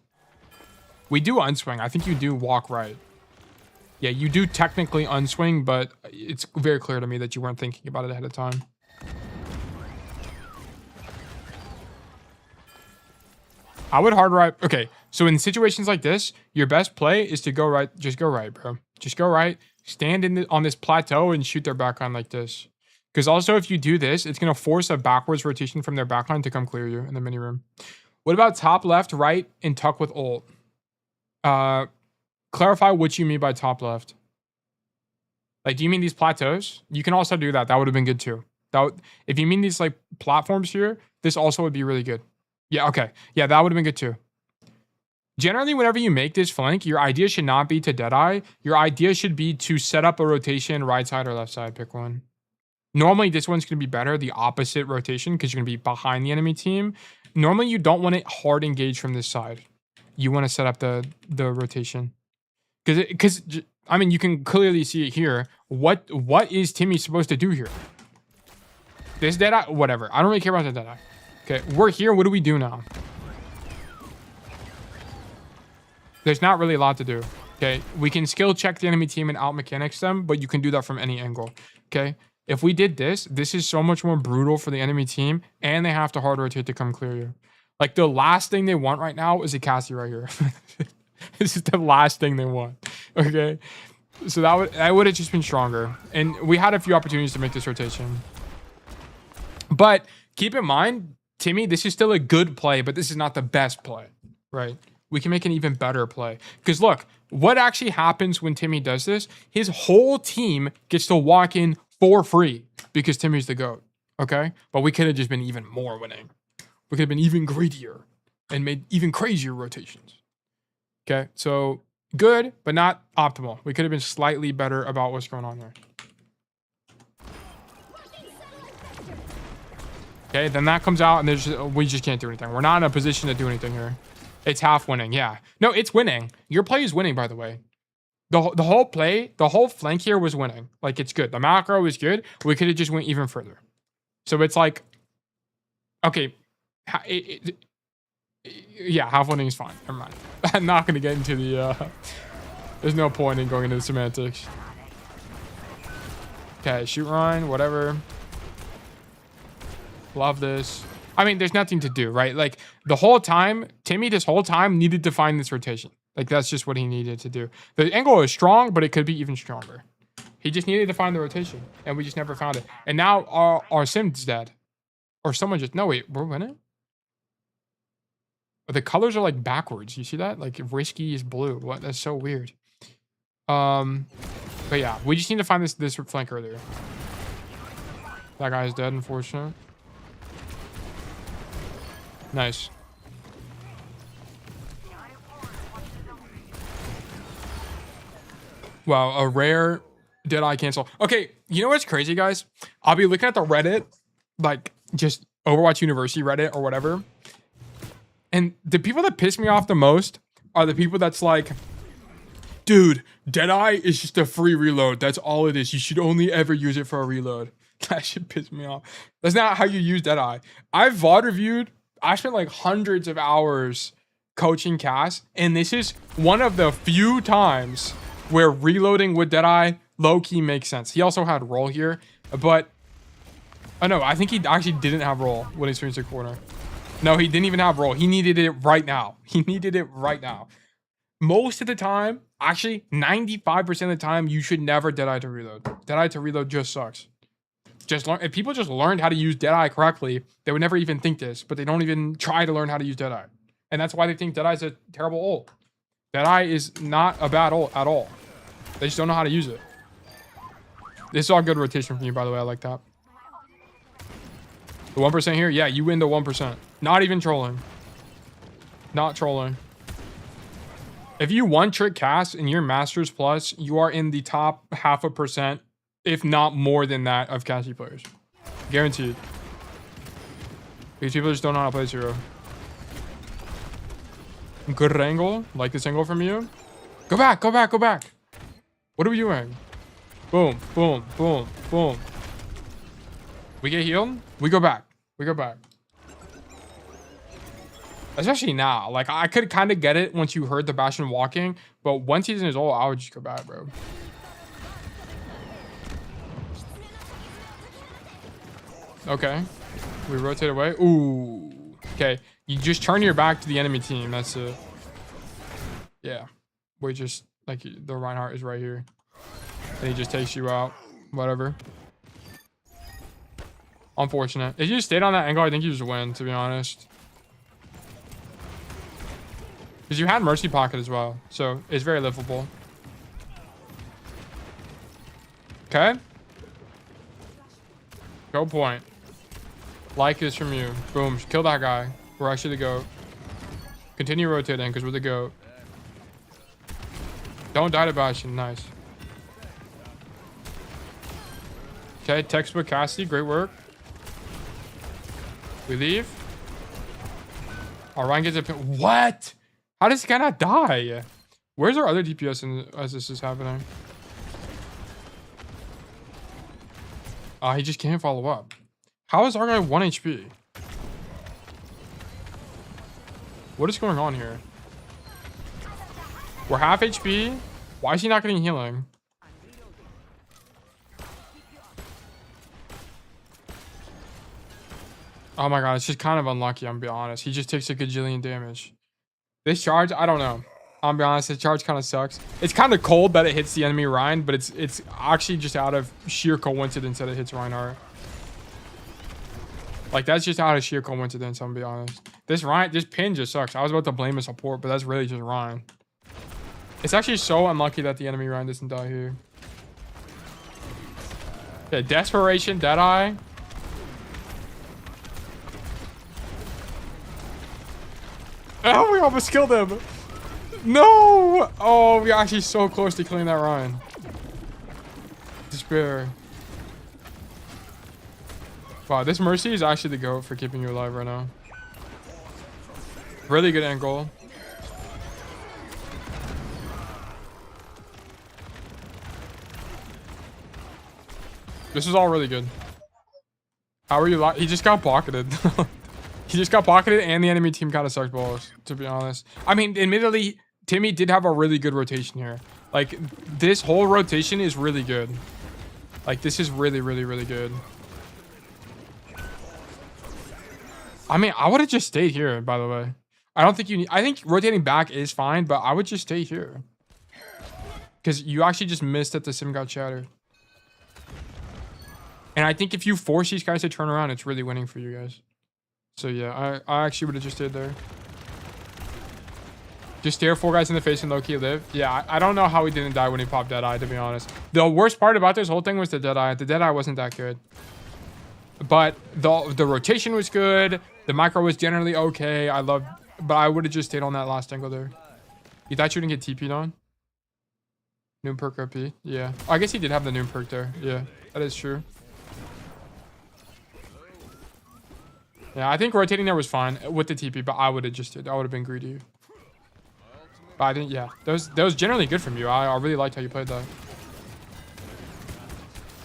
We do unswing. I think you do walk right. Yeah, you do technically unswing, but it's very clear to me that you weren't thinking about it ahead of time. I would hard right. Okay, so in situations like this, your best play is to go right. Just go right, bro. Just go right. Stand on this plateau and shoot their backline like this. Because also, if you do this, it's going to force a backwards rotation from their backline to come clear you in the mini room. What about top left, right, and tuck with ult? Clarify what you mean by top left. Like, do you mean these plateaus? You can also do that. That would have been good too. If you mean these like platforms here, this also would be really good. Yeah, okay. Yeah, that would have been good too. Generally, whenever you make this flank, your idea should not be to deadeye. Your idea should be to set up a rotation right side or left side. Pick one. Normally, this one's going to be better, the opposite rotation, because you're going to be behind the enemy team. Normally, you don't want it hard engaged from this side. You want to set up the rotation. Because I mean, you can clearly see it here. What is Timmy supposed to do here? This deadeye? Whatever. I don't really care about the deadeye. Okay, we're here. What do we do now? There's not really a lot to do. Okay, we can skill check the enemy team and out mechanics them, but you can do that from any angle. Okay, if we did this, this is so much more brutal for the enemy team, and they have to hard rotate to come clear you. Like, the last thing they want right now is a Cassidy right here. This is the last thing they want. Okay, so that would have just been stronger, and we had a few opportunities to make this rotation. But keep in mind, Timmy, this is still a good play, but this is not the best play, right? We can make an even better play. Because look, what actually happens when Timmy does this? His whole team gets to walk in for free because Timmy's the GOAT, okay? But we could have just been even more winning. We could have been even greedier and made even crazier rotations. Okay, so good, but not optimal. We could have been slightly better about what's going on there. Okay, then that comes out and we just can't do anything. We're not in a position to do anything here. It's half winning, yeah. No, it's winning. Your play is winning, by the way. The whole play, the whole flank here was winning. Like, it's good. The macro is good. We could have just went even further. So it's like, okay, yeah, half winning is fine. Never mind. I'm not going to get into the, there's no point in going into the semantics. Okay, shoot Ryan, whatever. Love this. I mean, there's nothing to do, right? Like, the whole time, Timmy this whole time needed to find this rotation. Like, that's just what he needed to do. The angle is strong, but it could be even stronger. He just needed to find the rotation, and we just never found it. And now our Sim's dead. Or someone just... No, wait, we're winning? The colors are, like, backwards. You see that? Like, risky is blue. What? That's so weird. But yeah, we just need to find this flank earlier. That guy's dead, unfortunately. Nice. Wow, a rare deadeye cancel. Okay, you know what's crazy, guys? I'll be looking at the Reddit, like just Overwatch University Reddit or whatever. And the people that piss me off the most are the people that's like, dude, deadeye is just a free reload. That's all it is. You should only ever use it for a reload. That should piss me off. That's not how you use deadeye. I've VOD reviewed. I spent like hundreds of hours coaching Cass, and this is one of the few times where reloading with deadeye low-key makes sense. He also had roll here, but oh no, I think he actually didn't have roll when he swings the corner. No, he didn't even have roll. He needed it right now. He needed it right now. Most of the time, actually 95% of the time, you should never deadeye to reload. Deadeye to reload just sucks. Just learn. If people just learned how to use deadeye correctly, they would never even think this, but they don't even try to learn how to use deadeye. And that's why they think deadeye is a terrible ult. Deadeye is not a bad ult at all. They just don't know how to use it. This is all good rotation from you, by the way. I like that. The 1% here? Yeah, you win the 1%. Not even trolling. Not trolling. If you one-trick cast in your Masters Plus, you are in the top 0.5%, if not more than that, of Cassidy players. Guaranteed. These people just don't know how to play Zero. Good angle. Like this angle from you. Go back, go back, go back. What are we doing? Boom, boom, boom, boom. We get healed. We go back. We go back. Especially now. Like, I could kind of get it once you heard the Bastion walking, but once he's in his ult, I would just go back, bro. Okay. We rotate away. Ooh. Okay. You just turn your back to the enemy team. That's it. Yeah. We just, like, the Reinhardt is right here. And he just takes you out. Whatever. Unfortunate. If you stayed on that angle, I think you just win, to be honest. Because you had Mercy Pocket as well. So, it's very livable. Okay. Go point. Like is from you. Boom. Kill that guy. We're actually the GOAT. Continue rotating because we're the GOAT. Don't die to Bastion. Nice. Okay. Textbook Cassidy. Great work. We leave. Ryan gets a pin. What? How does this guy not die? Where's our other DPS as this is happening? He just can't follow up. How is our guy 1 HP? What is going on here? We're half HP. Why is he not getting healing? Oh my god, it's just kind of unlucky, I'm gonna be honest. He just takes a gajillion damage. This charge, I don't know. I'll be honest, this charge kind of sucks. It's kind of cold that it hits the enemy Ryan, but it's actually just out of sheer coincidence that it hits Reinhardt. Like, that's just out of sheer coincidence, I'm gonna be honest. This pin just sucks. I was about to blame a support, but that's really just Ryan. It's actually so unlucky that the enemy Ryan doesn't die here. Okay, desperation, Deadeye. Oh, we almost killed him. No! Oh, we're actually so close to killing that Ryan. Despair. Wow, this Mercy is actually the GOAT for keeping you alive right now. Really good angle. This is all really good. How are you? He just got pocketed. He just got pocketed and the enemy team kind of sucked balls, to be honest. I mean, admittedly, Timmy did have a really good rotation here. Like, this whole rotation is really good. Like, this is really, really, really good. I mean, I would have just stayed here, by the way. I don't think you need... I think rotating back is fine, but I would just stay here. Because you actually just missed that the sim got shattered. And I think if you force these guys to turn around, it's really winning for you guys. So yeah, I actually would have just stayed there. Just stare 4 guys in the face and low-key live. Yeah, I don't know how he didn't die when he popped Deadeye, to be honest. The worst part about this whole thing was the Deadeye. The Deadeye wasn't that good. But the rotation was good. The micro was generally okay. But I would have just stayed on that last angle there. You thought you didn't get TP'd on? Noon perk OP. Yeah. Oh, I guess he did have the noon perk there. Yeah, that is true. Yeah, I think rotating there was fine with the TP, but I would have just did. I would have been greedy. But I think, yeah, that was generally good from you. I really liked how you played that.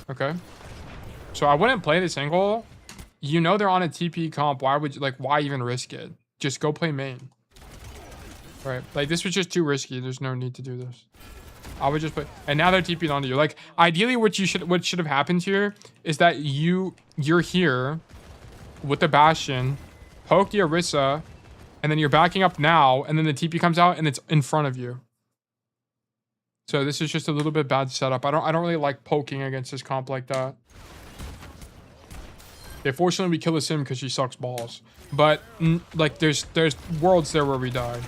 Okay. So I wouldn't play this angle. You know they're on a TP comp. Why would you, like, why even risk it? Just go play main. Right. Like, this was just too risky. There's no need to do this. I would just play. And now they're TP'd onto you. Like, ideally what should have happened here is that you're here with the Bastion, poke the Orisa, and then you're backing up now, and then the TP comes out and it's in front of you. So this is just a little bit bad setup. I don't really like poking against this comp like that. Okay, fortunately we kill the sim because she sucks balls. But like there's worlds there where we die.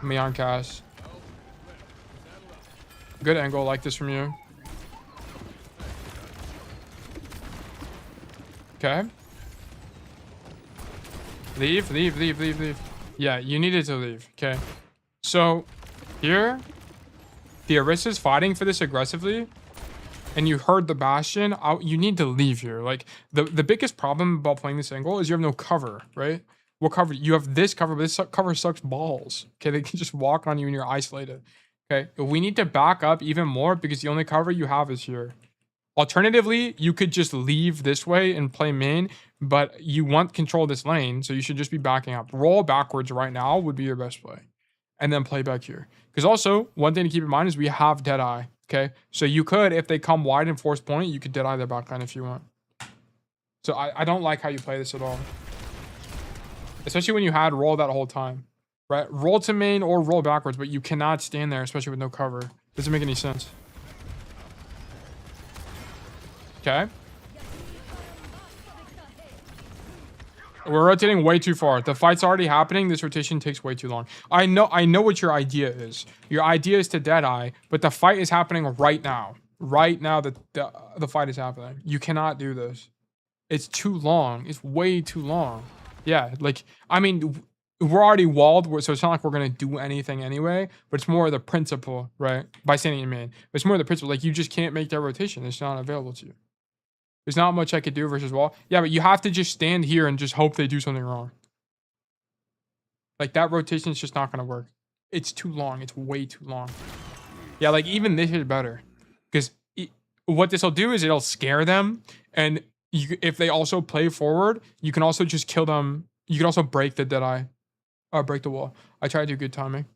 Me on Cass. Good angle, like this from you. Okay. Leave. Yeah, you needed to leave. Okay. So, here, the Orisa's fighting for this aggressively, and you heard the Bastion. You need to leave here. Like, the biggest problem about playing this angle is you have no cover, right? What cover? You have this cover, but this cover sucks balls. Okay, they can just walk on you and you're isolated. Okay, we need to back up even more because the only cover you have is here. Alternatively, you could just leave this way and play main, but you want control of this lane, so you should just be backing up. Roll backwards right now would be your best play. And then play back here. Because also, one thing to keep in mind is we have Deadeye, okay? So you could, if they come wide and force point, you could Deadeye their backline if you want. So I don't like how you play this at all. Especially when you had roll that whole time, right? Roll to main or roll backwards, but you cannot stand there, especially with no cover. Doesn't make any sense. Okay. We're rotating way too far. The fight's already happening. This rotation takes way too long. I know what your idea is. Your idea is to Deadeye, but the fight is happening right now. Right now, the fight is happening. You cannot do this. It's too long. It's way too long. Yeah, like, I mean, we're already walled, so it's not like we're going to do anything anyway, but it's more of the principle, right? By standing in main. It's more of the principle. Like, you just can't make that rotation. It's not available to you. There's not much I could do versus wall. Yeah, but you have to just stand here and just hope they do something wrong. Like, that rotation is just not going to work. It's too long. It's way too long. Yeah, like, even this is better. Because what this will do is it'll scare them. And if they also play forward, you can also just kill them. You can also break the Deadeye. Or break the wall. I tried to do good timing.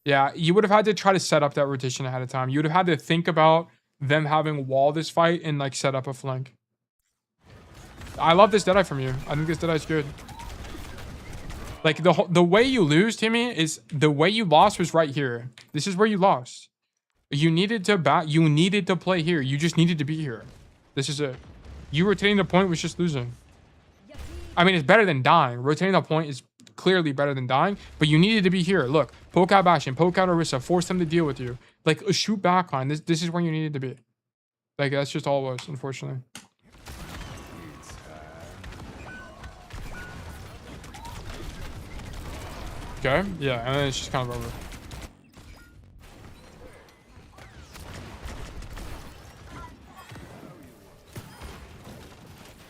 Yeah, you would have had to try to set up that rotation ahead of time. You would have had to think about them having wall this fight and like set up a flank. I love this Deadeye from you. I think this Deadeye's good. Like the way you lose, Timmy, is the way you lost was right here. This is where you lost. You needed to you needed to play here. You just needed to be here. This is it. You rotating the point was just losing. I mean, it's better than dying. Rotating the point is clearly better than dying, but you needed to be here. Look, poke out Bastion, poke out Orisa, force them to deal with you. Like, shoot backline. This is where you needed to be. Like, that's just all it was, unfortunately. Okay, yeah, and then it's just kind of over.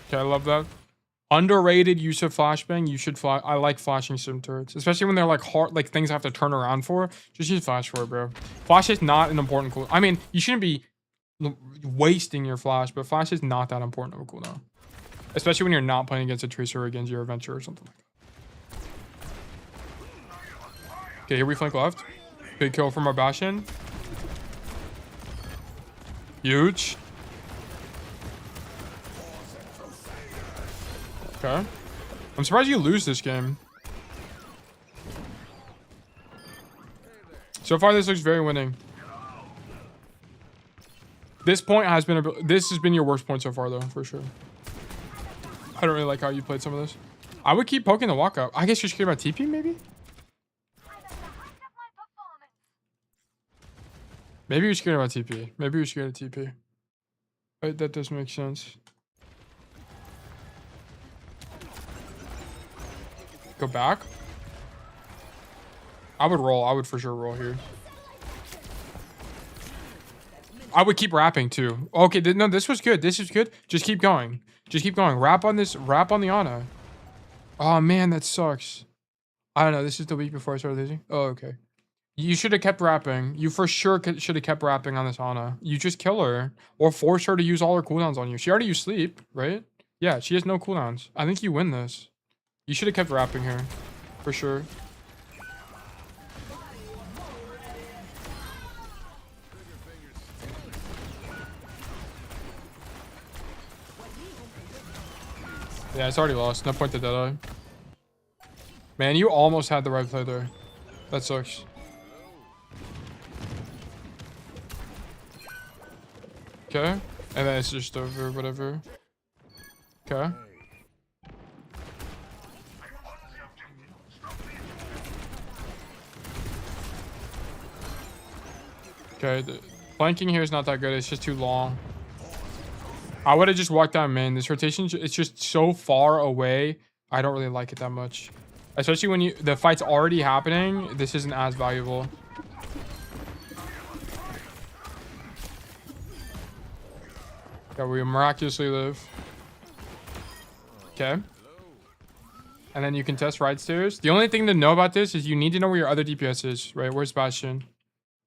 Okay, I love that. Underrated use of flashbang. You should flash. I like flashing sim turrets, especially when they're like hard, like things I have to turn around for. Just use flash for it, bro. Flash is not an important cooldown. I mean, you shouldn't be wasting your flash, but flash is not that important of a cooldown, especially when you're not playing against a tracer or against your adventure or something like that. Okay, here we flank left. Big kill from our Bastion. Huge. Okay. I'm surprised you lose this game. So far, this looks very winning. This point has been this has been your worst point so far, though, for sure. I don't really like how you played some of this. I would keep poking the walk up. I guess you're scared about TP, maybe? Maybe you're scared about TP. Maybe you're scared of TP. Right, that does make sense. Go back. I would roll. I would for sure roll here. I would keep rapping too. Okay, no, this was good. This is good. Just keep going. Just keep going. Rap on this. Rap on the Ana. Oh man, that sucks. I don't know. This is the week before I started losing. Oh, okay. You should have kept rapping. You for sure should have kept rapping on this Ana. You just kill her or force her to use all her cooldowns on you. She already used sleep, right? Yeah, she has no cooldowns. I think you win this. You should have kept rapping here, for sure. Yeah, it's already lost. No point to Deadeye. Man, you almost had the right play there. That sucks. Okay. And then it's just over, whatever. Okay. Okay, the flanking here is not that good. It's just too long. I would have just walked down main. This rotation, it's just so far away. I don't really like it that much. Especially when the fight's already happening. This isn't as valuable. Okay, we miraculously live. Okay. And then you can test right stairs. The only thing to know about this is you need to know where your other DPS is, right? Where's Bastion?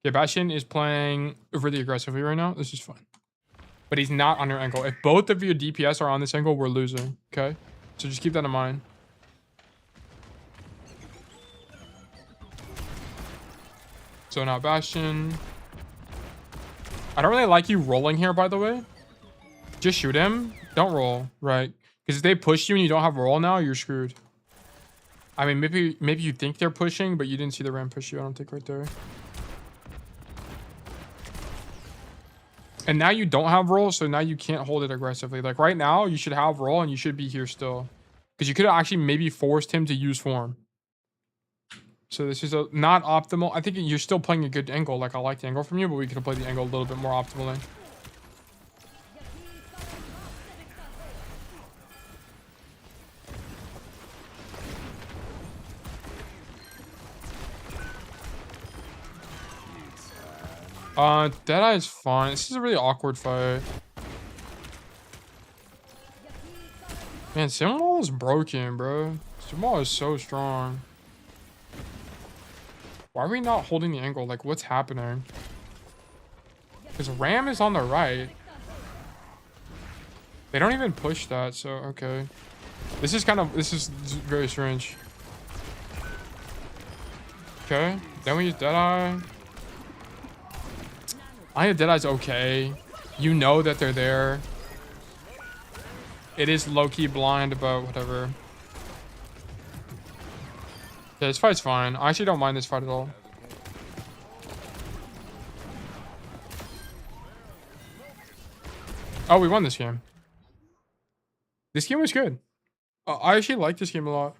Okay, Bastion is playing really aggressively right now. This is fun. But he's not on your angle. If both of your DPS are on this angle, we're losing. Okay? So just keep that in mind. So now Bastion. I don't really like you rolling here, by the way. Just shoot him. Don't roll, right? Because if they push you and you don't have roll now, you're screwed. I mean, maybe you think they're pushing, but you didn't see the ramp push you, I don't think, right there. And now you don't have roll, so now you can't hold it aggressively. Like right now, you should have roll and you should be here still. Because you could have actually maybe forced him to use form. So this is a not optimal. I think you're still playing a good angle. Like, I like the angle from you, but we could have played the angle a little bit more optimally. Deadeye is fine. This is a really awkward fight. Man, Simwall is broken, bro. Simwall is so strong. Why are we not holding the angle? Like, what's happening? Because Ram is on the right. They don't even push that, so okay. This is very strange. Okay, then we use Deadeye. I think Deadeye's okay. You know that they're there. It is low-key blind, but whatever. Yeah, this fight's fine. I actually don't mind this fight at all. Oh, we won this game. This game was good. I actually like this game a lot.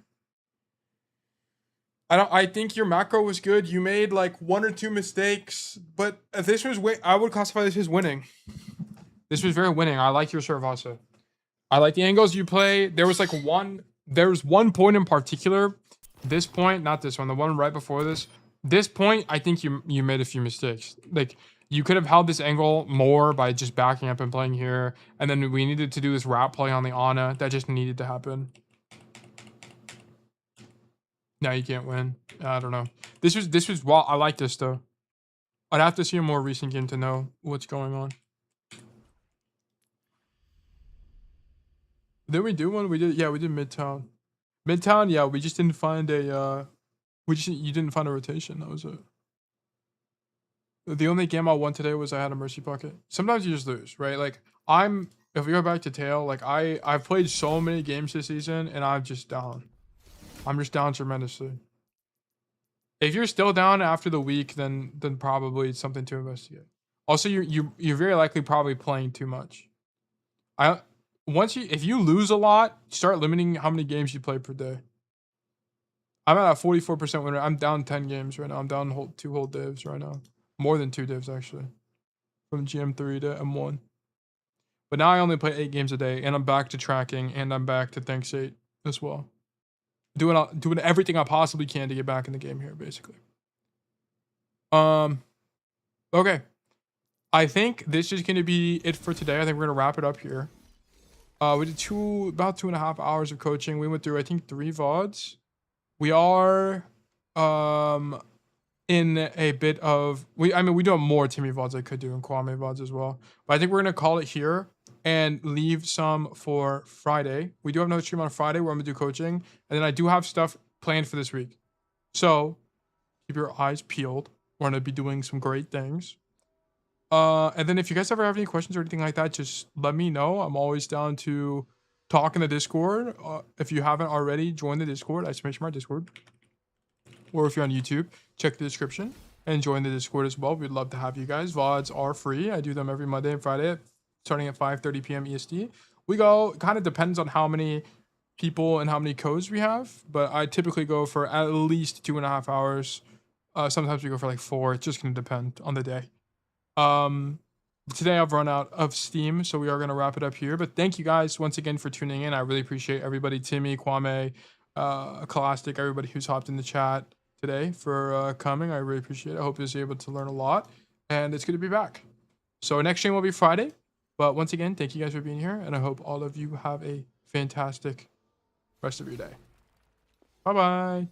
I think your macro was good. You made like 1 or 2 mistakes, but this was I would classify this as winning. This was very winning. I like your serve also. I like the angles you play. There was one point in particular. This point, not this one, the one right before this. This point, I think you made a few mistakes. Like, you could have held this angle more by just backing up and playing here. And then we needed to do this route play on the Ana. That just needed to happen. Now you can't win. I don't know. This was well, I like this though. I'd have to see a more recent game to know what's going on. Did we do one? We did Midtown. Midtown, yeah, we just didn't find a you didn't find a rotation. That was it. The only game I won today was I had a mercy bucket. Sometimes you just lose, right? Like, if we go back to Tail, like I've played so many games this season and I'm just down. I'm just down tremendously. If you're still down after the week, then probably it's something to investigate. Also, you're very likely probably playing too much. If you lose a lot, start limiting how many games you play per day. I'm at a 44% winner. I'm down 10 games right now. I'm down 2 whole divs right now. More than 2 divs actually. From GM3 to M1. But now I only play 8 games a day, and I'm back to tracking, and I'm back to Thanks 8 as well. Doing everything I possibly can to get back in the game here, basically. Okay. I think this is going to be it for today. I think we're going to wrap it up here. We did about 2.5 hours of coaching. We went through, I think, 3 VODs. We are in a bit of we do have more Timmy VODs I could do, and Kwame VODs as well. But I think we're gonna call it here and leave some for Friday. We do have another stream on Friday where I'm gonna do coaching, and then I do have stuff planned for this week. So keep your eyes peeled. We're gonna be doing some great things. And then if you guys ever have any questions or anything like that, just let me know. I'm always down to talk in the Discord. If you haven't already, join the Discord. !my Discord. Or if you're on YouTube, check the description and join the Discord as well. We'd love to have you guys. VODs are free. I do them every Monday and Friday, starting at 5:30 p.m. EST. We go, kind of depends on how many people and how many codes we have, but I typically go for at least 2.5 hours. Sometimes we go for like 4. It's just going to depend on the day. Today I've run out of steam, so we are going to wrap it up here. But thank you guys once again for tuning in. I really appreciate everybody. Timmy, Kwame, Scholastic, everybody who's hopped in the chat today for coming. I really appreciate it. I hope you're able to learn a lot, and it's good to be back. So next stream will be Friday. But once again, thank you guys for being here, and I hope all of you have a fantastic rest of your day. Bye-bye.